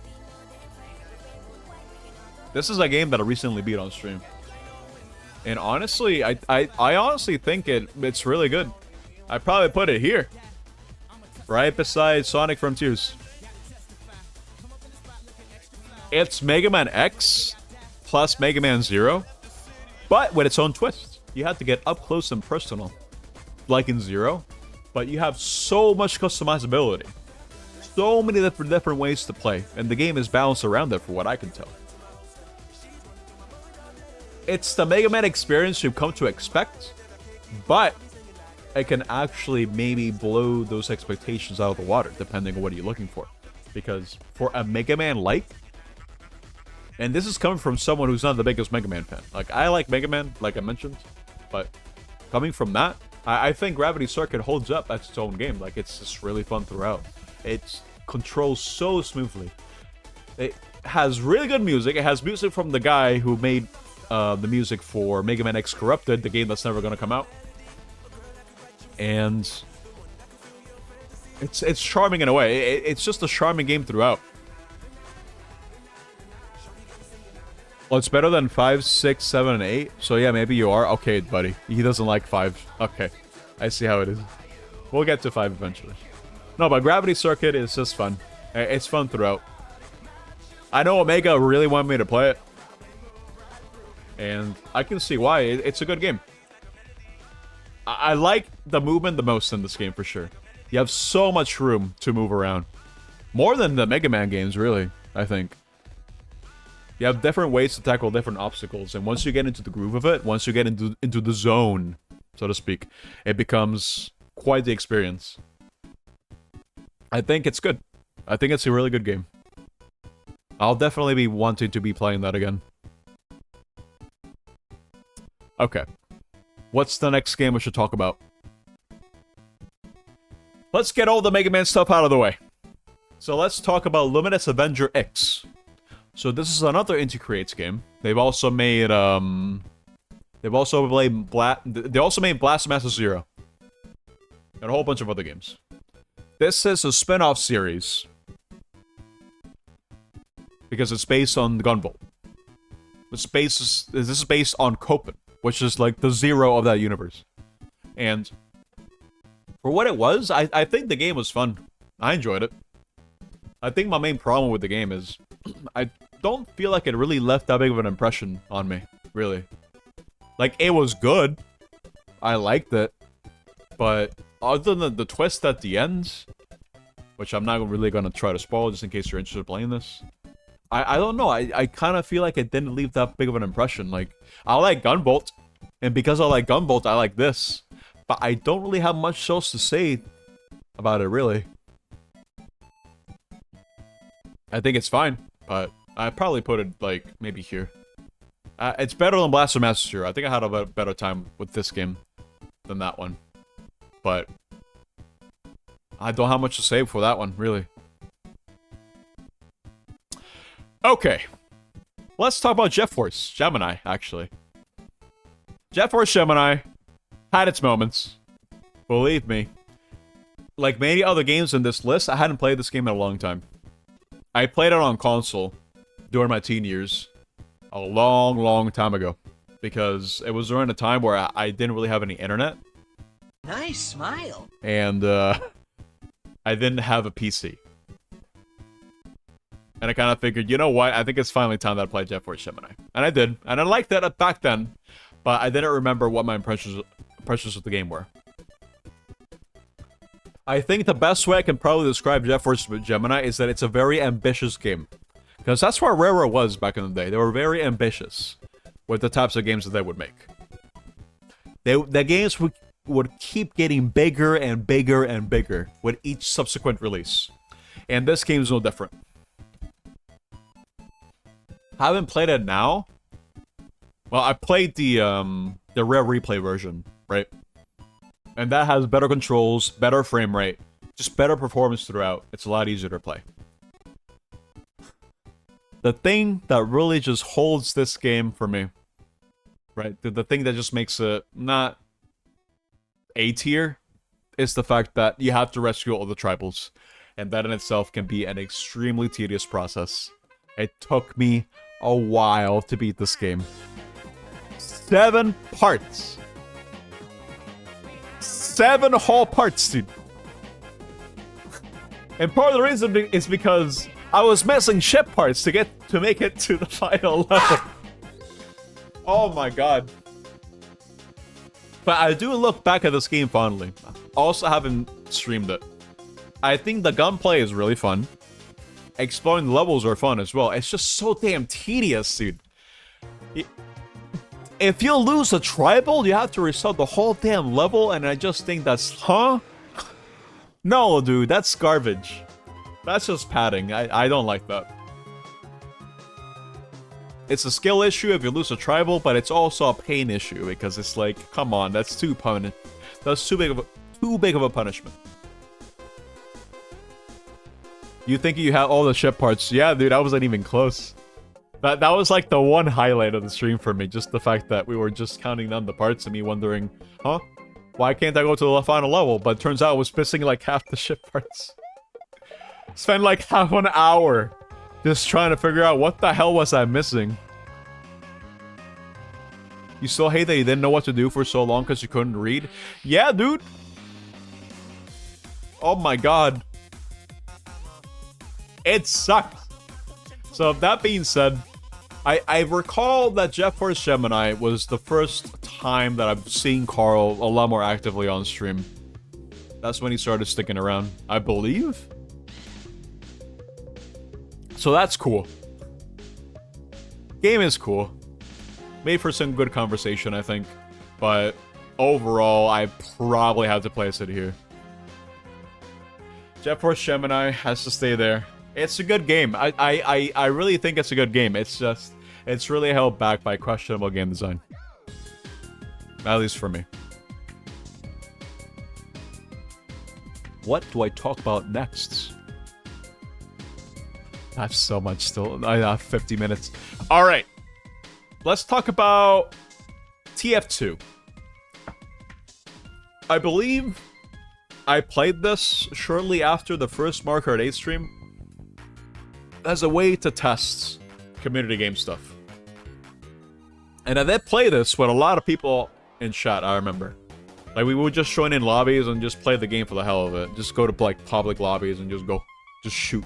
[SPEAKER 2] This is a game that I recently beat on stream. And honestly, I honestly think it's really good. I'd probably put it here. Right beside Sonic Frontiers. It's Mega Man X plus Mega Man Zero, but with its own twist. You have to get up close and personal, like in Zero, but you have so much customizability. So many different ways to play, and the game is balanced around it for what I can tell. It's the Mega Man experience you've come to expect, but it can actually maybe blow those expectations out of the water, depending on what you're looking for. Because for a Mega Man-like, and this is coming from someone who's not the biggest Mega Man fan. Like, I like Mega Man, like I mentioned, but coming from that, I think Gravity Circuit holds up as its own game. Like, it's just really fun throughout. It controls so smoothly. It has really good music. It has music from the guy who made the music for Mega Man X Corrupted, the game that's never going to come out. And it's charming in a way. It's just a charming game throughout. Well, it's better than 5, 6, 7, and 8. So yeah, maybe you are. Okay, buddy. He doesn't like 5. Okay. I see how it is. We'll get to 5 eventually. No, but Gravity Circuit is just fun. It's fun throughout. I know Omega really wanted me to play it. And I can see why. It's a good game. I like the movement the most in this game, for sure. You have so much room to move around. More than the Mega Man games, really, I think. You have different ways to tackle different obstacles, and once you get into the groove of it, once you get into the zone, so to speak, it becomes quite the experience. I think it's good. I think it's a really good game. I'll definitely be wanting to be playing that again. Okay. What's the next game we should talk about? Let's get all the Mega Man stuff out of the way. So let's talk about Luminous Avenger X. So this is another Inti Creates game. They've also made they also made Blast Zero. And a whole bunch of other games. This is a spin-off series. Because it's based on the Gunvolt. This is based on Copen, which is like the Zero of that universe. And for what it was, I think the game was fun. I enjoyed it. I think my main problem with the game is I don't feel like it really left that big of an impression on me, really. Like, it was good. I liked it. But other than the twist at the end, which I'm not really going to try to spoil just in case you're interested in playing this, I don't know. I kind of feel like it didn't leave that big of an impression. Like, I like Gunvolt, and because I like Gunvolt, I like this. But I don't really have much else to say about it, really. I think it's fine, but I'd probably put it, like, maybe here. It's better than Blaster Master Zero. I think I had a better time with this game than that one. But I don't have much to say for that one, really. Okay. Let's talk about Jet Force Gemini, actually. Jet Force Gemini had its moments. Believe me. Like many other games in this list, I hadn't played this game in a long time. I played it on console during my teen years. A long, long time ago. Because it was during a time where I didn't really have any internet.
[SPEAKER 5] Nice smile.
[SPEAKER 2] And, I didn't have a PC. And I kind of figured, you know what? I think it's finally time that I play Jet Force Gemini. And I did. And I liked that back then. But I didn't remember what my impressions of the game were. I think the best way I can probably describe Jet Force Gemini is that it's a very ambitious game. Because that's what Rare was back in the day. They were very ambitious with the types of games that they would make. The games would keep getting bigger and bigger and bigger with each subsequent release. And this game is no different. I haven't played it now. Well, I played the Rare Replay version, right? And that has better controls, better frame rate, just better performance throughout. It's a lot easier to play. The thing that really just holds this game for me, right? The thing that just makes it not A tier is the fact that you have to rescue all the tribals. And that in itself can be an extremely tedious process. It took me a while to beat this game. 7 parts. 7 whole parts, dude. And part of the reason is because I was missing ship parts to make it to the final level. Oh my god. But I do look back at this game fondly. Also haven't streamed it. I think the gunplay is really fun. Exploring the levels are fun as well. It's just so damn tedious, dude. If you lose a tribal, you have to restart the whole damn level, and I just think that's... Huh? No, dude, that's garbage. That's just padding. I don't like that. It's a skill issue if you lose a tribal, but it's also a pain issue, because it's like, come on, that's too punishment. That's too big of a punishment. You think you have all the ship parts? Yeah, dude, I wasn't even close. That was like the one highlight of the stream for me. Just the fact that we were just counting down the parts and me wondering, huh? Why can't I go to the final level? But it turns out I was missing like half the ship parts. Spent like half an hour just trying to figure out what the hell was I missing. You still hate that you didn't know what to do for so long because you couldn't read? Yeah, dude. Oh my god. It sucked. So that being said, I recall that Jet Force Gemini was the first time that I've seen Carl a lot more actively on stream. That's when he started sticking around, I believe. So that's cool. Game is cool. Made for some good conversation, I think. But overall, I probably have to place it here. Jet Force Gemini has to stay there. It's a good game. I really think it's a good game. It's just, it's really held back by questionable game design. At least for me. What do I talk about next? I have so much still. I have 50 minutes. Alright. Let's talk about TF2. I believe I played this shortly after the first Mario Kart 8 stream as a way to test community game stuff. And I did play this with a lot of people in chat, I remember. Like, we would just join in lobbies and just play the game for the hell of it. Just go to, like, public lobbies and just go. Just shoot.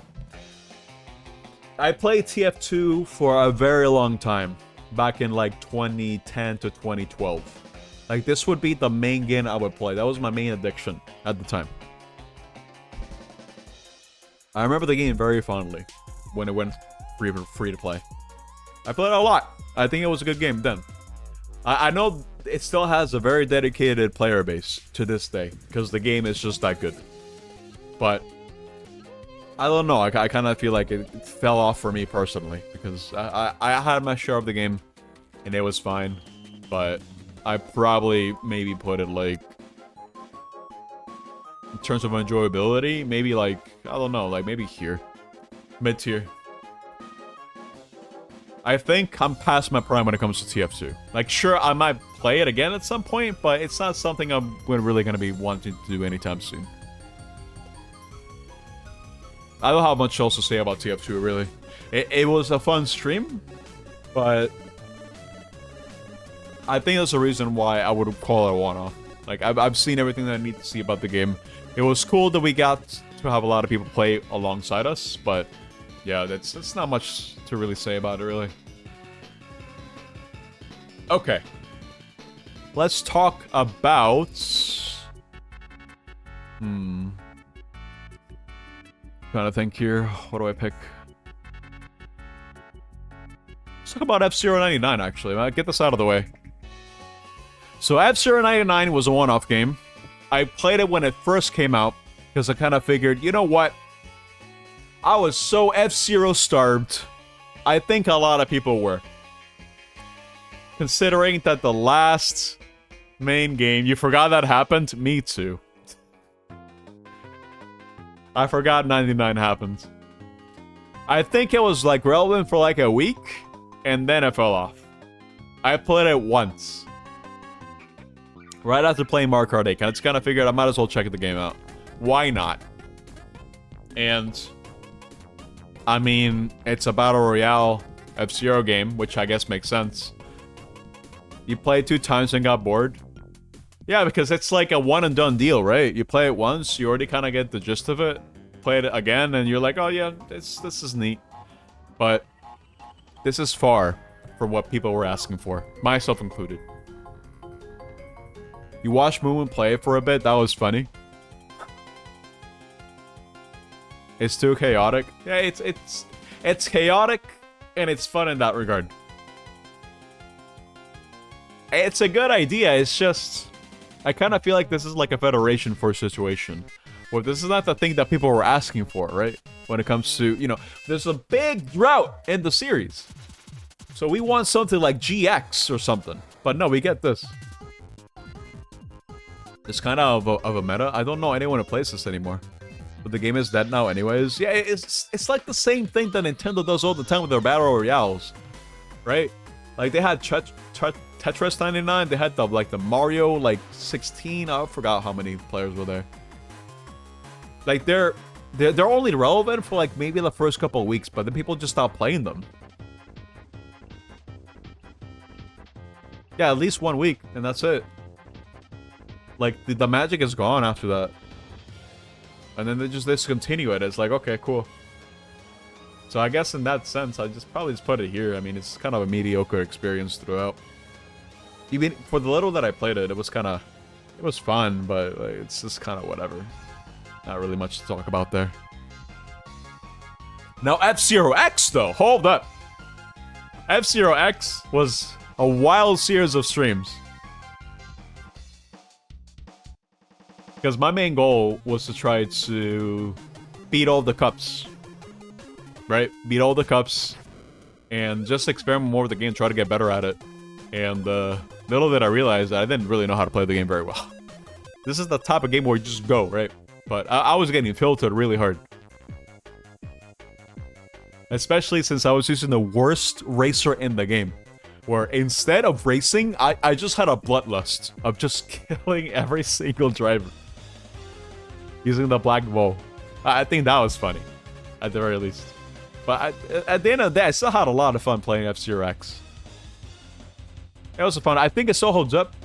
[SPEAKER 2] I played TF2 for a very long time. Back in, like, 2010 to 2012. Like, this would be the main game I would play. That was my main addiction at the time. I remember the game very fondly when it went free to play. I played it a lot. I think it was a good game then. I know it still has a very dedicated player base to this day, because the game is just that good. But I don't know, I kind of feel like it fell off for me personally, because I had my share of the game, and it was fine, but I probably maybe put it like, in terms of enjoyability, maybe like, I don't know, like maybe here. Mid-tier. I think I'm past my prime when it comes to TF2. Like, sure, I might play it again at some point, but it's not something I'm really going to be wanting to do anytime soon. I don't have much else to say about TF2, really. It was a fun stream, but I think that's the reason why I would call it a one-off. Like, I've seen everything that I need to see about the game. It was cool that we got to have a lot of people play alongside us, but yeah, that's not much to really say about it, really. Okay. Let's talk about... Trying to think here. What do I pick? Let's talk about F-Zero 99, actually. Get this out of the way. So F-Zero 99 was a one-off game. I played it when it first came out, because I kind of figured, you know what? I was so F-Zero starved. I think a lot of people were. Considering that the last main game, you forgot that happened? Me too. I forgot 99 happened. I think it was like relevant for like a week, and then it fell off. I played it once. Right after playing Mario Kart 8, I just kind of figured I might as well check the game out. Why not? And, I mean, it's a Battle Royale F-Zero game, which I guess makes sense. You play it 2 times and got bored? Yeah, because it's like a one and done deal, right? You play it once, you already kind of get the gist of it. Play it again, and you're like, oh yeah, this is neat. But this is far from what people were asking for, myself included. You watched Moon play it for a bit, that was funny. It's too chaotic. Yeah, it's chaotic, and it's fun in that regard. It's a good idea, it's just... I kind of feel like this is like a Federation Force situation. Well, this is not the thing that people were asking for, right? When it comes to, you know, there's a big drought in the series. So we want something like GX or something. But no, we get this. It's kind of a meta. I don't know anyone who plays this anymore. But the game is dead now anyways. Yeah, it's like the same thing that Nintendo does all the time with their Battle Royales. Right? Like, they had Tetris 99, they had the Mario, 16, I forgot how many players were there. Like, they're only relevant for, maybe the first couple of weeks, but then people just stop playing them. Yeah, at least 1 week, and that's it. Like, the magic is gone after that. And then they just discontinue it. It's like, okay, cool. So I guess in that sense, I probably just put it here. I mean, it's kind of a mediocre experience throughout. Even for the little that I played it, it was fun, but it's just kind of whatever. Not really much to talk about there. Now F-Zero X though, hold up. F-Zero X was a wild series of streams. Because my main goal was to try to beat all the cups. Right? Beat all the cups. And just experiment more with the game, try to get better at it. And little did I realize that I didn't really know how to play the game very well. This is the type of game where you just go, right? But I was getting filtered really hard. Especially since I was using the worst racer in the game. Where instead of racing, I just had a bloodlust of just killing every single driver. Using the black ball. I think that was funny. At the very least. But at the end of the day, I still had a lot of fun playing F-Zero X. It was fun. I think it still holds up.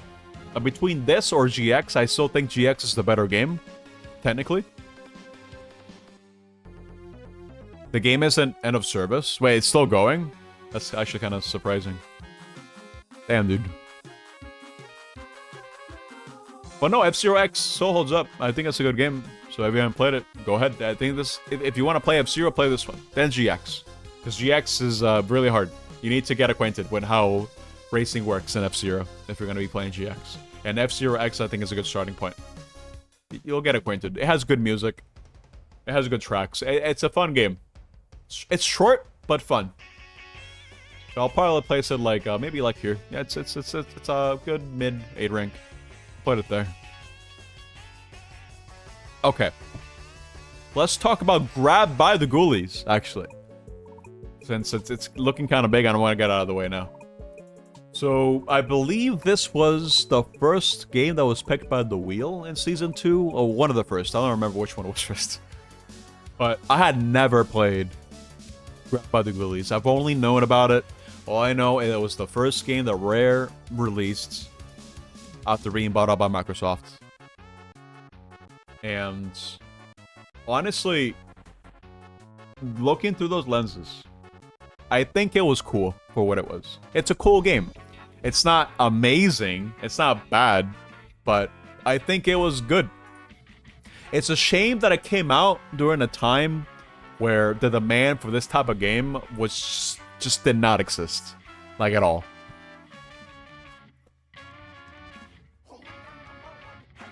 [SPEAKER 2] Between this or GX, I still think GX is the better game. Technically. The game isn't end of service. Wait, it's still going? That's actually kind of surprising. Damn, dude. But no, F-Zero X still holds up. I think it's a good game. So if you haven't played it, go ahead. I think this... If you want to play F-Zero, play this one. Then GX. Because GX is really hard. You need to get acquainted with how racing works in F-Zero if you're going to be playing GX. And F-Zero X, I think, is a good starting point. You'll get acquainted. It has good music. It has good tracks. It's a fun game. It's short, but fun. So I'll probably place it maybe here. Yeah, it's a good mid-8 rank. Put it there. Okay. Let's talk about Grabbed by the Ghoulies, actually. Since it's looking kind of big, I don't want to get out of the way now. So, I believe this was the first game that was picked by The Wheel in Season 2, or one of the first. I don't remember which one was first. But I had never played Grabbed by the Ghoulies. I've only known about it. All I know is it was the first game that Rare released after being bought out by Microsoft. And honestly, looking through those lenses, I think it was cool for what it was. It's a cool game. It's not amazing. It's not bad. But I think it was good. It's a shame that it came out during a time where the demand for this type of game was just did not exist, like at all.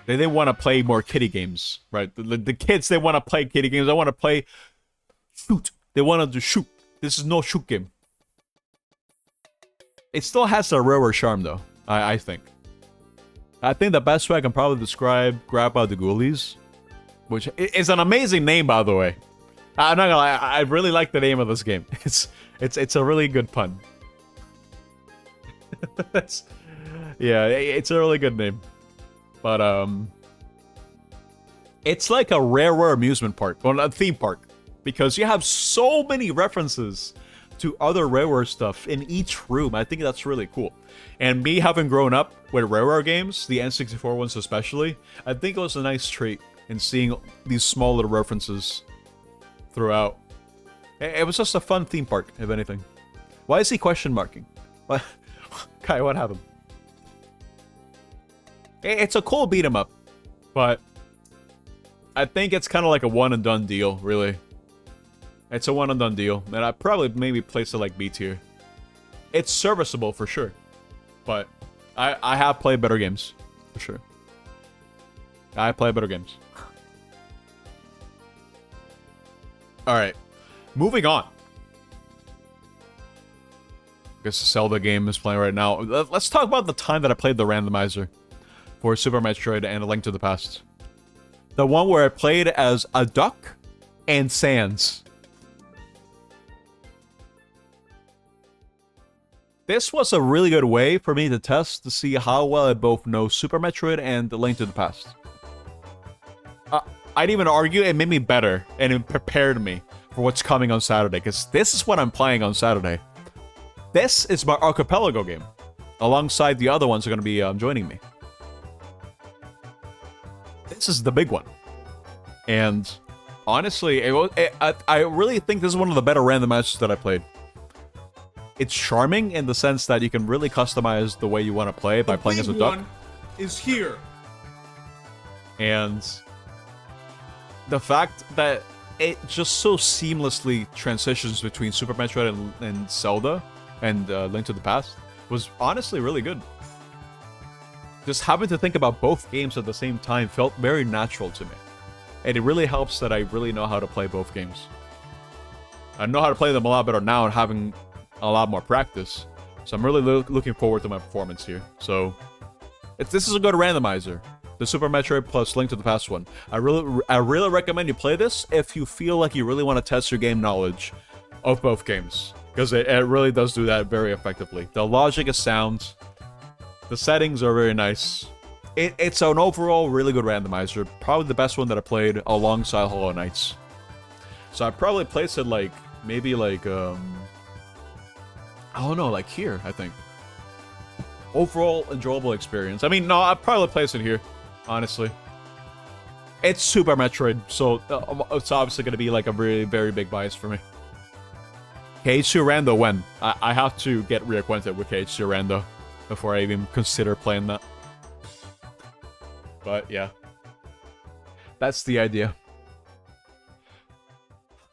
[SPEAKER 2] They didn't want to play more kiddie games, right? The kids, they want to play kiddie games. They want to play shoot. They want to shoot. This is no shoot game. It still has a rarer charm, though, I think. I think the best way I can probably describe Grappa the Ghoulies, which is an amazing name, by the way. I'm not gonna lie, I really like the name of this game. It's a really good pun. Yeah, it's a really good name. But, it's like a rarer amusement park, or a theme park, because you have so many references to other rarer stuff in each room. I think that's really cool. And me having grown up with rarer games, the N64 ones especially, I think it was a nice treat in seeing these small little references throughout. It was just a fun theme park, if anything. Why is he question marking? What? Kai, what happened? It's a cool beat 'em up, but I think it's kind of like a one and done deal, really. It's a one and done deal, and I'd probably maybe place it like B tier. It's serviceable for sure, but I have played better games, for sure. I play better games. Alright, moving on. I guess the Zelda game is playing right now. Let's talk about the time that I played the randomizer for Super Metroid and A Link to the Past. The one where I played as a duck and Sans. This was a really good way for me to test to see how well I both know Super Metroid and A Link to the Past. I'd even argue it made me better, and it prepared me for what's coming on Saturday, because this is what I'm playing on Saturday. This is my archipelago game, alongside the other ones that are going to be joining me. This is the big one. And honestly, I really think this is one of the better randomizers that I played. It's charming in the sense that you can really customize the way you want to play by playing as a duck.
[SPEAKER 1] Is here.
[SPEAKER 2] And the fact that it just so seamlessly transitions between Super Metroid and Zelda and Link to the Past was honestly really good. Just having to think about both games at the same time felt very natural to me. And it really helps that I really know how to play both games. I know how to play them a lot better now and having a lot more practice. So I'm really looking forward to my performance here. So, this is a good randomizer. The Super Metroid plus Link to the Past one. I really recommend you play this if you feel like you really want to test your game knowledge of both games. Because it really does do that very effectively. The logic is sound. The settings are very nice. It's an overall really good randomizer. Probably the best one that I played alongside Hollow Knights. So I'd probably place it like, maybe like, I don't know, like here, I think. Overall enjoyable experience. I mean, no, I'd probably place it here, honestly. It's Super Metroid, so it's obviously going to be like a really, very big bias for me. KH2 Rando when? I have to get reacquainted with KH2 Rando before I even consider playing that. But yeah, that's the idea.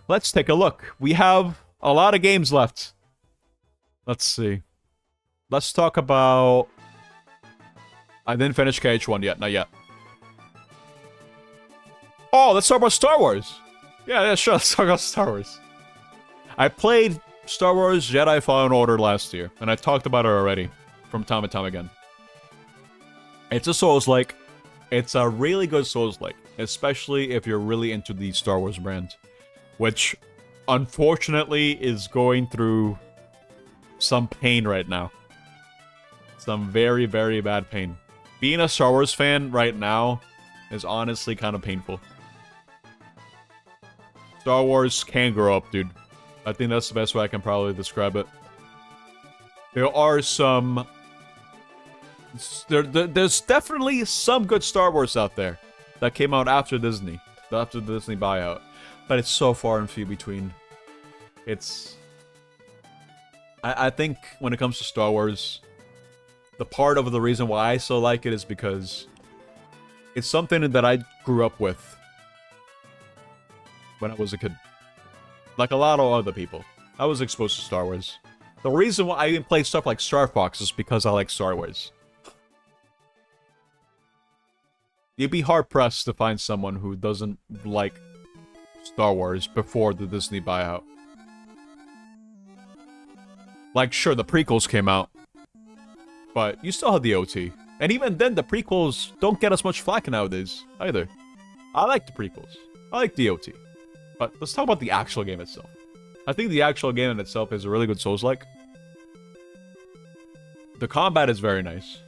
[SPEAKER 2] Let's take a look. We have a lot of games left. Let's see. Let's talk about... I didn't finish KH1 yet, not yet. Oh, let's talk about Star Wars. Yeah, sure, let's talk about Star Wars. I played Star Wars Jedi Fallen Order last year, and I talked about it already, from time and time again. It's a Souls-like. It's a really good Souls-like, especially if you're really into the Star Wars brand, which, unfortunately, is going through some pain right now. Some very, very bad pain. Being a Star Wars fan right now is honestly kind of painful. Star Wars can grow up, dude. I think that's the best way I can probably describe it. There are some... There's definitely some good Star Wars out there that came out after Disney. After the Disney buyout. But it's so far and few between. It's... I think when it comes to Star Wars, the part of the reason why I so like it is because it's something that I grew up with when I was a kid. Like a lot of other people. I was exposed to Star Wars. The reason why I even play stuff like Star Fox is because I like Star Wars. You'd be hard-pressed to find someone who doesn't like Star Wars before the Disney buyout. Like, sure, the prequels came out, but you still have the OT. And even then, the prequels don't get as much flack nowadays, either. I like the prequels. I like the OT. But let's talk about the actual game itself. I think the actual game in itself is a really good Souls-like. The combat is very nice.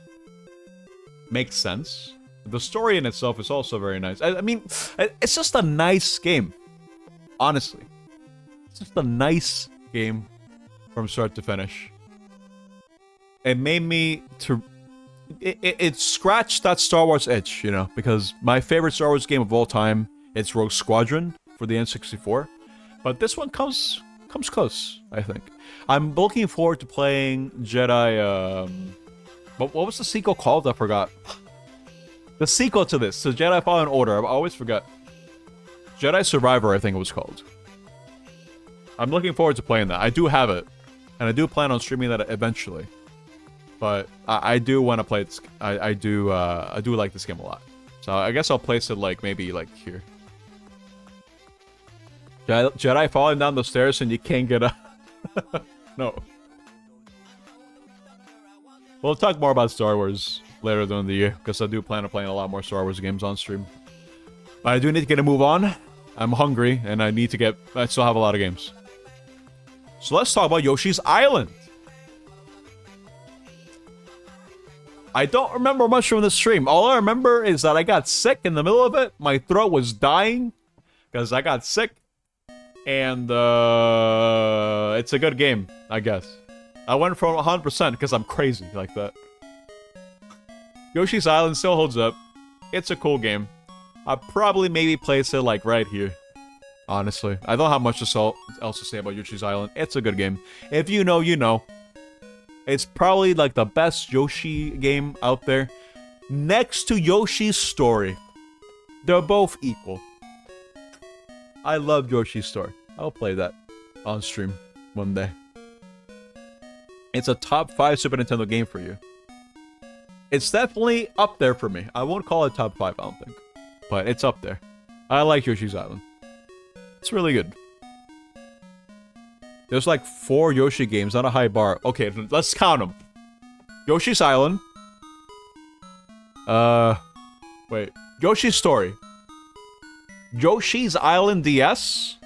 [SPEAKER 2] Makes sense. The story in itself is also very nice. I mean, it's just a nice game. Honestly. It's just a nice game from start to finish. It made me to... It scratched that Star Wars itch, you know, because my favorite Star Wars game of all time, it's Rogue Squadron for the N64. But this one comes close, I think. I'm looking forward to playing Jedi, what was the sequel called? I forgot. The sequel to this, so Jedi Fallen Order, I always forget. Jedi Survivor, I think it was called. I'm looking forward to playing that. I do have it, and I do plan on streaming that eventually. But I do want to play this. I do like this game a lot. So I guess I'll place it like maybe like here. Jedi falling down the stairs and you can't get up. No. We'll talk more about Star Wars later during the year, because I do plan on playing a lot more Star Wars games on stream. But I do need to get a move on. I'm hungry, and I still have a lot of games. So let's talk about Yoshi's Island. I don't remember much from the stream. All I remember is that I got sick in the middle of it. My throat was dying, because I got sick. And, it's a good game, I guess. I went from 100% because I'm crazy like that. Yoshi's Island still holds up. It's a cool game. I'd probably maybe place it like right here. Honestly. I don't have much else to say about Yoshi's Island. It's a good game. If you know, you know. It's probably like the best Yoshi game out there. Next to Yoshi's Story. They're both equal. I love Yoshi's Story. I'll play that on stream one day. It's a top 5 Super Nintendo game for you. It's definitely up there for me. I won't call it top 5, I don't think. But it's up there. I like Yoshi's Island. It's really good. There's like 4 Yoshi games, not a high bar. Okay, let's count them. Yoshi's Island. Wait. Yoshi's Story. Yoshi's Island DS.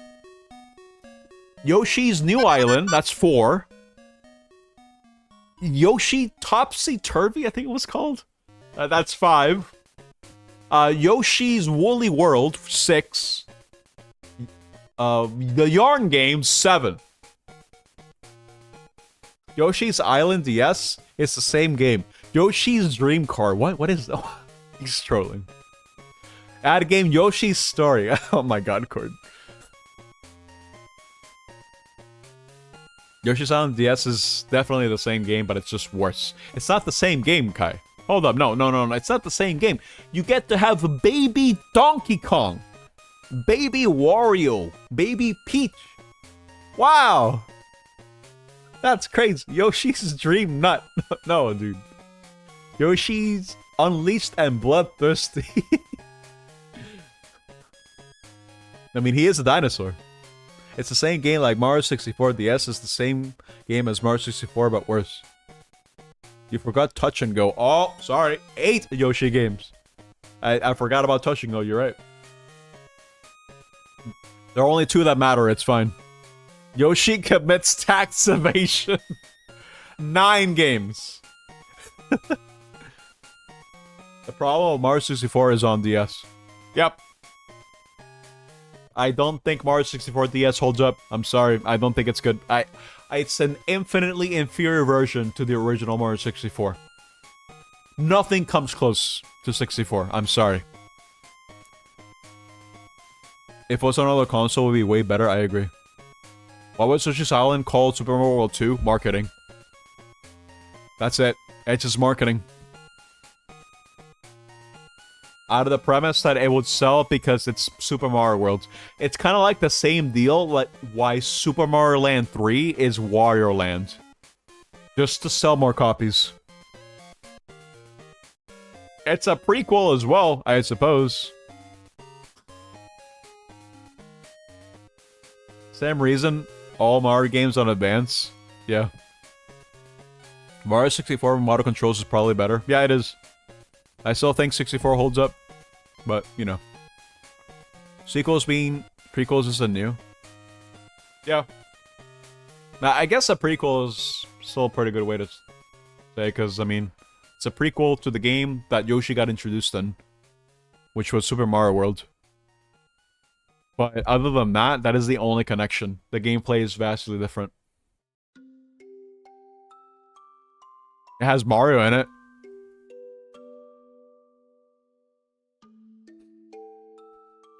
[SPEAKER 2] Yoshi's New Island, that's 4. Yoshi Topsy-Turvy, I think it was called. That's 5. Yoshi's Woolly World, 6. The Yarn Game, 7. Yoshi's Island DS, it's the same game. Yoshi's Dream Car, what is that? He's trolling. Add game Yoshi's Story. Oh my god, Cord. Yoshi's Island DS is definitely the same game, but it's just worse. It's not the same game, Kai. Hold up, no. It's not the same game. You get to have baby Donkey Kong. Baby Wario. Baby Peach. Wow. That's crazy. Yoshi's Dream Nut. No, dude. Yoshi's Unleashed and Bloodthirsty. I mean, he is a dinosaur. It's the same game like Mario 64 DS is the same game as Mario 64, but worse. You forgot Touch and Go. Oh, sorry. 8 Yoshi games. I forgot about Touch and Go, you're right. There are only 2 that matter, it's fine. Yoshi commits tax evasion. 9 games. The problem with Mario 64 is on DS. Yep. I don't think Mario 64 DS holds up. I'm sorry. I don't think it's good. It's an infinitely inferior version to the original Mario 64. Nothing comes close to 64. I'm sorry. If it was on another console, it would be way better. I agree. Why was Yoshi's Island called Super Mario World 2? Marketing. That's it. It's just marketing. out of the premise that it would sell because it's Super Mario World. It's kind of like the same deal like why Super Mario Land 3 is Wario Land. Just to sell more copies. It's a prequel as well, I suppose. Same reason, all Mario games on Advance. Yeah. Mario 64 model controls is probably better. Yeah, it is. I still think 64 holds up. But, you know. Sequels being prequels is a new. Yeah. Now, I guess a prequel is still a pretty good way to say, because, I mean, it's a prequel to the game that Yoshi got introduced in, which was Super Mario World. But other than that, that is the only connection. The gameplay is vastly different. It has Mario in it.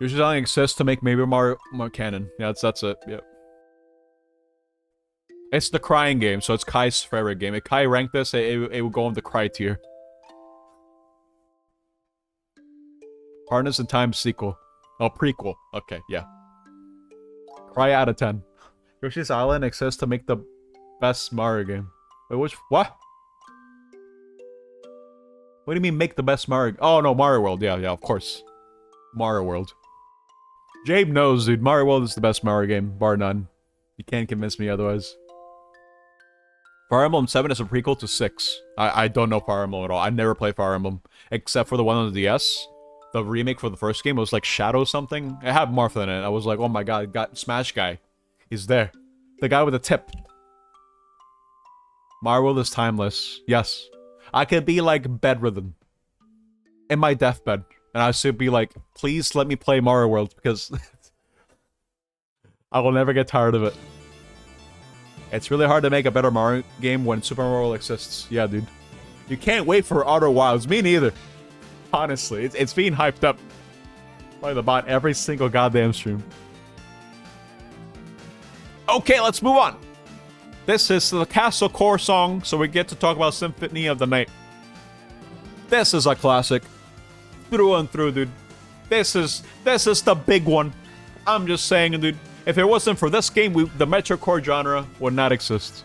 [SPEAKER 2] Yoshi's Island exists to make maybe Mario canon. Yeah, that's it. Yep. It's the crying game, so it's Kai's favorite game. If Kai ranked this, it would go on the cry tier. Harness in Time sequel. Oh, prequel. Okay, yeah. Cry out of 10. Yoshi's Island exists to make the best Mario game. Wait, which... What? What do you mean make the best Mario... Oh, no, Mario World. Yeah, of course. Mario World. Jabe knows, dude. Mario World is the best Mario game, bar none. You can't convince me otherwise. Fire Emblem 7 is a prequel to 6. I don't know Fire Emblem at all. I never played Fire Emblem. Except for the one on the DS. The remake for the first game was like Shadow something. It had Martha in it. I was like, oh my god, got Smash Guy. He's there. The guy with the tip. Mario World is timeless. Yes. I could be like bedridden. In my deathbed. And I should be like, please let me play Mario World because I will never get tired of it. It's really hard to make a better Mario game when Super Mario World exists. Yeah, dude. You can't wait for Outer Wilds. Me neither. Honestly, it's being hyped up by the bot every single goddamn stream. Okay, let's move on. This is the Castle Core song, so we get to talk about Symphony of the Night. This is a classic. Through and through, dude. This is the big one. I'm just saying, dude. If it wasn't for this game, the Metrocore genre would not exist.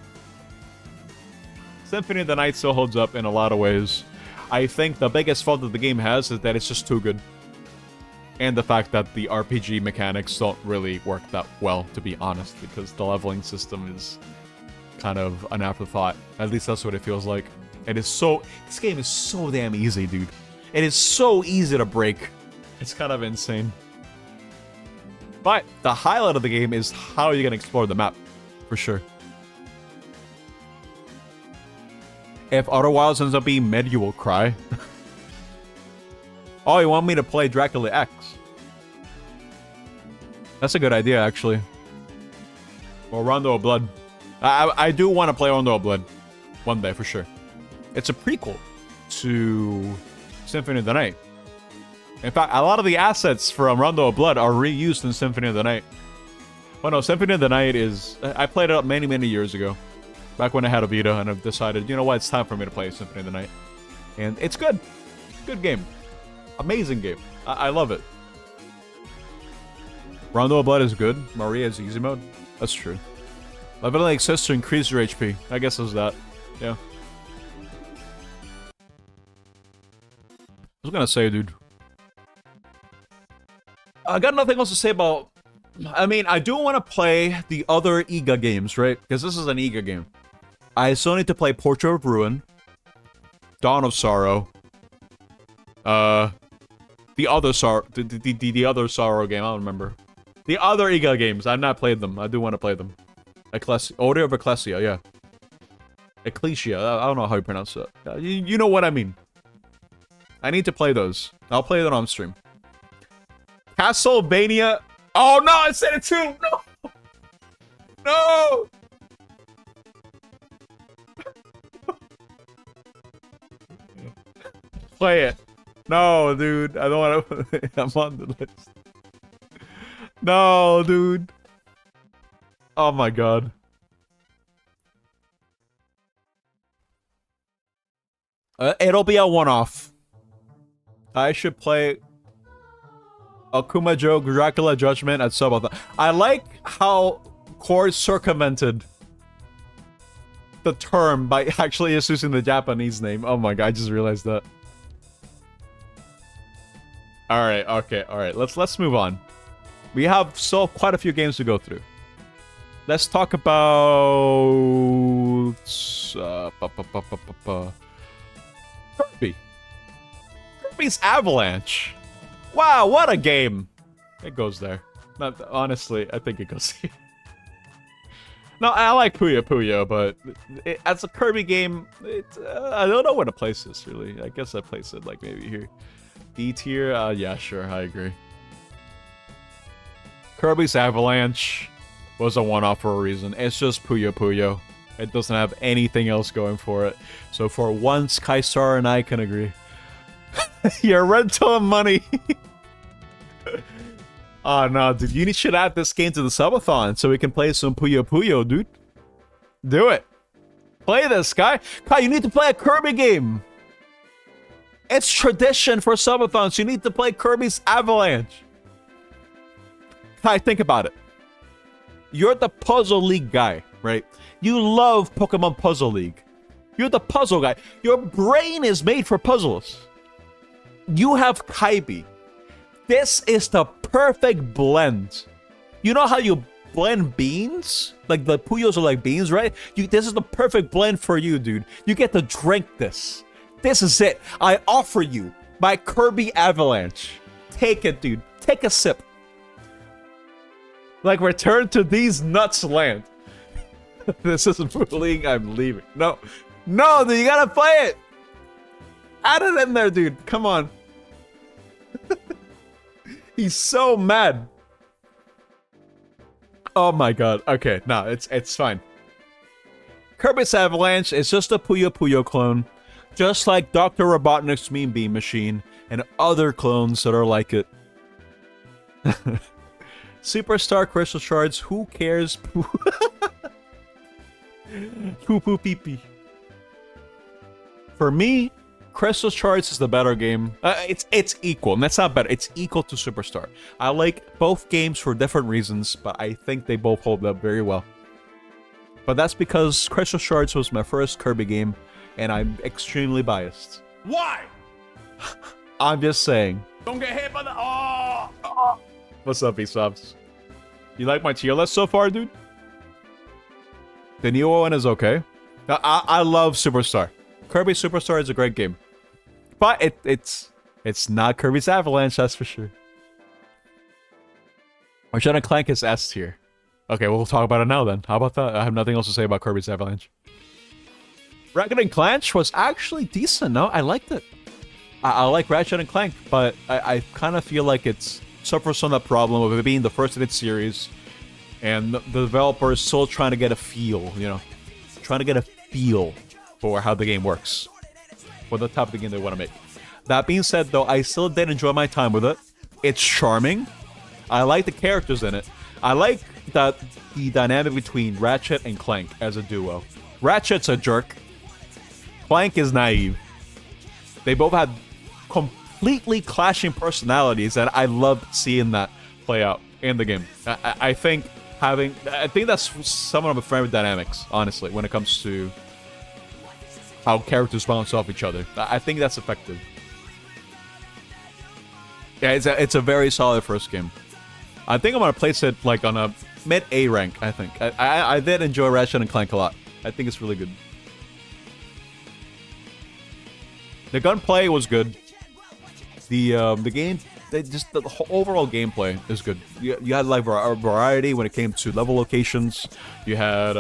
[SPEAKER 2] Symphony of the Night still holds up in a lot of ways. I think the biggest fault that the game has is that it's just too good. And the fact that the RPG mechanics don't really work that well, to be honest, because the leveling system is kind of an afterthought. At least that's what it feels like. It is so... This game is so damn easy, dude. It is so easy to break. It's kind of insane. But the highlight of the game is how you're going to explore the map, for sure. If Outer Wilds ends up being mid, you will cry. Oh, you want me to play Dracula X? That's a good idea, actually. Or Rondo of Blood. I do want to play Rondo of Blood. One day, for sure. It's a prequel to Symphony of the Night. In fact, a lot of the assets from Rondo of Blood are reused in Symphony of the Night. Well, no, Symphony of the Night is... I played it up many, many years ago. Back when I had a Vita, and I've decided, you know what, it's time for me to play Symphony of the Night. And it's good. Good game. Amazing game. I love it. Rondo of Blood is good. Maria is easy mode. That's true. Leveling exists to increase your HP. I guess it's that. Yeah. I was gonna say, dude. I got nothing else to say about... I mean, I do want to play the other IGA games, right? Because this is an IGA game. I still need to play Portrait of Ruin, Dawn of Sorrow, the other Sorrow, the other Sorrow game, I don't remember. The other IGA games, I've not played them. I do want to play them. Order of Ecclesia, yeah. Ecclesia, I don't know how you pronounce it. You know what I mean. I need to play those. I'll play them on stream. Castlevania. Oh no, I said it too. No. No. Play it. No, dude. I don't want to. I'm on the list. No, dude. Oh my god. It'll be a one-off. I should play Akuma Joe Dracula Judgment at Subathon. I like how Core circumvented the term by actually just using the Japanese name. Oh my god, I just realized that. Alright, okay, alright. Let's move on. We have still quite a few games to go through. Let's talk about Kirby. Kirby's Avalanche. Wow, what a game! It goes there. Not honestly, I think it goes here. No, I like Puyo Puyo, but as a Kirby game, I don't know where to place this, really. I guess I place it, like, maybe here. D tier? Yeah, sure, I agree. Kirby's Avalanche was a one-off for a reason. It's just Puyo Puyo. It doesn't have anything else going for it. So for once, Kaisar and I can agree. Your rental money! Oh no, dude, you should add this game to the subathon so we can play some Puyo Puyo, dude. Do it. Play this, Kai. Kai, you need to play a Kirby game. It's tradition for subathons. You need to play Kirby's Avalanche. Kai, think about it. You're the Puzzle League guy, right? You love Pokemon Puzzle League. You're the puzzle guy. Your brain is made for puzzles. You have Kaibi. This is the perfect blend. You know how you blend beans? Like the Puyos are like beans, right? This is the perfect blend for you, dude. You get to drink this. This is it. I offer you my Kirby Avalanche. Take it, dude. Take a sip. Like, return to these nuts land. This isn't bullying. I'm leaving. No. No, dude, you gotta play it. Add it in there, dude. Come on. He's so mad. Oh my god. Okay, no, it's fine. Kirby's Avalanche is just a Puyo Puyo clone. Just like Dr. Robotnik's Mean Bean Machine and other clones that are like it. Superstar Crystal Shards, who cares? Poo poo pee pee. For me, Crystal Shards is the better game. It's equal, and that's not better. It's equal to Superstar. I like both games for different reasons, but I think they both hold up very well. But that's because Crystal Shards was my first Kirby game, and I'm extremely biased.
[SPEAKER 1] Why?
[SPEAKER 2] I'm just saying.
[SPEAKER 1] Don't get hit by the. Oh!
[SPEAKER 2] What's up, Esops? You like my tier list so far, dude? The Neo one is okay. I love Superstar. Kirby Superstar is a great game. But it's not Kirby's Avalanche, that's for sure. Ratchet & Clank is S tier. Okay, we'll talk about it now then. How about that? I have nothing else to say about Kirby's Avalanche. Ratchet & Clank was actually decent, no? I liked it. I like Ratchet & Clank, but I kind of feel like it's suffers from that problem of it being the first in its series, and the developer is still trying to get a feel, you know? Trying to get a feel for how the game works. For the type of game they want to make. That being said, though, I still did enjoy my time with it. It's charming. I like the characters in it. I like the dynamic between Ratchet and Clank as a duo. Ratchet's a jerk. Clank is naive. They both had completely clashing personalities, and I loved seeing that play out in the game. I think that's some of my favorite dynamics, honestly, when it comes to how characters bounce off each other. I think that's effective. Yeah, it's a very solid first game. I think I'm gonna place it like on a mid-A rank. I think I did enjoy Ratchet & Clank a lot. I think it's really good. The gunplay was good. The game, just the whole overall gameplay is good. You had like a variety when it came to level locations. You had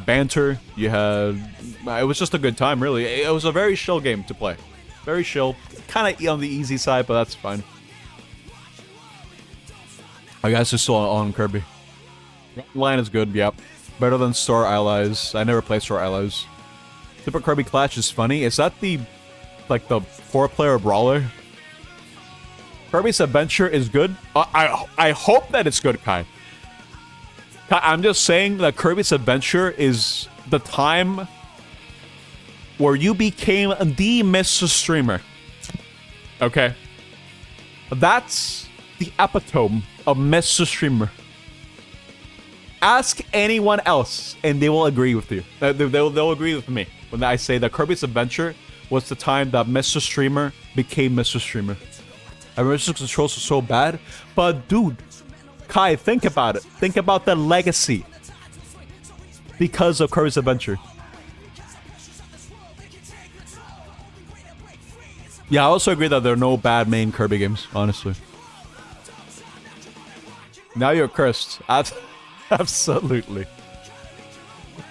[SPEAKER 2] banter. It was just a good time, really. It was a very chill game to play. Very chill. Kind of on the easy side, but that's fine. I guess it's still on Kirby. Line is good, yep. Better than Star Allies. I never played Star Allies. Super Kirby Clash is funny. Is that the 4-player brawler? Kirby's Adventure is good. I hope that it's good, Kai. I'm just saying that Kirby's Adventure is the time where you became the Mr. Streamer. Okay? That's the epitome of Mr. Streamer. Ask anyone else, and they will agree with you. They'll agree with me when I say that Kirby's Adventure was the time that Mr. Streamer became Mr. Streamer. I remember his controls were so bad, but dude, Kai, think about it. Think about the legacy because of Kirby's Adventure. Yeah, I also agree that there are no bad main Kirby games, honestly. Now you're cursed. Absolutely.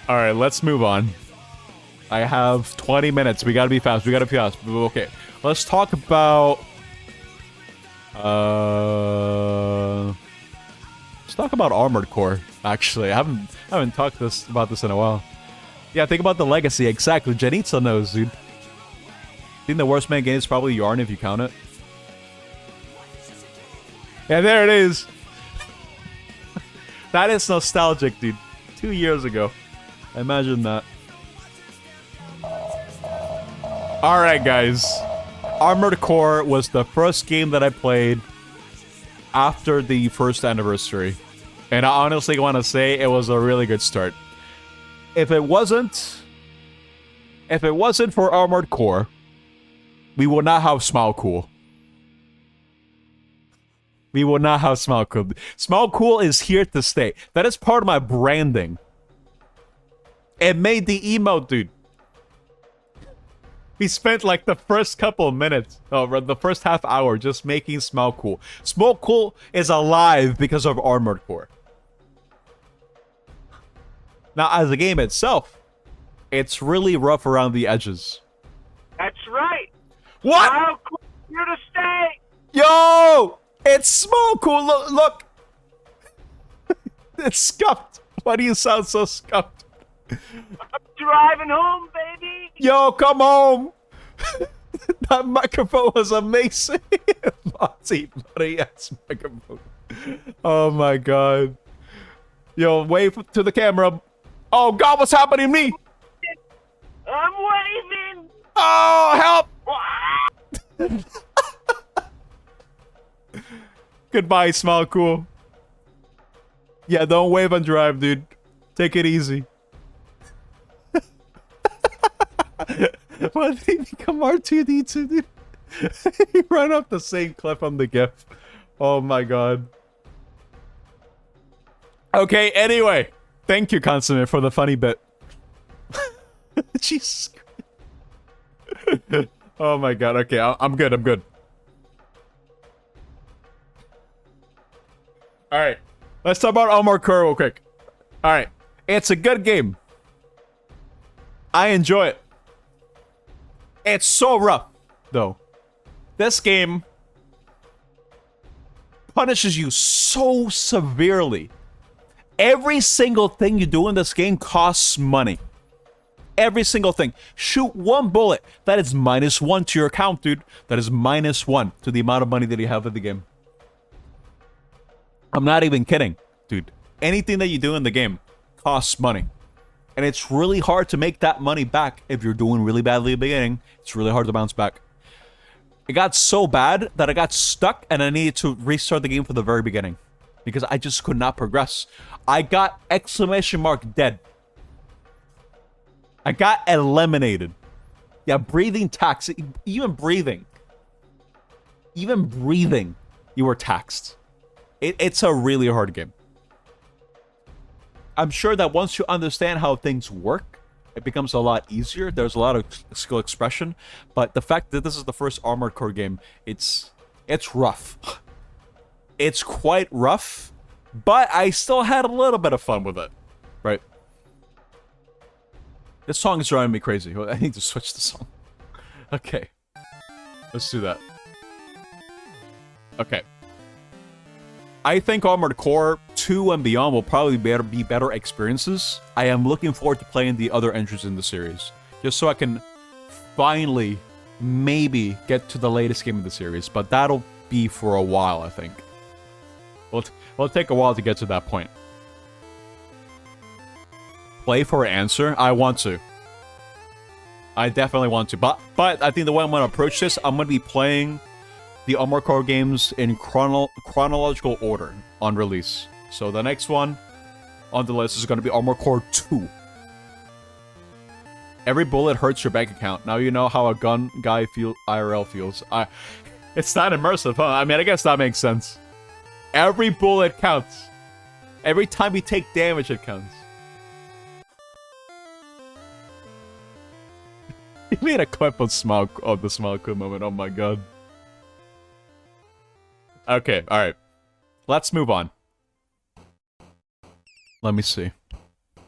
[SPEAKER 2] Alright, let's move on. I have 20 minutes. We gotta be fast. Okay, let's talk about... Let's talk about Armored Core, actually. I haven't talked about this in a while. Yeah, think about the legacy. Exactly. Janitza knows, dude. I think the worst main game is probably Yarn if you count it. Yeah, there it is. That is nostalgic, dude. 2 years ago. Imagine that. Alright, guys. Armored Core was the first game that I played after the first anniversary. And I honestly want to say it was a really good start. If it wasn't for Armored Core, we would not have Smile Cool. We will not have Smile Cool. Smile Cool is here to stay. That is part of my branding. It made the emote, dude. We spent like the first couple of minutes, or the first half hour, just making Smile Cool. Smile Cool is alive because of Armored Core. Now, as a game itself, it's really rough around the edges.
[SPEAKER 1] That's right.
[SPEAKER 2] What?
[SPEAKER 1] Smile Cool here to stay.
[SPEAKER 2] Yo! It's Smile Cool. Look. It's scuffed. Why do you sound so scuffed?
[SPEAKER 1] I'm driving home, baby.
[SPEAKER 2] Yo, come home. That microphone was amazing. Monty ass microphone. Oh my god. Yo, wave to the camera. Oh god, what's happening to me?
[SPEAKER 1] I'm waving.
[SPEAKER 2] Oh, help. Goodbye, Smile Cool. Yeah, don't wave and drive, dude. Take it easy. Why did he become R2-D2, dude? He ran up the same cliff on the GIF. Oh my god. Okay, anyway. Thank you, Consummate, for the funny bit. Jesus. Oh my god, okay, I'm good. Alright, let's talk about Armored Core real quick. Alright, it's a good game. I enjoy it. It's so rough, though. This game punishes you so severely. Every single thing you do in this game costs money. Every single thing. Shoot one bullet. That is -1 to your account, dude. That is -1 to the amount of money that you have in the game. I'm not even kidding, dude. Anything that you do in the game costs money. And it's really hard to make that money back if you're doing really badly at the beginning. It's really hard to bounce back. It got so bad that I got stuck and I needed to restart the game from the very beginning. Because I just could not progress. I got !dead. I got eliminated. Yeah, breathing tax. Even breathing, you were taxed. It's a really hard game. I'm sure that once you understand how things work, it becomes a lot easier. There's a lot of skill expression, but the fact that this is the first Armored Core game, it's rough. It's quite rough, but I still had a little bit of fun with it, right? This song is driving me crazy. I need to switch the song. Okay, let's do that. Okay. I think Armored Core 2 and beyond will probably be better experiences. I am looking forward to playing the other entries in the series, just so I can finally, maybe, get to the latest game of the series, but that'll be for a while, I think. It'll take a while to get to that point. Play for an answer? I want to. I definitely want to. But I think the way I'm going to approach this, I'm going to be playing the Armored Core games in chronological order on release. So the next one on the list is going to be Armored Core 2. Every bullet hurts your bank account. Now you know how a gun guy IRL feels. It's not immersive, huh? I mean, I guess that makes sense. Every bullet counts. Every time you take damage, it counts. He made a clip of the Smile Cool moment. Oh my god. Okay, alright. Let's move on. Let me see.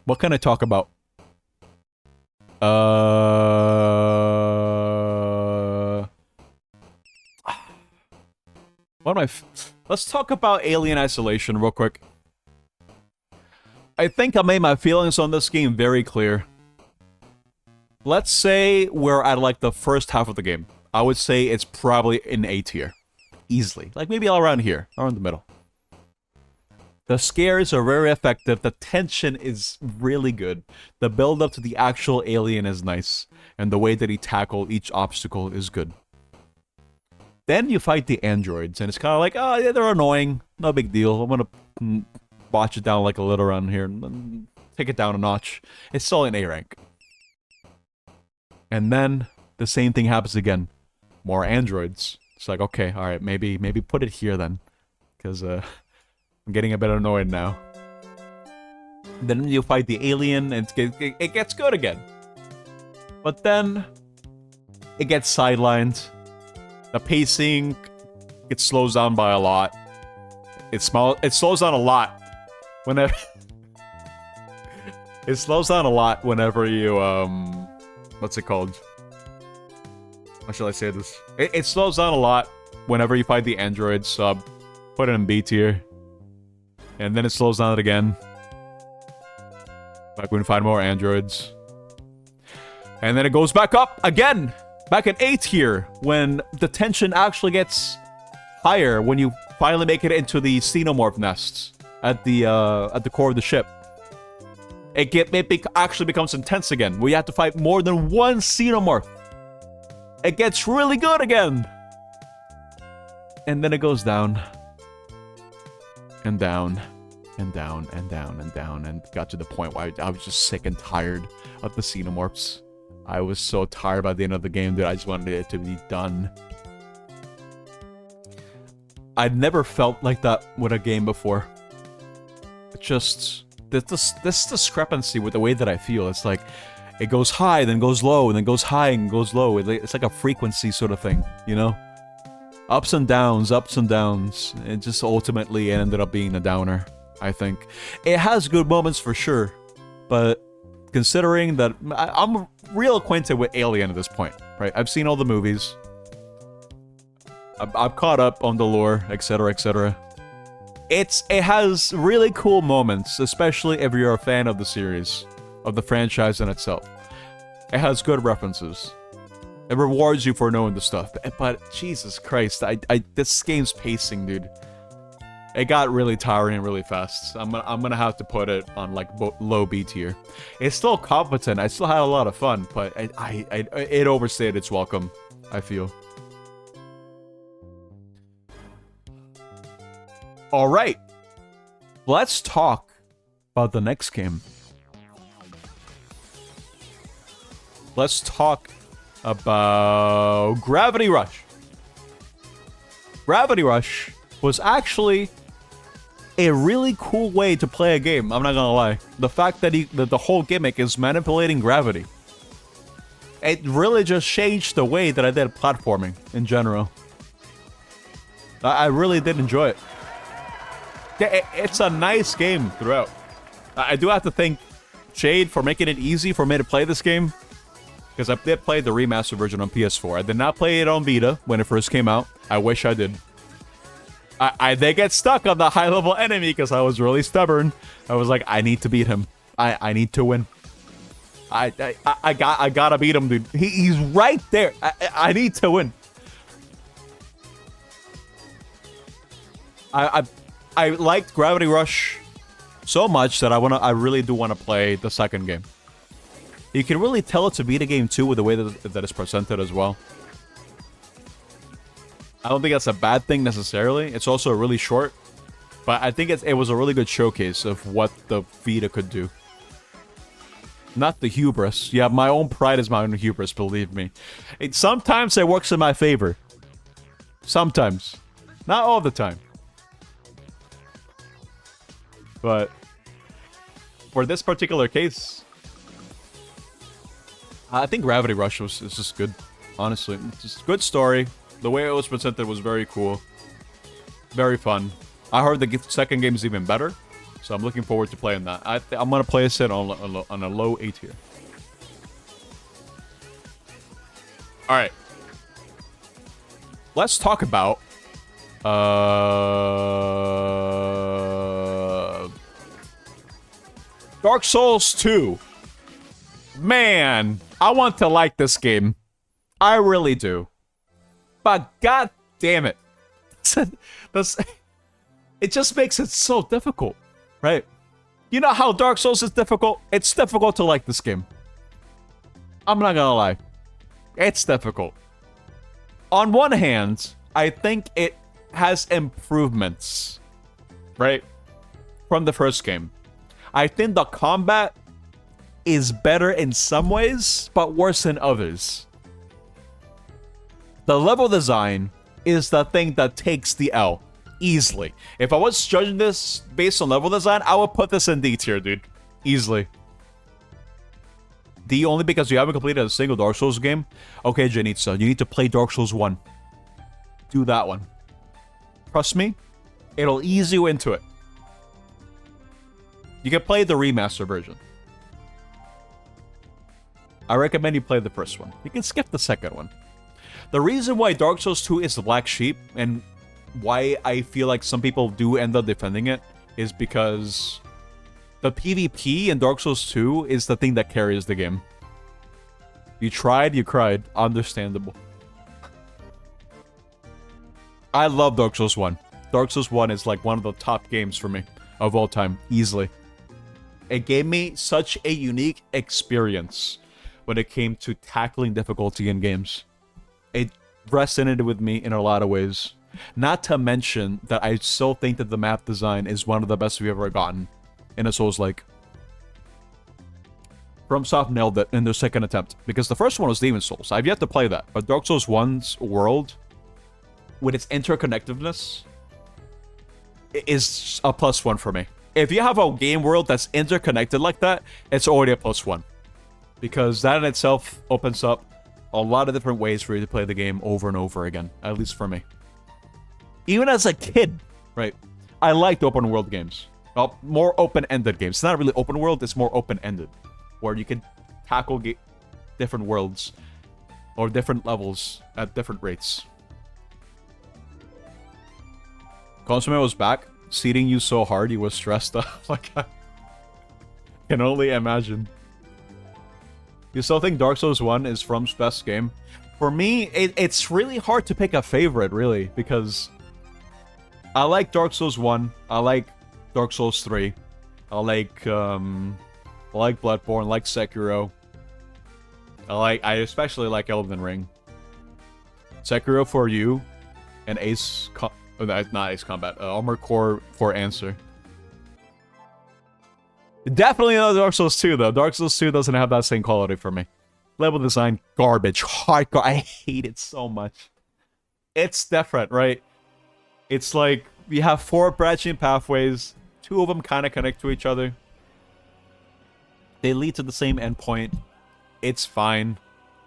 [SPEAKER 2] What can I talk about? What am I... Let's talk about Alien Isolation real quick. I think I made my feelings on this game very clear. Let's say we're at like the first half of the game. I would say it's probably in A tier. Easily. Like maybe all around here. Around the middle. The scares are very effective. The tension is really good. The build up to the actual alien is nice. And the way that he tackled each obstacle is good. Then you fight the androids, and it's kind of like, oh, yeah, they're annoying. No big deal. I'm gonna botch it down like a little around here and take it down a notch. It's still an A rank. And then the same thing happens again. More androids. It's like, okay, alright, maybe put it here then. Because I'm getting a bit annoyed now. Then you fight the alien, and it gets good again. But then it gets sidelined. The pacing, it slows down by a lot. It slows down a lot whenever... It slows down a lot whenever you, what's it called? How shall I say this? It slows down a lot whenever you fight the androids, so put it in B tier. And then it slows down again. Like when we find more androids. And then it goes back up again! Back in A tier, when the tension actually gets higher, when you finally make it into the xenomorph nests at the core of the ship. It actually becomes intense again, where you have to fight more than one xenomorph. It gets really good again! And then it goes down. And down. And down, and down, and down, and got to the point where I was just sick and tired of the xenomorphs. I was so tired by the end of the game that I just wanted it to be done. I'd never felt like that with a game before. It's just... This discrepancy with the way that I feel. It's like, it goes high, then goes low, and then goes high and goes low. It's like a frequency sort of thing, you know? Ups and downs, ups and downs. It just ultimately ended up being a downer, I think. It has good moments for sure, but... Considering that I'm real acquainted with Alien at this point, right? I've seen all the movies. I've caught up on the lore, etc., etc. It has really cool moments, especially if you're a fan of the series, of the franchise in itself. It has good references. It rewards you for knowing the stuff. But Jesus Christ, this game's pacing, dude. It got really tiring really fast. I'm gonna have to put it on like low B tier. It's still competent. I still had a lot of fun, but it overstayed its welcome, I feel. All right, let's talk about the next game. Let's talk about Gravity Rush. Gravity Rush was actually a really cool way to play a game, I'm not gonna lie. The fact that the whole gimmick is manipulating gravity. It really just changed the way that I did platforming in general. I really did enjoy it. It's a nice game throughout. I do have to thank Shade for making it easy for me to play this game. Because I did play the remastered version on PS4. I did not play it on Vita when it first came out. I wish I did. I did get stuck on the high-level enemy because I was really stubborn. I was like, I need to beat him. I need to win. I gotta beat him, dude. He's right there. I need to win. I liked Gravity Rush so much that I really do want to play the second game. You can really tell it's a Vita game too with the way that it's presented as well. I don't think that's a bad thing necessarily. It's also really short, but I think it was a really good showcase of what the Vita could do. Not the hubris. Yeah, my own pride is my own hubris, believe me. Sometimes it works in my favor. Sometimes. Not all the time. But for this particular case, I think Gravity Rush is just good, honestly. It's just a good story. The way it was presented was very cool. Very fun. I heard the second game is even better, so I'm looking forward to playing that. I'm going to place it on a low A tier. Alright. Let's talk about... Dark Souls 2. Man, I want to like this game. I really do. But god damn it. It just makes it so difficult, right? You know how Dark Souls is difficult? It's difficult to like this game. I'm not gonna lie. It's difficult. On one hand, I think it has improvements, right? From the first game. I think the combat is better in some ways, but worse in others. The level design is the thing that takes the L easily. If I was judging this based on level design, I would put this in D tier, dude. Easily. D only because you haven't completed a single Dark Souls game? Okay, Janitza, you need to play Dark Souls 1. Do that one. Trust me, it'll ease you into it. You can play the remaster version. I recommend you play the first one. You can skip the second one. The reason why Dark Souls 2 is the black sheep, and why I feel like some people do end up defending it, is because the PvP in Dark Souls 2 is the thing that carries the game. You tried, you cried. Understandable. I love Dark Souls 1. Dark Souls 1 is like one of the top games for me of all time, easily. It gave me such a unique experience when it came to tackling difficulty in games. It resonated with me in a lot of ways. Not to mention that I still think that the map design is one of the best we've ever gotten in a Souls-like. FromSoft nailed it in their second attempt, because the first one was Demon Souls. I've yet to play that, but Dark Souls 1's world, with its interconnectedness, is a +1 for me. If you have a game world that's interconnected like that, it's already a +1. Because that in itself opens up a lot of different ways for you to play the game over and over again, at least for me. Even as a kid, right, I liked open world games. Well, more open-ended games. It's not really open world, it's more open-ended, where you can tackle different worlds or different levels at different rates. Consume was back, seating you so hard you was stressed out. Like, I can only imagine. You still think Dark Souls 1 is From's best game? For me, it's really hard to pick a favorite, really, because I like Dark Souls 1, I like Dark Souls 3, I like Bloodborne, I like Sekiro, I especially like Elden Ring. Sekiro for you, and not Ace Combat, Armored Core for answer. Definitely not Dark Souls 2, though. Dark Souls 2 doesn't have that same quality for me. Level design, garbage. Hardcore. I hate it so much. It's different, right? It's like, you have 4 branching pathways. 2 of them kind of connect to each other. They lead to the same endpoint. It's fine.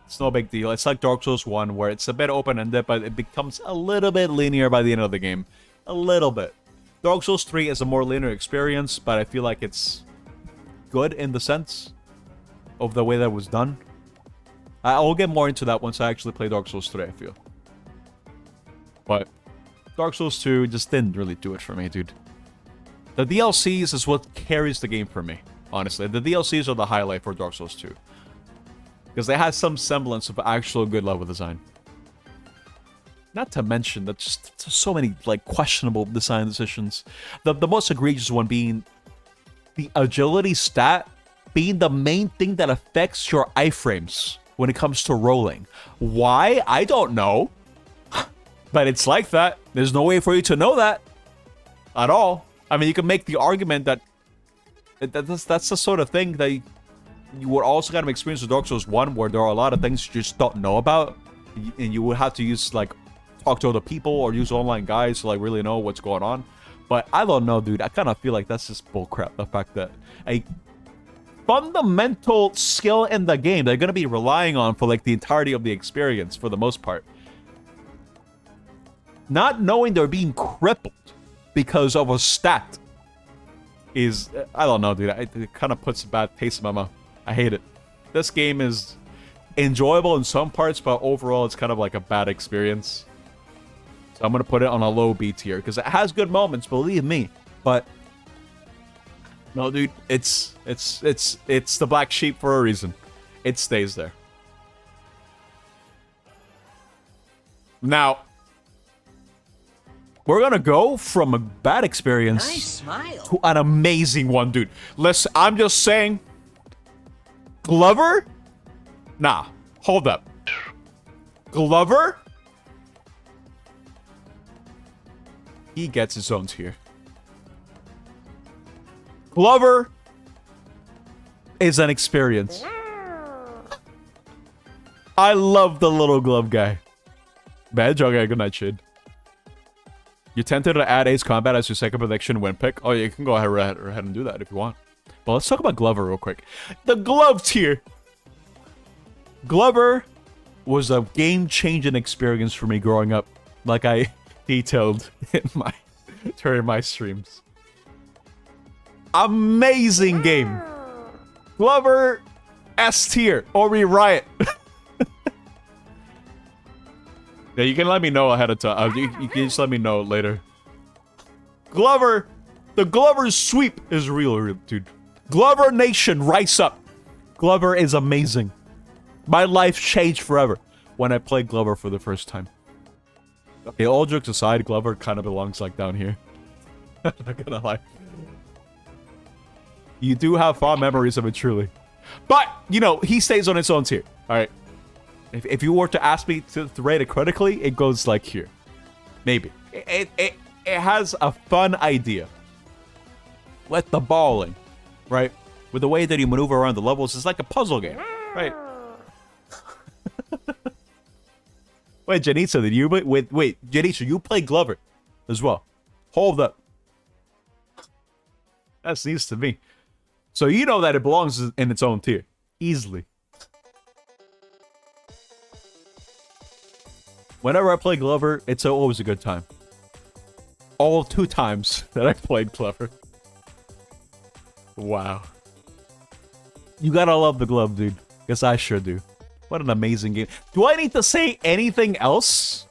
[SPEAKER 2] It's no big deal. It's like Dark Souls 1, where it's a bit open-ended, but it becomes a little bit linear by the end of the game. A little bit. Dark Souls 3 is a more linear experience, but I feel like it's good in the sense of the way that it was done. I'll get more into that once I actually play Dark Souls 3, I feel. But Dark Souls 2 just didn't really do it for me, dude. The DLCs is what carries the game for me, honestly. The DLCs are the highlight for Dark Souls 2. Because they had some semblance of actual good level design. Not to mention that just so many like questionable design decisions. The most egregious one being the agility stat being the main thing that affects your iframes when it comes to rolling. Why? I don't know. But it's like that. There's no way for you to know that at all. I mean, you can make the argument that that's the sort of thing that you would also kind of experience with Dark Souls 1, where there are a lot of things you just don't know about, and you would have to use, like, talk to other people or use online guides to, like, really know what's going on. But I don't know, dude. I kind of feel like that's just bullcrap. The fact that a fundamental skill in the game they're going to be relying on for, like, the entirety of the experience, for the most part, not knowing they're being crippled because of a stat is, I don't know, dude. It kind of puts a bad taste in my mouth. I hate it. This game is enjoyable in some parts, but overall it's kind of like a bad experience. So I'm going to put it on a low B tier, because it has good moments, believe me. But no, dude, it's the black sheep for a reason. It stays there. Now, we're gonna go from a bad experience
[SPEAKER 5] Nice smile.
[SPEAKER 2] to an amazing one, dude. Listen, I'm just saying, Glover? Nah, hold up. Glover? He gets his own tier. Glover is an experience. I love the little glove guy. Bad joke, good night, Shid. You're tempted to add Ace Combat as your second prediction win pick. Oh, you can go ahead and do that if you want. But let's talk about Glover real quick. The glove tier. Glover was a game-changing experience for me growing up, like I detailed during my streams. Amazing game. Glover S tier. Ori Riot. Yeah, you can let me know ahead of time. You can just let me know later. Glover, the Glover's sweep is real, dude. Glover Nation, rise up. Glover is amazing. My life changed forever when I played Glover for the first time. Okay, all jokes aside, Glover kind of belongs like down here. I'm not gonna lie. You do have fond memories of it, truly. But, you know, he stays on its own tier. Alright. If you were to ask me to rate it critically, it goes like here. Maybe. It has a fun idea. With the balling, right? With the way that you maneuver around the levels, it's like a puzzle game, right? Wait, Janitza, did you wait, Janitza, you play Glover as well. Hold up. That's news to me. So you know that it belongs in its own tier. Easily. Whenever I play Glover, it's always a good time. All 2 times that I played Glover. Wow. You gotta love the glove, dude. Guess I sure do. What an amazing game. Do I need to say anything else?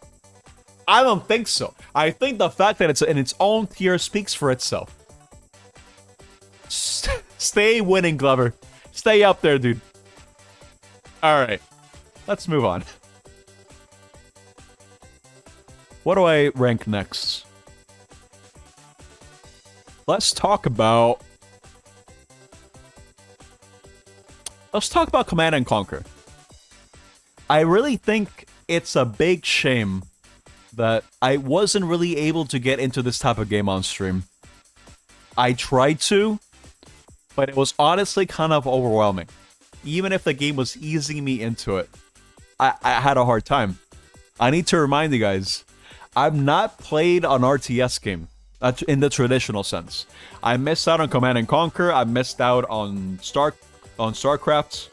[SPEAKER 2] I don't think so. I think the fact that it's in its own tier speaks for itself. Stay winning, Glover. Stay up there, dude. Alright. Let's move on. What do I rank next? Let's talk about Command and Conquer. I really think it's a big shame that I wasn't really able to get into this type of game on stream. I tried to, but it was honestly kind of overwhelming. Even if the game was easing me into it, I had a hard time. I need to remind you guys, I've not played an RTS game in the traditional sense. I missed out on Command and Conquer. I missed out on StarCraft.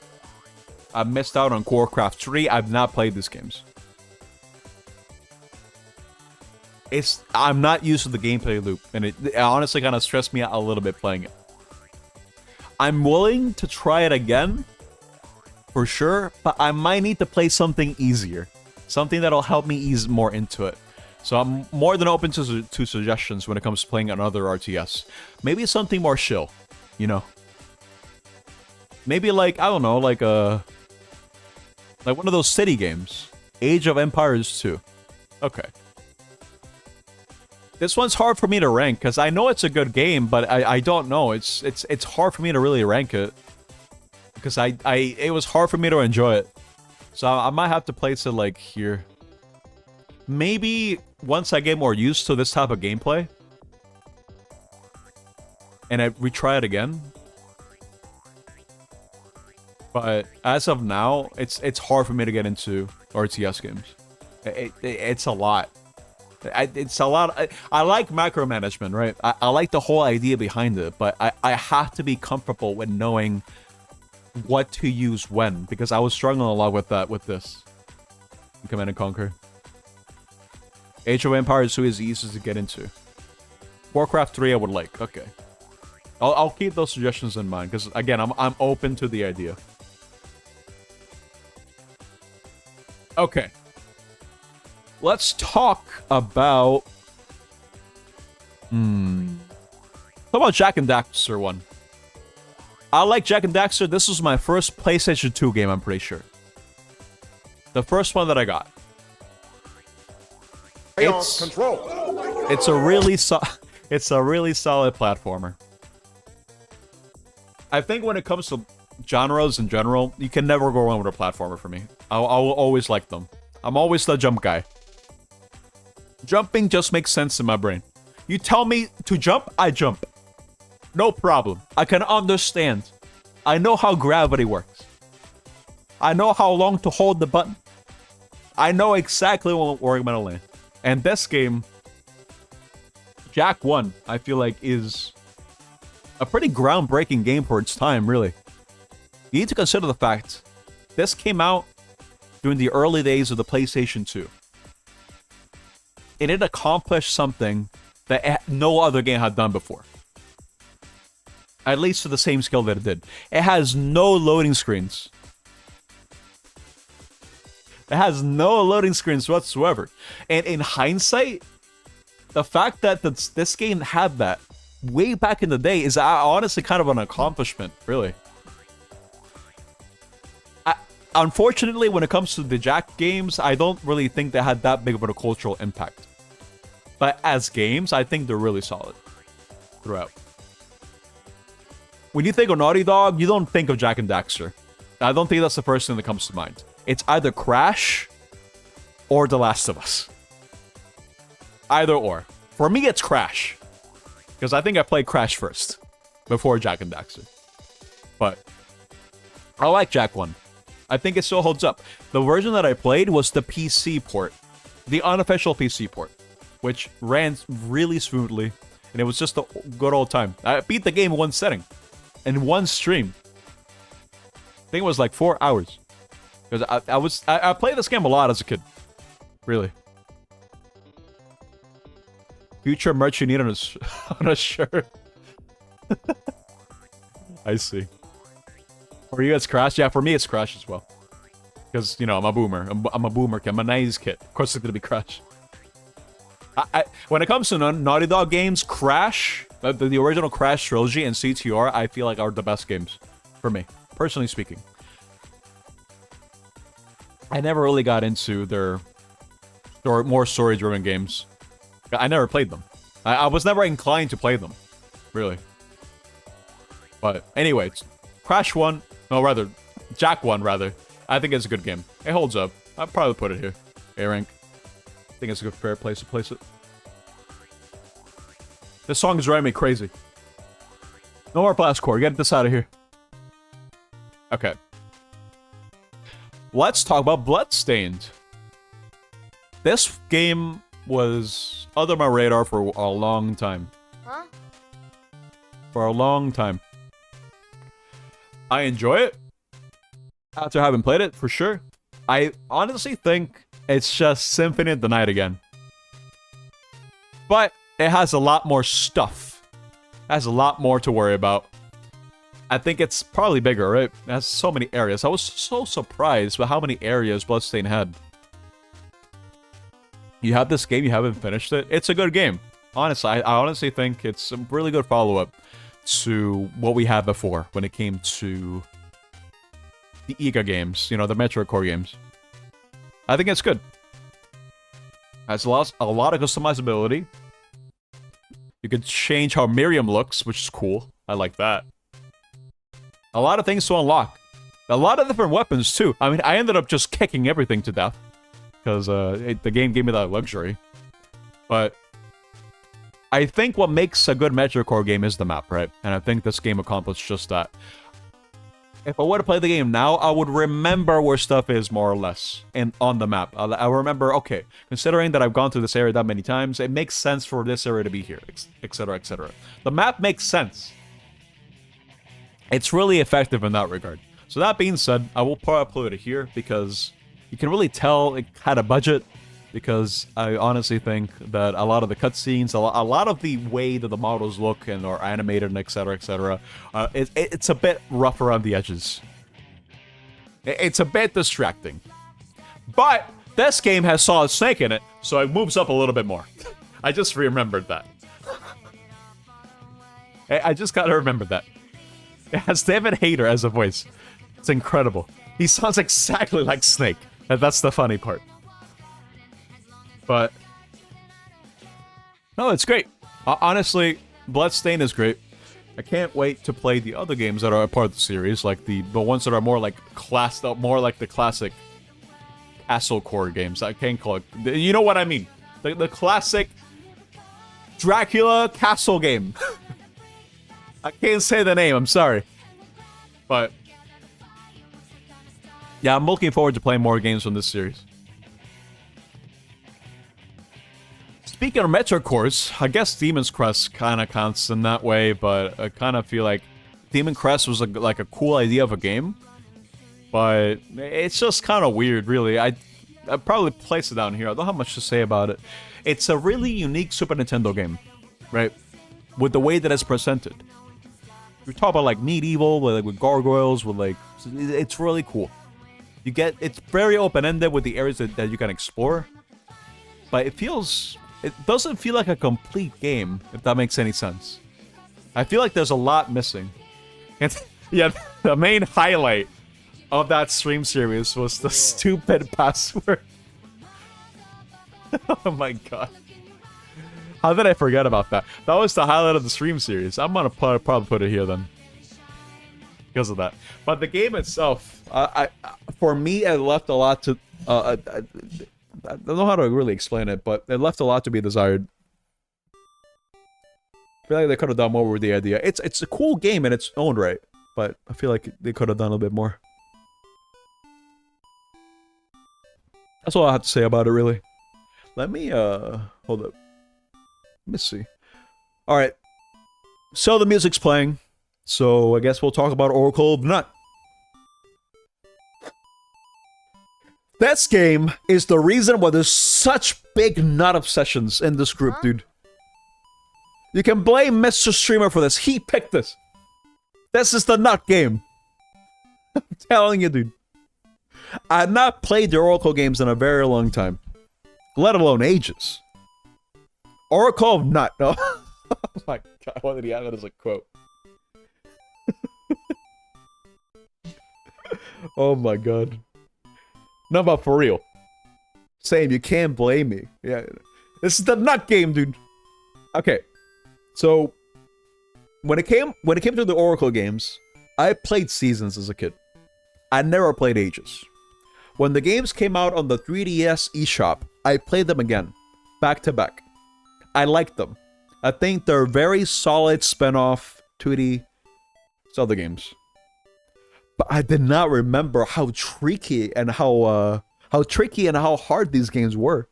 [SPEAKER 2] I missed out on Warcraft 3. I've not played these games. I'm not used to the gameplay loop, and it honestly kind of stressed me out a little bit playing it. I'm willing to try it again, for sure, but I might need to play something easier. Something that'll help me ease more into it. So I'm more than open to suggestions when it comes to playing another RTS. Maybe something more chill, you know? Maybe like, I don't know, like one of those city games. Age of Empires 2. Okay. This one's hard for me to rank, because I know it's a good game, but I don't know. It's hard for me to really rank it. because it was hard for me to enjoy it. So I might have to place it like here. Maybe once I get more used to this type of gameplay and I retry it again. But as of now, it's hard for me to get into RTS games. It's a lot. It's a lot. I like micromanagement, right? I like the whole idea behind it, but I have to be comfortable with knowing what to use when, because I was struggling a lot with that with this. Command & Conquer. Age of Empires 2 is easy to get into. Warcraft 3 I would like. Okay. I'll keep those suggestions in mind, because again, I'm open to the idea. Okay. Let's talk about... Talk about Jak and Daxter 1. I like Jak and Daxter. This was my first PlayStation 2 game, I'm pretty sure. The first one that I got. It's a really it's a really solid platformer. I think when it comes to genres in general, you can never go wrong with a platformer for me. I'll always like them. I'm always the jump guy. Jumping just makes sense in my brain. You tell me to jump, I jump. No problem. I can understand. I know how gravity works. I know how long to hold the button. I know exactly where I'm gonna land. And this game, Jak 1, I feel like is a pretty groundbreaking game for its time, really. You need to consider the fact this came out during the early days of the PlayStation 2. And it accomplished something that no other game had done before. At least to the same scale that it did. It has no loading screens. It has no loading screens whatsoever. And in hindsight, the fact that this game had that way back in the day is honestly kind of an accomplishment, really. Unfortunately, when it comes to the Jak games, I don't really think they had that big of a cultural impact. But as games, I think they're really solid throughout. When you think of Naughty Dog, you don't think of Jak and Daxter. I don't think that's the first thing that comes to mind. It's either Crash or The Last of Us. Either or. For me, it's Crash. Because I think I played Crash first before Jak and Daxter. But I like Jak 1. I think it still holds up. The version that I played was the PC port. The unofficial PC port. Which ran really smoothly. And it was just a good old time. I beat the game in one setting. In one stream. I think it was like 4 hours. Because I played this game a lot as a kid. Really. Future merch you need on a shirt. I see. For you, it's Crash? Yeah, for me, it's Crash as well. Because, you know, I'm a boomer. I'm a boomer kid. I'm a 90s kid. Of course, it's going to be Crash. When it comes to Naughty Dog games, Crash, the original Crash trilogy and CTR, I feel like are the best games. For me. Personally speaking. I never really got into their more story-driven games. I never played them. I was never inclined to play them. Really. But anyway, Crash 1, no, rather, Jak 1, rather. I think it's a good game. It holds up. I'll probably put it here. A rank. I think it's a good, fair place to place it. This song is driving me crazy. No more blast core. Get this out of here. Okay. Let's talk about Bloodstained. This game was under my radar for a long time.
[SPEAKER 6] Huh?
[SPEAKER 2] For a long time. I enjoy it. After having played it, for sure. I honestly think it's just Symphony of the Night again. But it has a lot more stuff. It has a lot more to worry about. I think it's probably bigger, right? It has so many areas. I was so surprised by how many areas Bloodstained had. You have this game, you haven't finished it. It's a good game. Honestly, I honestly think it's a really good follow-up to what we had before when it came to the Iga games, you know, the Metroid Core games. I think it's good. It has a lot of customizability. You can change how Miriam looks, which is cool. I like that. A lot of things to unlock. A lot of different weapons, too. I mean, I ended up just kicking everything to death. Because the game gave me that luxury. But I think what makes a good Metroid Core game is the map, right? And I think this game accomplished just that. If I were to play the game now, I would remember where stuff is, more or less, and on the map. I'll remember, okay, considering that I've gone through this area that many times, it makes sense for this area to be here, etc., etc. The map makes sense. It's really effective in that regard. So that being said, I will probably upload it here, because you can really tell it had a budget, because I honestly think that a lot of the cutscenes, a lot of the way that the models look and are animated and etc., it's a bit rough around the edges. It's a bit distracting. But this game has Solid Snake in it, so it moves up a little bit more. I just remembered that. I just gotta remember that. It has David Hayter as a voice. It's incredible. He sounds exactly like Snake. And that's the funny part. But no, it's great. Honestly, Bloodstain is great. I can't wait to play the other games that are a part of the series, like the ones that are more like the classic Castle Core games. I can't call it. You know what I mean? The classic Dracula Castle game. I can't say the name. I'm sorry, but yeah, I'm looking forward to playing more games from this series. Speaking of Metroid Cores, I guess Demon's Crest kind of counts in that way, but I kind of feel like Demon Crest was like a cool idea of a game, but it's just kind of weird, really. I'd probably place it down here. I don't have much to say about it. It's a really unique Super Nintendo game, right? With the way that it's presented. You're talking about like medieval, with gargoyles, it's really cool. It's very open-ended with the areas that you can explore, but it doesn't feel like a complete game, if that makes any sense. I feel like there's a lot missing. And yeah, the main highlight of that stream series was the stupid password. Oh my god. How did I forget about that? That was the highlight of the stream series. I'm gonna probably put it here then. Because of that. But the game itself, for me, it left a lot to... I don't know how to really explain it, but it left a lot to be desired. I feel like they could have done more with the idea. It's a cool game in its own right, but I feel like they could have done a bit more. That's all I have to say about it, really. Let me, hold up. Let me see. Alright. So the music's playing. So I guess we'll talk about Oracle of Nut. This game is the reason why there's such big nut obsessions in this group, dude. You can blame Mr. Streamer for this. He picked this. This is the nut game. I'm telling you, dude. I've not played the Oracle games in a very long time. Let alone ages. Oracle of Nut. No. Oh my god, why did he have it as a quote? Oh my god. No, but for real. Same, you can't blame me. Yeah. This is the nut game, dude. Okay. So when it came to the Oracle games, I played Seasons as a kid. I never played Ages. When the games came out on the 3DS eShop, I played them again. Back to back. I liked them. I think they're very solid spin-off 2D Zelda games. But I did not remember how tricky and how hard these games were.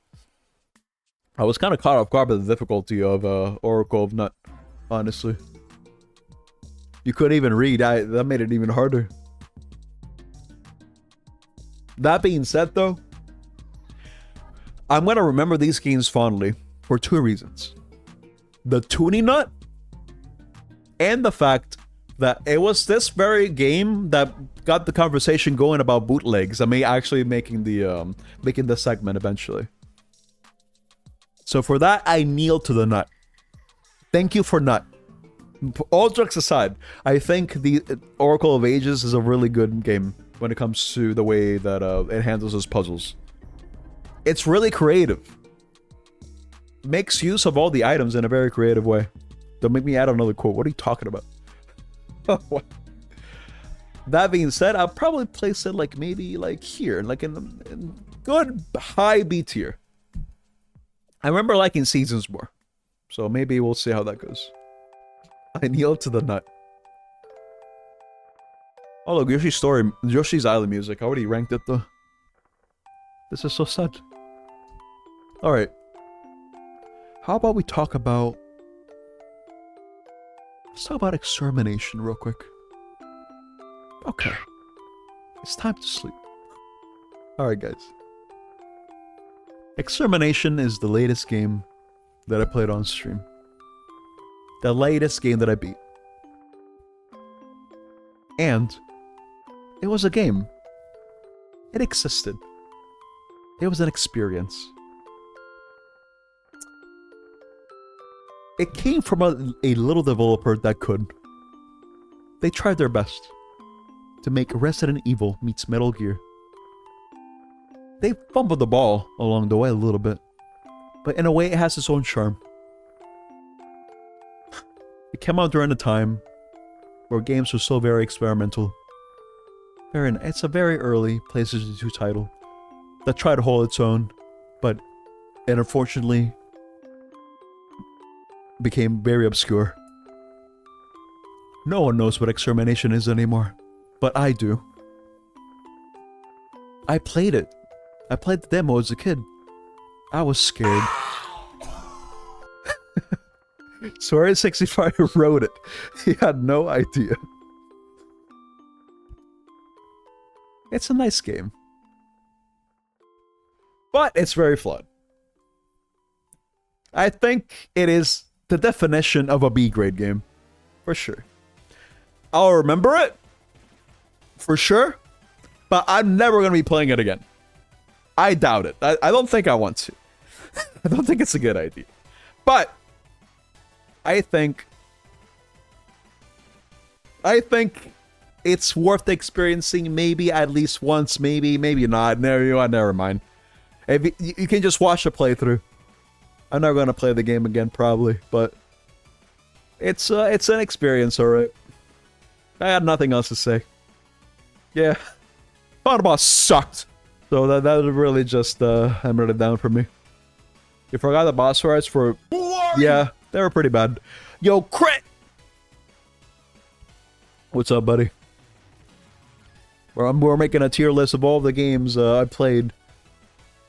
[SPEAKER 2] I was kind of caught off guard by the difficulty of Oracle of Nut, honestly. You couldn't even read. That made it even harder. That being said, though, I'm gonna remember these games fondly for two reasons: the tuning nut, and the fact that it was this very game that got the conversation going about bootlegs. I mean, actually making the segment eventually. So for that, I kneel to the nut. Thank you for nut. All jokes aside, I think the Oracle of Ages is a really good game when it comes to the way that it handles its puzzles. It's really creative. Makes use of all the items in a very creative way. Don't make me add another quote. What are you talking about? That being said, I'll probably place it like maybe like here, like in good high B tier. I remember liking Seasons more, so maybe we'll see how that goes. I kneel to the nut. Oh look, Yoshi's Island music. I already ranked it though. This is so sad. Alright. How about we talk about... Let's talk about Extermination real quick. Okay. It's time to sleep. Alright guys. Extermination is the latest game that I played on stream. The latest game that I beat. And it was a game. It existed. It was an experience. It came from a little developer that could. They tried their best to make Resident Evil meets Metal Gear. They fumbled the ball along the way a little bit, but in a way it has its own charm. It came out during a time where games were still very experimental. It's a very early PlayStation 2 title that tried to hold its own, but it unfortunately became very obscure. No one knows what Extermination is anymore, but I do. I played it. I played the demo as a kid. I was scared. Swear65 wrote it. He had no idea. It's a nice game. But it's very flawed. I think it is the definition of a B-grade game. For sure. I'll remember it. For sure. But I'm never going to be playing it again. I doubt it. I don't think I want to. I don't think it's a good idea. But I think it's worth experiencing maybe at least once, maybe not. Never mind. If you can just watch a playthrough. I'm not gonna play the game again probably, but it's an experience, alright. I had nothing else to say. Yeah. Final boss sucked. So that really just hammered it down for me. You forgot the boss fights for... Yeah, they were pretty bad. Yo, Crit! What's up, buddy? We're making a tier list of all the games I played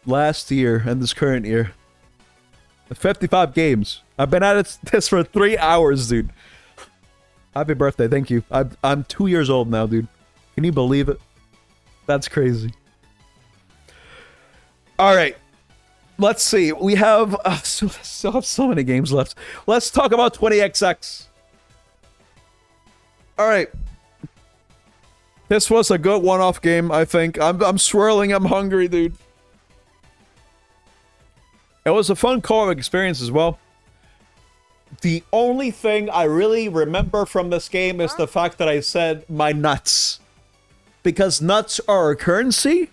[SPEAKER 2] last year and this current year. 55 games. I've been at this for 3 hours, dude. Happy birthday, thank you. I'm 2 years old now, dude. Can you believe it? That's crazy. Alright. Let's see. We have... still have so many games left. Let's talk about 20XX. Alright. This was a good one-off game, I think. I'm swirling. I'm hungry, dude. It was a fun co-op experience as well. The only thing I really remember from this game is the fact that I said my nuts. Because nuts are a currency,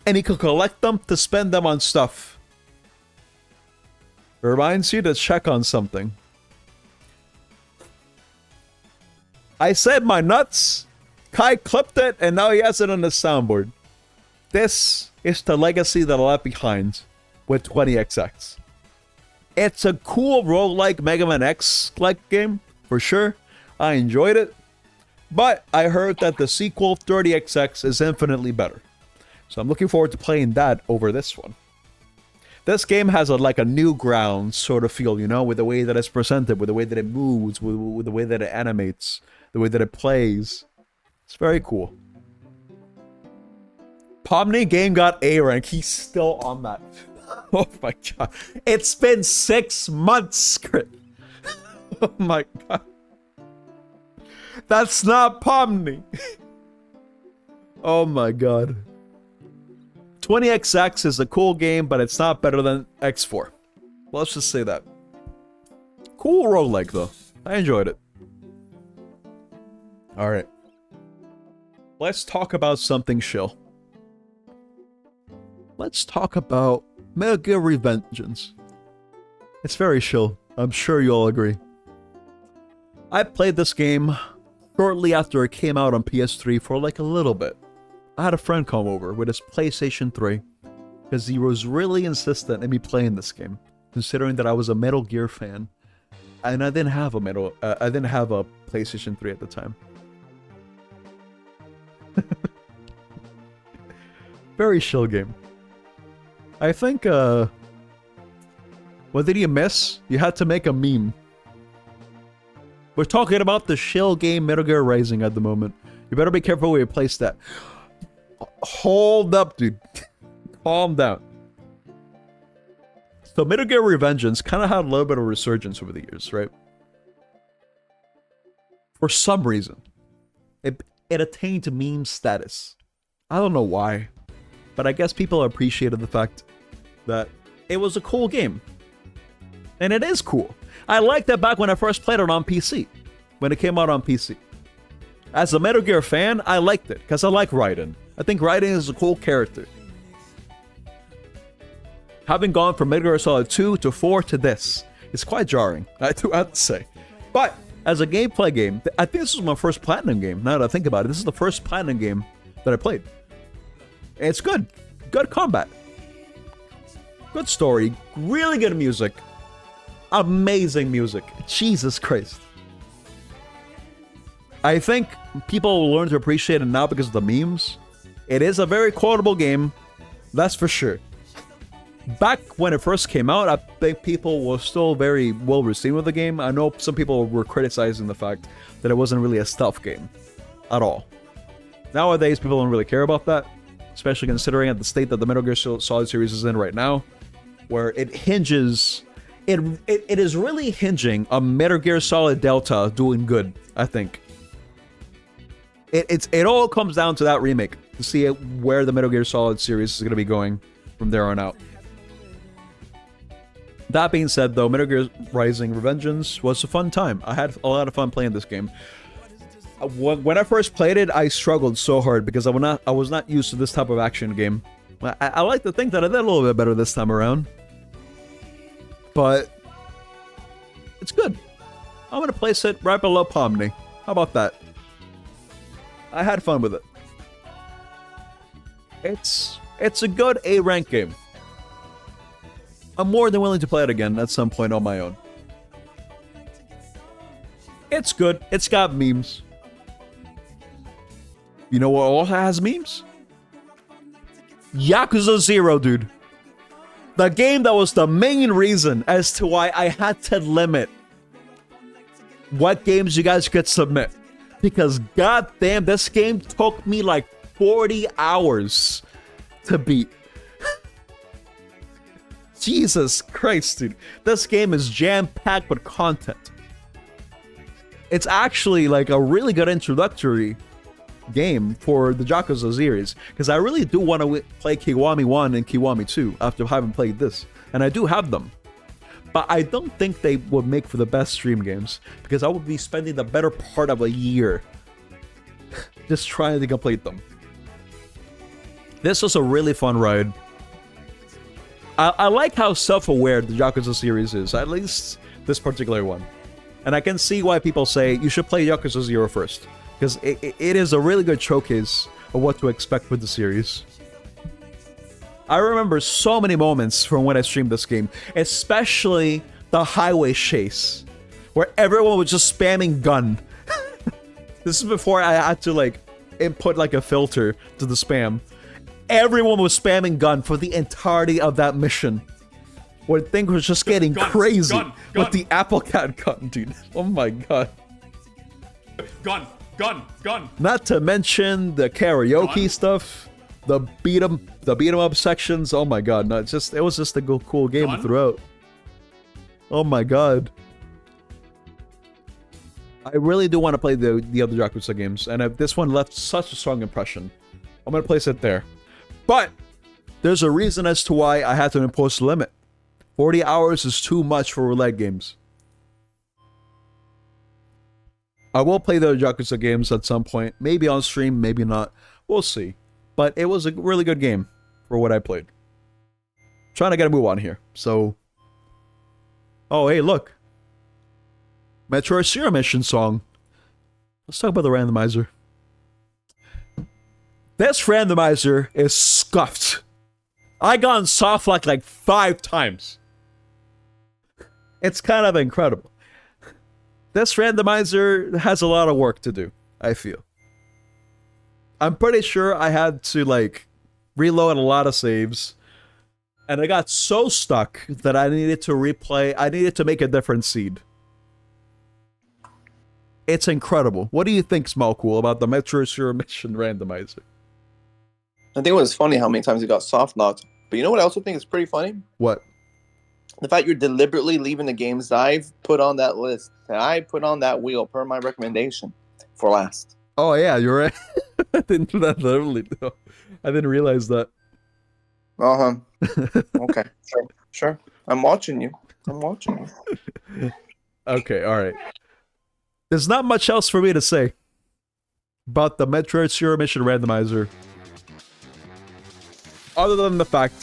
[SPEAKER 2] and you can collect them to spend them on stuff. It reminds you to check on something. I said my nuts. Kai clipped it, and now he has it on the soundboard. This is the legacy that I left behind with 20XX. It's a cool roguelike Mega Man X-like game, for sure. I enjoyed it. But I heard that the sequel, 30XX, is infinitely better. So I'm looking forward to playing that over this one. This game has like a new ground sort of feel, you know, with the way that it's presented, with the way that it moves, with the way that it animates, the way that it plays. It's very cool. Pomni game got A rank. He's still on that. Oh my god. It's been 6 months, Crit. Oh my god. That's not Pomni. Oh my god. 20XX is a cool game, but it's not better than X4. Let's just say that. Cool roguelike though. I enjoyed it. Alright. Let's talk about something chill. Let's talk about Metal Gear Revengeance. It's very chill. I'm sure you all agree. I played this game shortly after it came out on PS3 for like a little bit. I had a friend come over with his PlayStation 3 because he was really insistent in me playing this game, considering that I was a Metal Gear fan, and I didn't have a PlayStation 3 at the time. Very chill game. I think, what did you miss? You had to make a meme. We're talking about the chill game Metal Gear Rising at the moment. You better be careful where you place that. Hold up, dude. Calm down. So Metal Gear Revengeance kind of had a little bit of resurgence over the years, right? For some reason. It attained meme status. I don't know why. But I guess people appreciated the fact that it was a cool game. And it is cool. I liked it back when I first played it on PC. When it came out on PC. As a Metal Gear fan, I liked it. Because I like Raiden. I think Raiden is a cool character. Having gone from Metal Gear Solid 2 to 4 to this, it's quite jarring. I do have to say. But, as a gameplay game, I think this was my first Platinum game. Now that I think about it, this is the first Platinum game that I played. It's good. Good combat. Good story. Really good music. Amazing music. Jesus Christ. I think people will learn to appreciate it now because of the memes. It is a very quotable game. That's for sure. Back when it first came out, I think people were still very well received with the game. I know some people were criticizing the fact that it wasn't really a stealth game. At all. Nowadays, people don't really care about that. Especially considering at the state that the Metal Gear Solid series is in right now, where it hinges, it is really hinging on Metal Gear Solid Delta doing good, I think. It all comes down to that remake, to see where the Metal Gear Solid series is going to be going from there on out. That being said, though, Metal Gear Rising Revengeance was a fun time. I had a lot of fun playing this game. When I first played it, I struggled so hard because I was not used to this type of action game. I like to think that I did a little bit better this time around. But it's good. I'm going to place it right below Pomni. How about that? I had fun with it. It's a good A-rank game. I'm more than willing to play it again at some point on my own. It's good. It's got memes. You know what also has memes? Yakuza 0, dude. The game that was the main reason as to why I had to limit what games you guys could submit. Because goddamn, this game took me like 40 hours to beat. Jesus Christ, dude. This game is jam-packed with content. It's actually like a really good introductory game for the Yakuza series, because I really do want to play Kiwami 1 and Kiwami 2 after having played this, and I do have them. But I don't think they would make for the best stream games, because I would be spending the better part of a year just trying to complete them. This was a really fun ride. I like how self-aware the Yakuza series is, at least this particular one. And I can see why people say you should play Yakuza 0 first. Because it is a really good showcase of what to expect with the series. I remember so many moments from when I streamed this game, especially the highway chase, where everyone was just spamming gun. This is before I had to like input like a filter to the spam. Everyone was spamming gun for the entirety of that mission. Where things was just getting crazy with the Apple Cat gun, dude. Oh my god.
[SPEAKER 6] Gun.
[SPEAKER 2] Not to mention the karaoke stuff, the beat 'em up sections. Oh my god, no, it was just a cool game throughout. Oh my god. I really do want to play the other Yakuza games, and this one left such a strong impression. I'm gonna place it there. But there's a reason as to why I had to impose a limit. 40 hours is too much for roulette games. I will play the Yakuza games at some point. Maybe on stream, maybe not. We'll see. But it was a really good game for what I played. Trying to get a move on here. So. Oh, hey, look. Metroid Zero Mission song. let's talk about the randomizer. This randomizer is scuffed. I got on soft lock like 5 times. It's kind of incredible. This randomizer has a lot of work to do, I feel. I'm pretty sure I had to like reload a lot of saves. And I got so stuck that I needed to replay. I needed to make a different seed. It's incredible. What do you think, Smallcool, about the Metro Zero Mission randomizer?
[SPEAKER 7] I think it was funny how many times he got soft locked. But you know what I also think is pretty funny?
[SPEAKER 2] What?
[SPEAKER 7] The fact you're deliberately leaving the games I've put on that list, that I put on that wheel per my recommendation for last.
[SPEAKER 2] Oh yeah, you're right. I didn't do that literally. No. I didn't realize that.
[SPEAKER 7] Uh-huh. Okay. Sure. I'm watching you.
[SPEAKER 2] Okay, alright. There's not much else for me to say about the Metroid Zero Mission randomizer. Other than the fact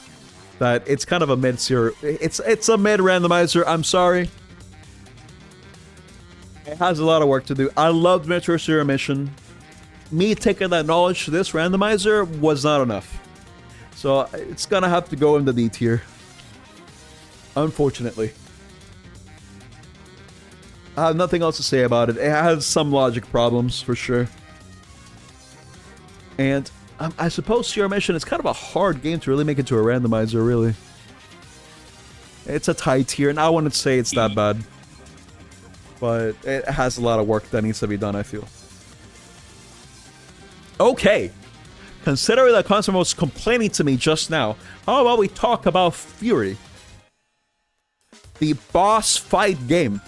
[SPEAKER 2] that it's kind of a mid-zero. It's a mid randomizer, I'm sorry. It has a lot of work to do. I loved Metroid Zero Mission. Me taking that knowledge to this randomizer was not enough. So it's gonna have to go in the D tier. Unfortunately. I have nothing else to say about it. It has some logic problems, for sure. And I suppose Zero Mission is kind of a hard game to really make into a randomizer, really. It's a tie tier, and I wouldn't say it's that bad. But it has a lot of work that needs to be done, I feel. Okay. Considering that Consumer was complaining to me just now, how about we talk about Fury? The boss fight game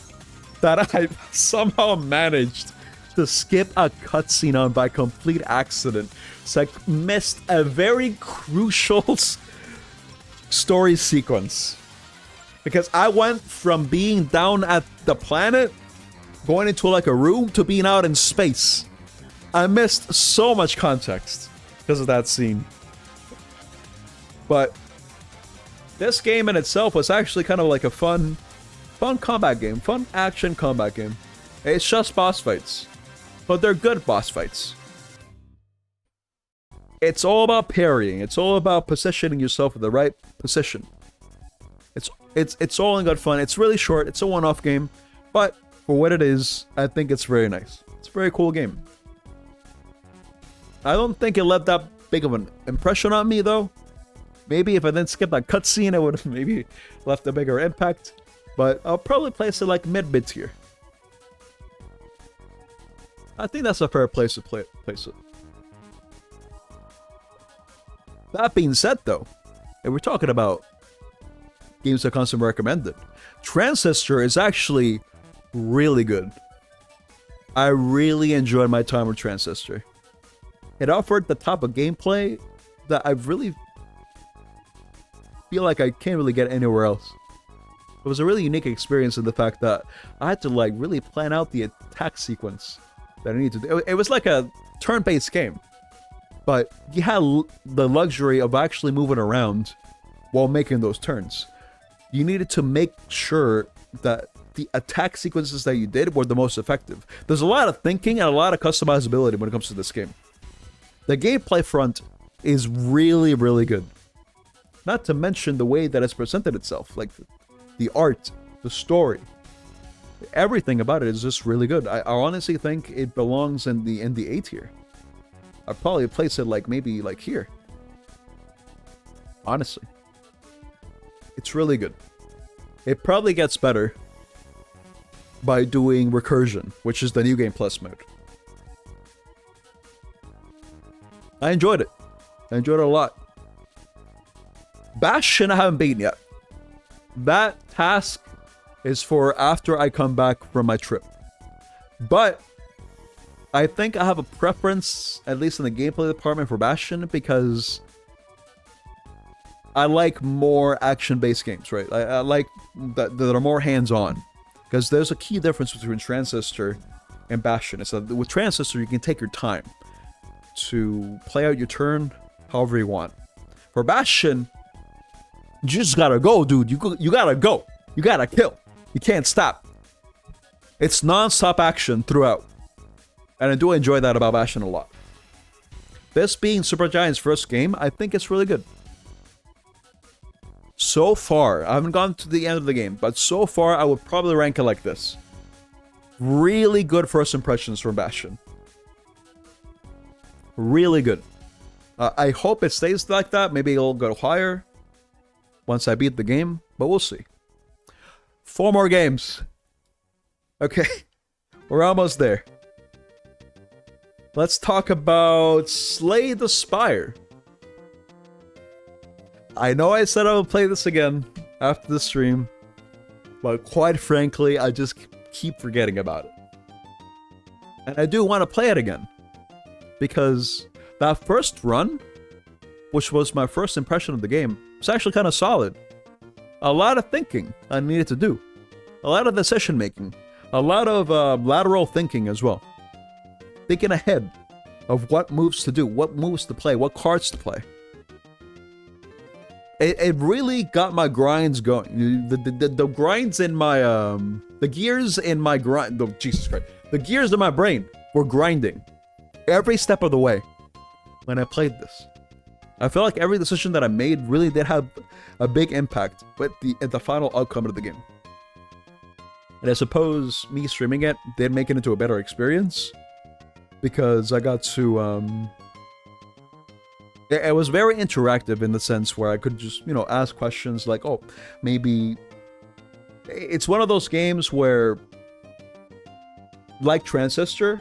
[SPEAKER 2] that I somehow managed to skip a cutscene on by complete accident. So I missed a very crucial story sequence. Because I went from being down at the planet, going into like a room, to being out in space. I missed so much context because of that scene. But this game in itself was actually kind of like a fun combat game, fun action combat game. It's just boss fights, but they're good boss fights. It's all about parrying. It's all about positioning yourself in the right position. It's all in good fun. It's really short. It's a one-off game, but for what it is, I think it's very nice. It's a very cool game. I don't think it left that big of an impression on me, though. Maybe if I didn't skip that cutscene, it would have maybe left a bigger impact. But I'll probably place it like mid tier. I think that's a fair place to place it. That being said, though, if we're talking about games that Consumer recommended, Transistor is actually really good. I really enjoyed my time with Transistor. It offered the type of gameplay that I really feel like I can't really get anywhere else. It was a really unique experience in the fact that I had to like really plan out the attack sequence that I needed to do. It was like a turn-based game, but you had the luxury of actually moving around while making those turns. You needed to make sure that the attack sequences that you did were the most effective. There's a lot of thinking and a lot of customizability when it comes to this game. The gameplay front is really, really good. Not to mention the way that it's presented itself, like the art, the story, everything about it is just really good. I honestly think it belongs in the A tier. I'd probably place it like maybe like here. Honestly, it's really good. It probably gets better by doing Recursion, which is the New Game Plus mode. I enjoyed it. I enjoyed it a lot. Bastion I haven't beaten yet. That task is for after I come back from my trip. But I think I have a preference, at least in the gameplay department, for Bastion because I like more action-based games, right? I like that are more hands-on. Because there's a key difference between Transistor and Bastion. It's that with Transistor, you can take your time to play out your turn however you want. For Bastion, you just gotta go, dude. You gotta go. You gotta kill. You can't stop. It's non-stop action throughout. And I do enjoy that about Bastion a lot. This being Supergiant's first game, I think it's really good. So far, I haven't gone to the end of the game, but so far I would probably rank it like this. Really good first impressions from Bastion. Really good. I hope it stays like that. Maybe it'll go higher once I beat the game, but we'll see. 4 more games. Okay, we're almost there. Let's talk about Slay the Spire. I know I said I would play this again after the stream, but quite frankly, I just keep forgetting about it. And I do want to play it again, because that first run, which was my first impression of the game, was actually kind of solid. A lot of thinking I needed to do. A lot of decision making. A lot of lateral thinking as well. Thinking ahead of what moves to do, what moves to play, what cards to play. It really got my grinds going. The grinds in my the gears in my grind. Oh, Jesus Christ! The gears in my brain were grinding every step of the way when I played this. I feel like every decision that I made really did have a big impact with the final outcome of the game. And I suppose me streaming it did make it into a better experience, because I got to it was very interactive in the sense where I could just, you know, ask questions like, oh, maybe it's one of those games where, like Transistor,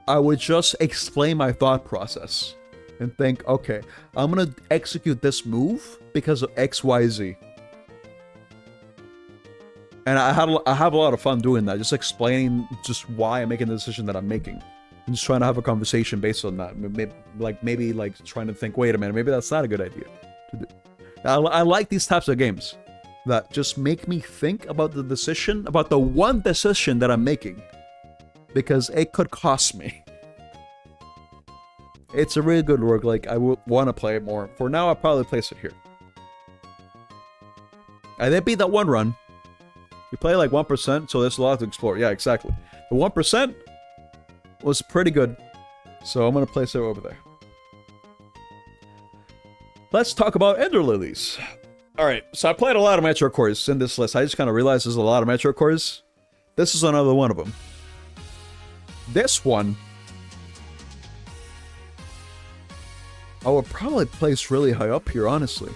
[SPEAKER 2] I would just explain my thought process and think, okay, I'm gonna execute this move because of XYZ. And I have a lot of fun doing that, just explaining just why I'm making the decision that I'm making. And just trying to have a conversation based on that. Maybe trying to think, wait a minute, maybe that's not a good idea to do. I like these types of games that just make me think about the decision, about the one decision that I'm making, because it could cost me. It's a really good roguelike. I would want to play it more. For now, I'll probably place it here. I did beat that one run. We play like 1%, so there's a lot to explore. Yeah, exactly. The 1% was pretty good, so I'm going to place it over there. Let's talk about Ender Lilies. Alright, so I played a lot of Metro cores in this list. I just kind of realized there's a lot of Metro cores. This is another one of them. This one, I would probably place really high up here, honestly.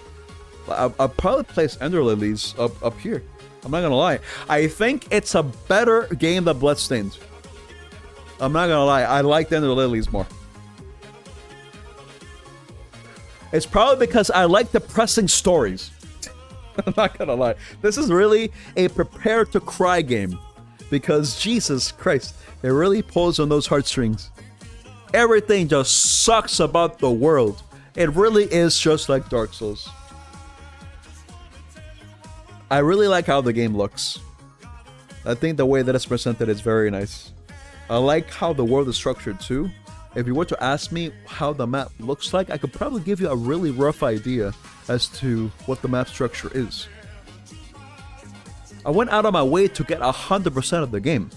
[SPEAKER 2] I'll probably place Ender Lilies up here. I'm not gonna lie. I think it's a better game than Bloodstained. I'm not gonna lie. I like Ender Lilies more. It's probably because I like depressing stories. I'm not gonna lie. This is really a prepare to cry game, because Jesus Christ, it really pulls on those heartstrings. Everything just sucks about the world. It really is just like Dark Souls. I really like how the game looks. I think the way that it's presented is very nice. I like how the world is structured too. If you were to ask me how the map looks like, I could probably give you a really rough idea as to what the map structure is. I went out of my way to get 100% of the game.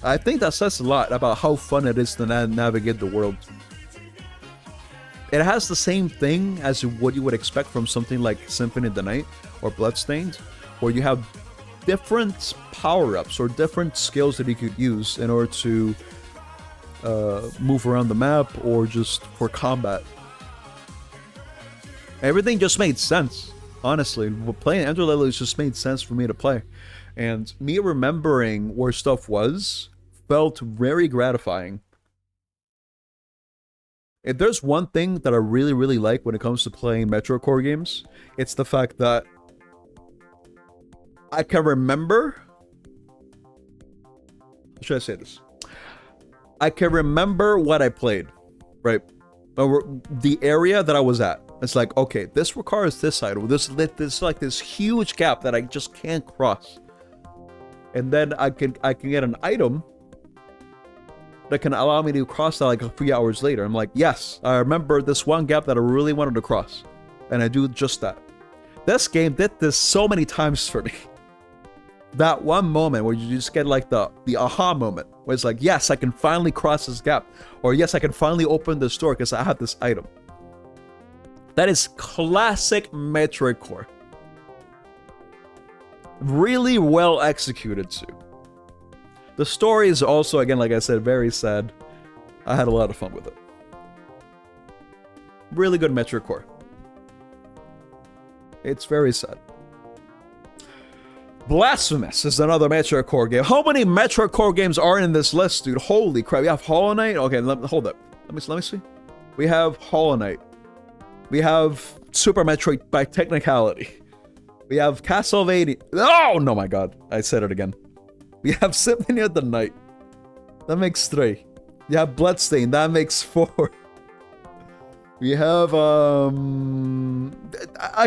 [SPEAKER 2] I think that says a lot about how fun it is to navigate the world. It has the same thing as what you would expect from something like Symphony of the Night or Bloodstained, where you have different power-ups or different skills that you could use in order to move around the map or just for combat. Everything just made sense, honestly. Playing Ender Lilies just made sense for me to play. And me remembering where stuff was felt very gratifying. If there's one thing that I really, really like when it comes to playing Metro core games, it's the fact that I can remember... How should I say this? I can remember what I played, right? The area that I was at. It's like, okay, this requires this side. This like this huge gap that I just can't cross. And then I can get an item that can allow me to cross that like a few hours later. I'm like, yes, I remember this one gap that I really wanted to cross. And I do just that. This game did this so many times for me. that one moment where you just get like the aha moment, where it's like, yes, I can finally cross this gap, or yes, I can finally open this door because I have this item. That is classic Metroid Core. Really well executed too. The story is also, again, like I said, very sad. I had a lot of fun with it. Really good Metroid Core. It's very sad. Blasphemous is another Metroid Core game. How many Metroid Core games are in this list, dude? Holy crap. We have Hollow Knight. Okay, hold up. Let me see. We have Hollow Knight. We have Super Metroid by technicality. We have Castlevania. Oh, no, my God. I said it again. We have Symphony of the Night. That makes 3. You have Bloodstained. That makes 4. We have, I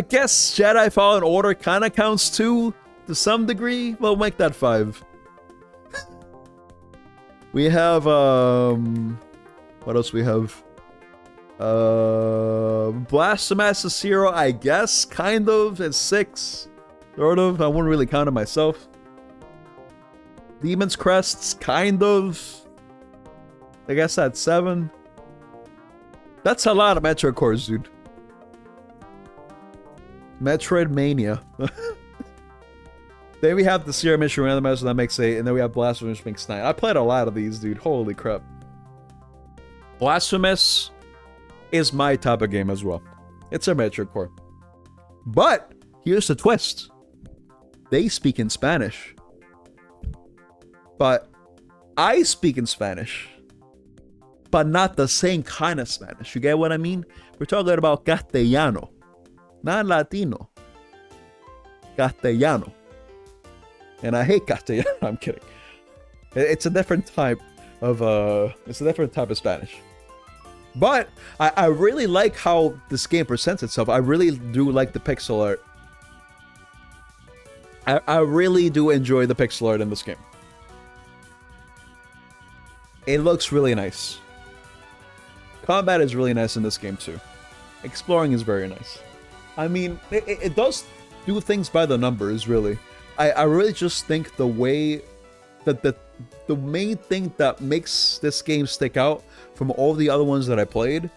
[SPEAKER 2] guess Jedi Fallen Order kind of counts too, to some degree. We'll make that 5. We have, what else we have? Blasphemous Zero, I guess, kind of, at 6. Sort of, I wouldn't really count it myself. Demon's Crests, kind of. I guess at 7. That's a lot of Metroid Cores, dude. Metroid Mania. Then we have the Sierra Mission Randomizer, that makes 8, and then we have Blasphemous, which makes 9. I played a lot of these, dude. Holy crap. Blasphemous is my type of game as well. It's a Metroid Core. But here's the twist. They speak in Spanish. But I speak in Spanish. But not the same kind of Spanish. You get what I mean? We're talking about Castellano. Not Latino. Castellano. And I hate Castellano. I'm kidding. It's a different type of Spanish. But I really like how this game presents itself. I really do like the pixel art. I really do enjoy the pixel art in this game. It looks really nice. Combat is really nice in this game too. Exploring is very nice. I mean, it does do things by the numbers, really. I really just think the way that the main thing that makes this game stick out from all the other ones that I played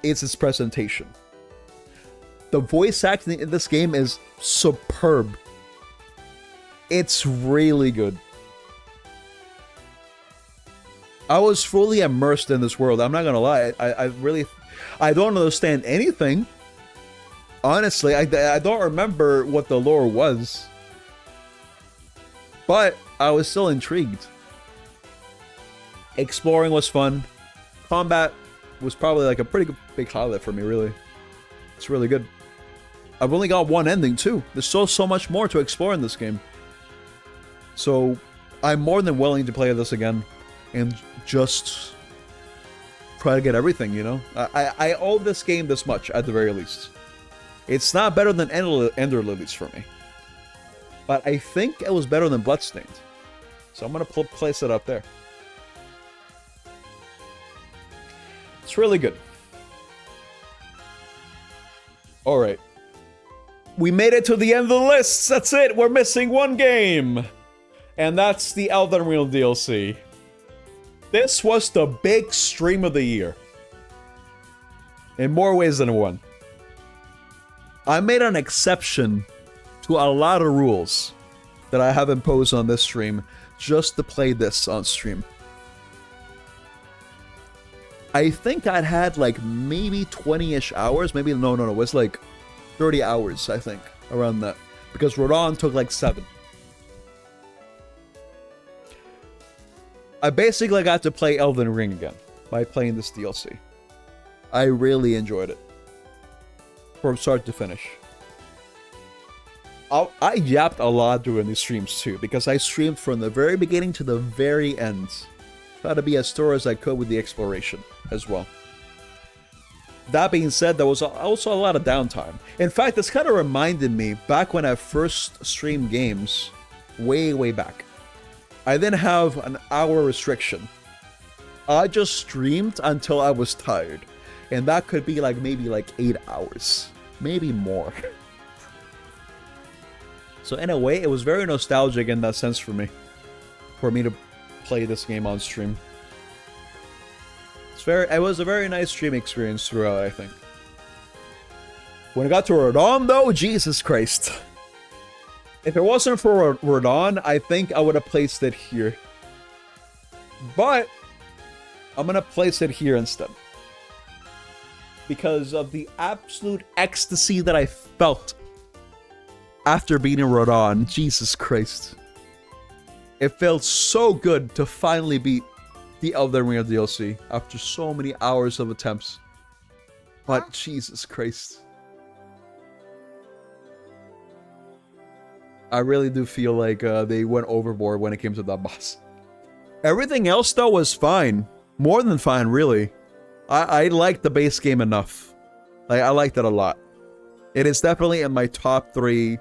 [SPEAKER 2] is its presentation. The voice acting in this game is superb. It's really good. I was fully immersed in this world. I'm not gonna lie. I don't understand anything. Honestly, I don't remember what the lore was. But I was still intrigued. Exploring was fun. Combat was probably like a pretty big highlight for me, really. It's really good. I've only got one ending too. There's still so much more to explore in this game. So I'm more than willing to play this again and just try to get everything, you know? I owe this game this much, at the very least. It's not better than Ender Lilies for me. But I think it was better than Bloodstained. So I'm going to place it up there. It's really good. Alright. We made it to the end of the list! That's it! We're missing one game! And that's the Elden Ring DLC. This was the big stream of the year. In more ways than one. I made an exception to a lot of rules that I have imposed on this stream just to play this on stream. I think I'd had like maybe 20-ish hours. Maybe, no, it was like 30 hours, I think, around that. Because Rodon took like 7. I basically got to play Elden Ring again by playing this DLC. I really enjoyed it. From start to finish. I yapped a lot during these streams too, because I streamed from the very beginning to the very end. Tried to be as thorough as I could with the exploration as well. That being said, there was also a lot of downtime. In fact, this kind of reminded me back when I first streamed games, way back. I didn't have an hour restriction. I just streamed until I was tired. And that could be like maybe like 8 hours. Maybe more. So in a way, it was very nostalgic in that sense for me to play this game on stream. It was a very nice stream experience throughout, I think. When I got to Rodon, though, Jesus Christ. If it wasn't for Rodon, I think I would have placed it here. But I'm gonna place it here instead. Because of the absolute ecstasy that I felt after beating Rodon. Jesus Christ. It felt so good to finally beat the Elden Ring DLC after so many hours of attempts. But Jesus Christ. I really do feel like they went overboard when it came to that boss. Everything else, though, was fine. More than fine, really. I liked the base game enough. Like, I liked it a lot. It is definitely in my top 3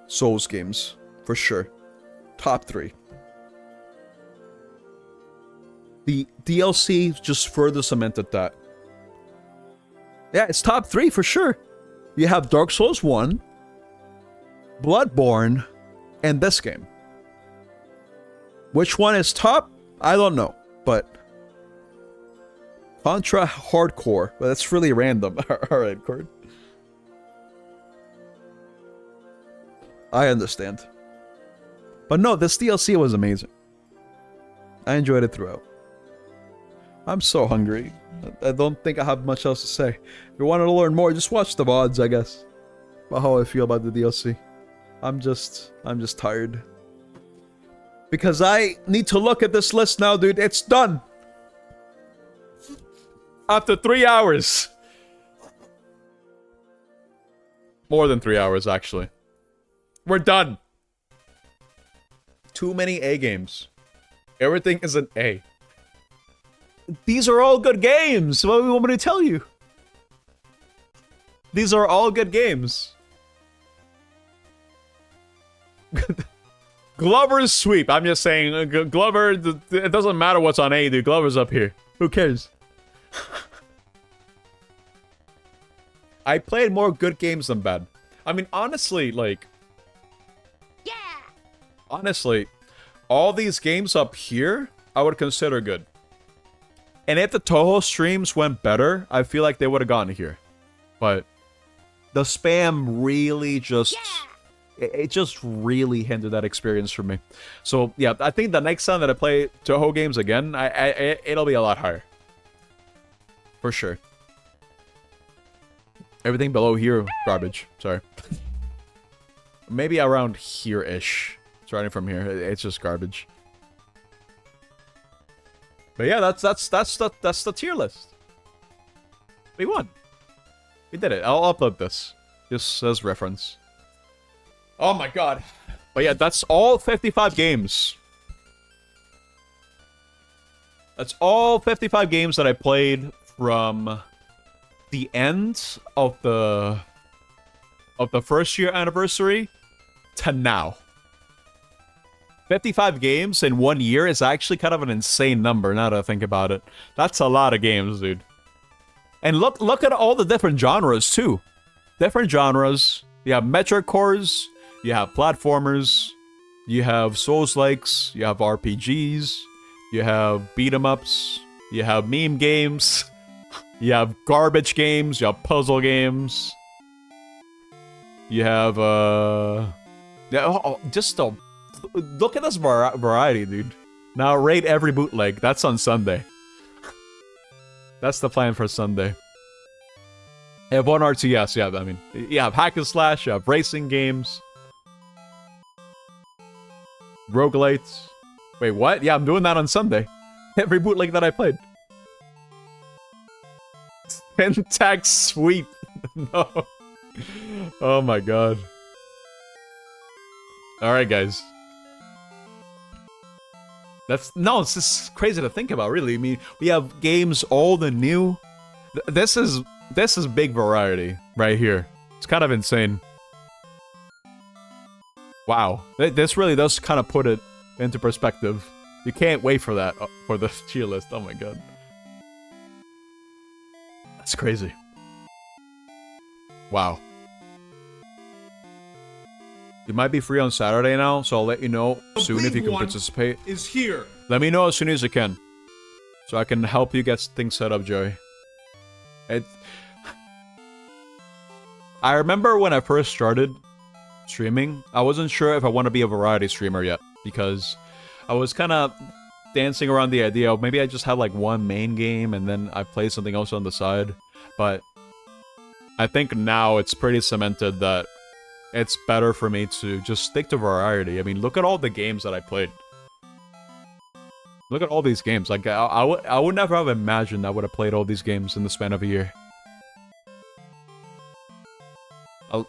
[SPEAKER 2] Souls games, for sure. Top 3. The DLC just further cemented that. Yeah, it's top 3 for sure. You have Dark Souls 1, Bloodborne, and this game. Which one is top? I don't know, but Contra Hardcore. But that's really random. Alright, Cord. I understand. But no, this DLC was amazing. I enjoyed it throughout. I'm so hungry. I don't think I have much else to say. If you want to learn more, just watch the VODs, I guess. About how I feel about the DLC. I'm just tired. Because I need to look at this list now, dude. It's done. After 3 hours. More than 3 hours, actually. We're done. Too many A games. Everything is an A. These are all good games. What do you want me to tell you? These are all good games. Glover's sweep. I'm just saying, Glover, it doesn't matter what's on A, dude. Glover's up here. Who cares? I played more good games than bad. I mean, honestly, like... Yeah! Honestly, all these games up here, I would consider good. And if the Toho streams went better, I feel like they would have gone here. But the spam really just... Yeah. It just really hindered that experience for me. So, yeah, I think the next time that I play Toho games again, it'll be a lot higher. For sure. Everything below here, garbage. Sorry. Maybe around here-ish. Starting from here, it's just garbage. But yeah, that's the tier list. We won. We did it. I'll upload this. Just as reference. Oh my god. But yeah, that's all 55 games. That's all 55 games that I played from the end of the first year anniversary to now. 55 games in 1 year is actually kind of an insane number now that I think about it. That's a lot of games, dude. And look at all the different genres too. Different genres. You have Metroid cores, you have platformers, you have Souls-likes, you have RPGs, you have beat-em-ups, you have meme games, you have garbage games, you have puzzle games. You have look at this variety, dude. Now raid every bootleg. That's on Sunday. That's the plan for Sunday. You have one RTS, yeah, I mean, you have hack and slash, you have racing games. Roguelites. Wait, what? Yeah, I'm doing that on Sunday. Every bootleg that I played. Pentax sweep. No. Oh my god. Alright, guys. It's just crazy to think about, really. I mean, we have games old and new. This is big variety right here. It's kind of insane. Wow. This really does kind of put it into perspective. You can't wait for that, for the tier list. Oh my god. That's crazy. Wow. You might be free on Saturday now, so I'll let you know soon if you can participate.
[SPEAKER 6] Is here.
[SPEAKER 2] Let me know as soon as you can, so I can help you get things set up, Joey. I remember when I first started streaming, I wasn't sure if I want to be a variety streamer yet, because I was kind of dancing around the idea of maybe I just have like one main game and then I play something else on the side. But I think now it's pretty cemented that it's better for me to just stick to variety. I mean, look at all the games that I played. Look at all these games. Like, I would never have imagined I would have played all these games in the span of a year.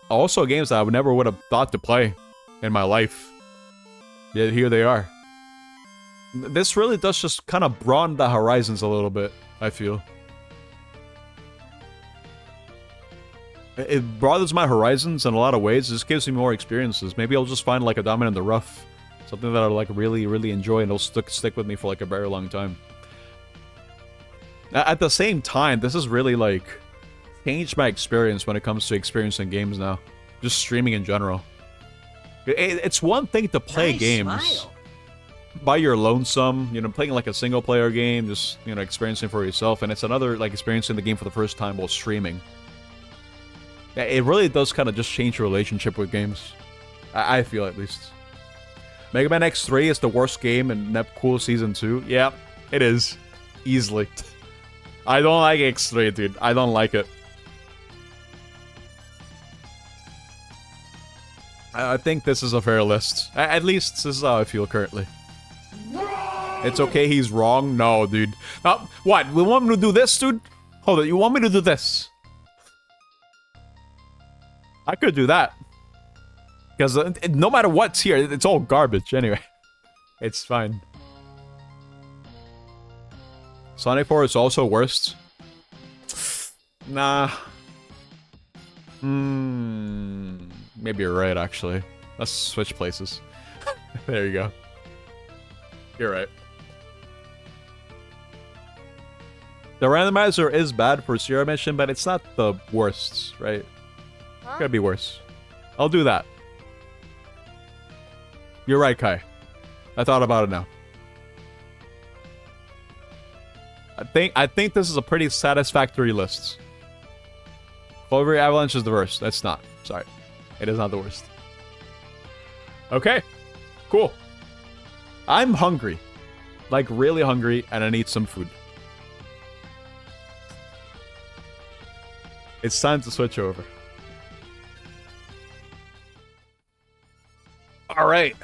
[SPEAKER 2] Also games that I never would have thought to play in my life. Yet here they are. This really does just kind of broaden the horizons a little bit, I feel. It broadens my horizons in a lot of ways. It just gives me more experiences. Maybe I'll just find like a diamond in the rough. Something that I like really, really enjoy and it'll stick with me for like a very long time. At the same time, this has really like changed my experience when it comes to experiencing games now. Just streaming in general. It's one thing to play
[SPEAKER 5] Nice
[SPEAKER 2] games
[SPEAKER 5] smile.
[SPEAKER 2] by your lonesome, you know, playing like a single player game, just, you know, experiencing for yourself. And it's another like experiencing the game for the first time while streaming. It really does kind of just change your relationship with games. I feel, at least. Mega Man X3 is the worst game in Nepcool Season 2. Yeah, it is. Easily. I don't like X3, dude. I don't like it. I think this is a fair list. At least this is how I feel currently. It's okay, he's wrong? No, dude. What? You want me to do this, dude? Hold on, you want me to do this? I could do that. Because no matter what's here, it's all garbage anyway. It's fine. Sonic 4 is also worst. Nah. Maybe you're right, actually. Let's switch places. There you go. You're right. The randomizer is bad for Zero Mission, but it's not the worst, right? Could be worse. I'll do that. You're right, Kai. I thought about it now. I think this is a pretty satisfactory list. Clover Avalanche is the worst. That's not. Sorry. It is not the worst. Okay. Cool. I'm hungry. Like, really hungry, and I need some food. It's time to switch over. Alright.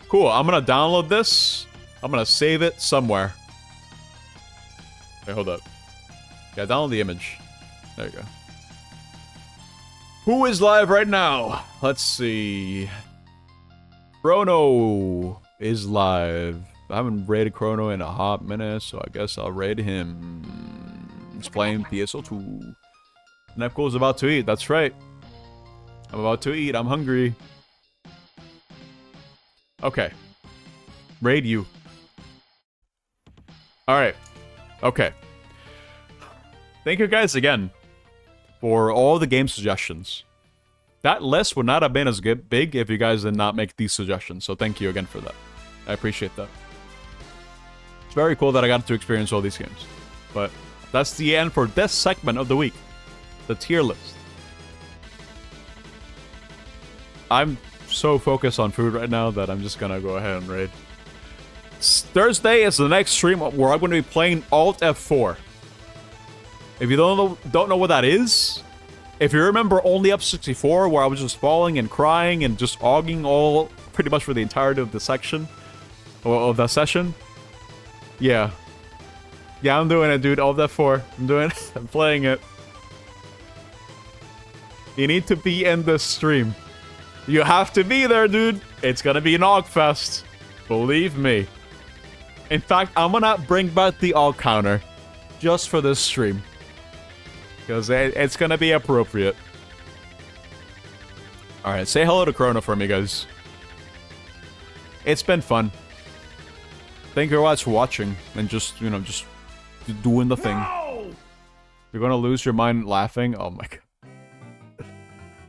[SPEAKER 2] Cool. I'm gonna download this. I'm gonna save it somewhere. Wait, hold up. Yeah, download the image. There you go. Who is live right now? Let's see. Chrono is live. I haven't raided Chrono in a hot minute, so I guess I'll raid him. He's playing PSO2. Nepcool's about to eat. That's right. I'm about to eat. I'm hungry. Okay. Raid you. Alright. Okay. Thank you guys again for all the game suggestions. That list would not have been as big if you guys did not make these suggestions, so thank you again for that. I appreciate that. It's very cool that I got to experience all these games. But that's the end for this segment of the week. The tier list. I'm so focused on food right now that I'm just gonna go ahead and raid. Thursday is the next stream where I'm going to be playing Alt F4. If you don't know what that is, if you remember only up 64, where I was just falling and crying and just ogging all pretty much for the entirety of the section, or of the session, yeah, I'm doing it, dude. Alt F4, I'm doing it. I'm playing it. You need to be in this stream. You have to be there, dude. It's gonna be an Ogfest. Believe me. In fact, I'm gonna bring back the Og counter just for this stream. Because it's gonna be appropriate. Alright, say hello to Chrono for me, guys. It's been fun. Thank you guys for watching and just, you know, just doing the thing. You're gonna lose your mind laughing? Oh my god.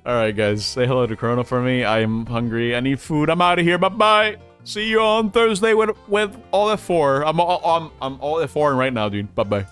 [SPEAKER 2] All right, guys, say hello to Corona for me. I'm hungry. I need food. I'm out of here. Bye bye. See you on Thursday with all F4. I'm all F4 right now, dude. Bye bye.